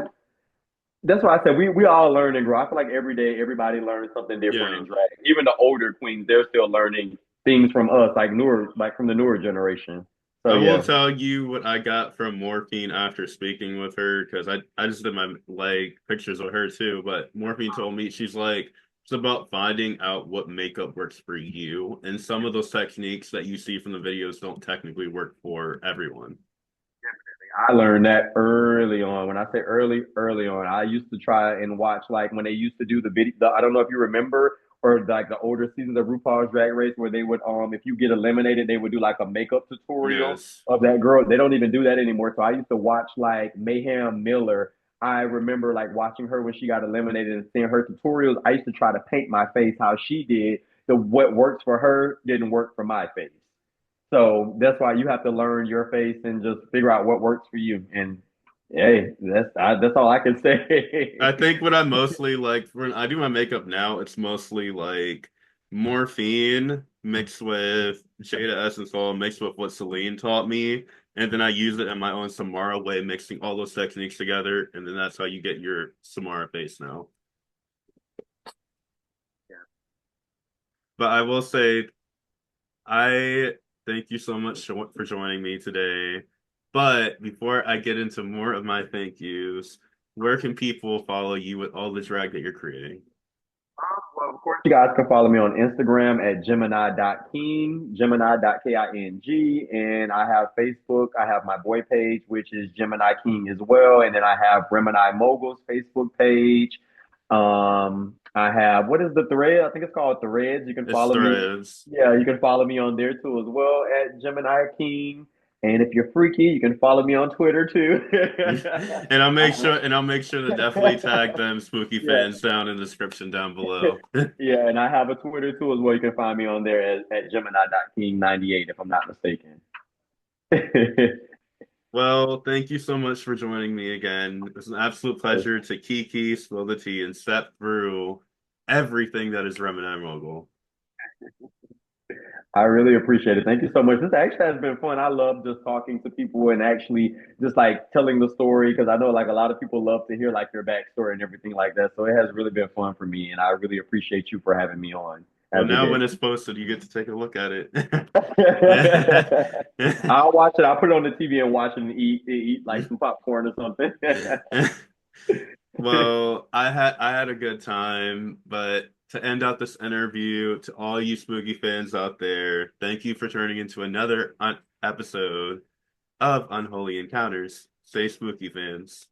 that's why I said we all learn and grow. I feel like every day everybody learns something different Yeah. in drag. Even the older queens, they're still learning things from us, like newer, like from the newer generation. So I will yeah, tell you what I got from Morphine after speaking with her because I just did my like pictures with her too. But Morphine told me she's like it's about finding out what makeup works for you, and some of those techniques that you see from the videos don't technically work for everyone. I learned that early on. When I say early, early on, I used to try and watch like when they used to do the video. I don't know if you remember or like the older seasons of RuPaul's Drag Race where they would if you get eliminated, they would do like a makeup tutorial Yes. of that girl. They don't even do that anymore. So I used to watch like Mayhem Miller. I remember like watching her when she got eliminated and seeing her tutorials. I used to try to paint my face how she did. The what works for her didn't work for my face. So that's why you have to learn your face and just figure out what works for you. And hey, that's all I can I say. think what I mostly like when I do my makeup now, it's mostly like morphine mixed with Jada Essence Oil mixed with what Celine taught me, and then I use it in my own Samara way, mixing all those techniques together, and then that's how you get your Samara face now. But I will say, I thank you so much for joining me today. But before I get into more of my thank yous, where can people follow you with all the drag that you're creating? Well, of course, you guys can follow me on Instagram at Gemini.King, Gemini.King, and I have Facebook. I have my boy page, which is Gemini King as well. And then I have Remini Mogul's Facebook page. I have, what is the thread? I think it's called Threads. You can It's follow me. Threads. Yeah, you can follow me on there too as well at Gemini King. And if you're freaky, you can follow me on Twitter too. I'll make sure to definitely tag them spooky Yeah, fans down in the description down below. yeah, and I have a Twitter too as well. You can find me on there at Gemini.King98 if I'm not mistaken. Well, thank you so much for joining me again. It was an absolute pleasure to kiki, spill the tea, and step through everything that is Remini Mogul. I really appreciate it. Thank you so much. This actually has been fun. I love just talking to people and actually just like telling the story because I know like a lot of people love to hear like your backstory and everything like that. So it has really been fun for me, and I really appreciate you for having me on Well, as a now when guest. it's posted, you get to take a look at it. I'll watch it. I'll put it on the TV and watch it and eat like some popcorn or something. Well, I had a good time, but to end out this interview, to all you spooky fans out there, thank you for turning into another episode of Unholy Encounters. Stay spooky, fans.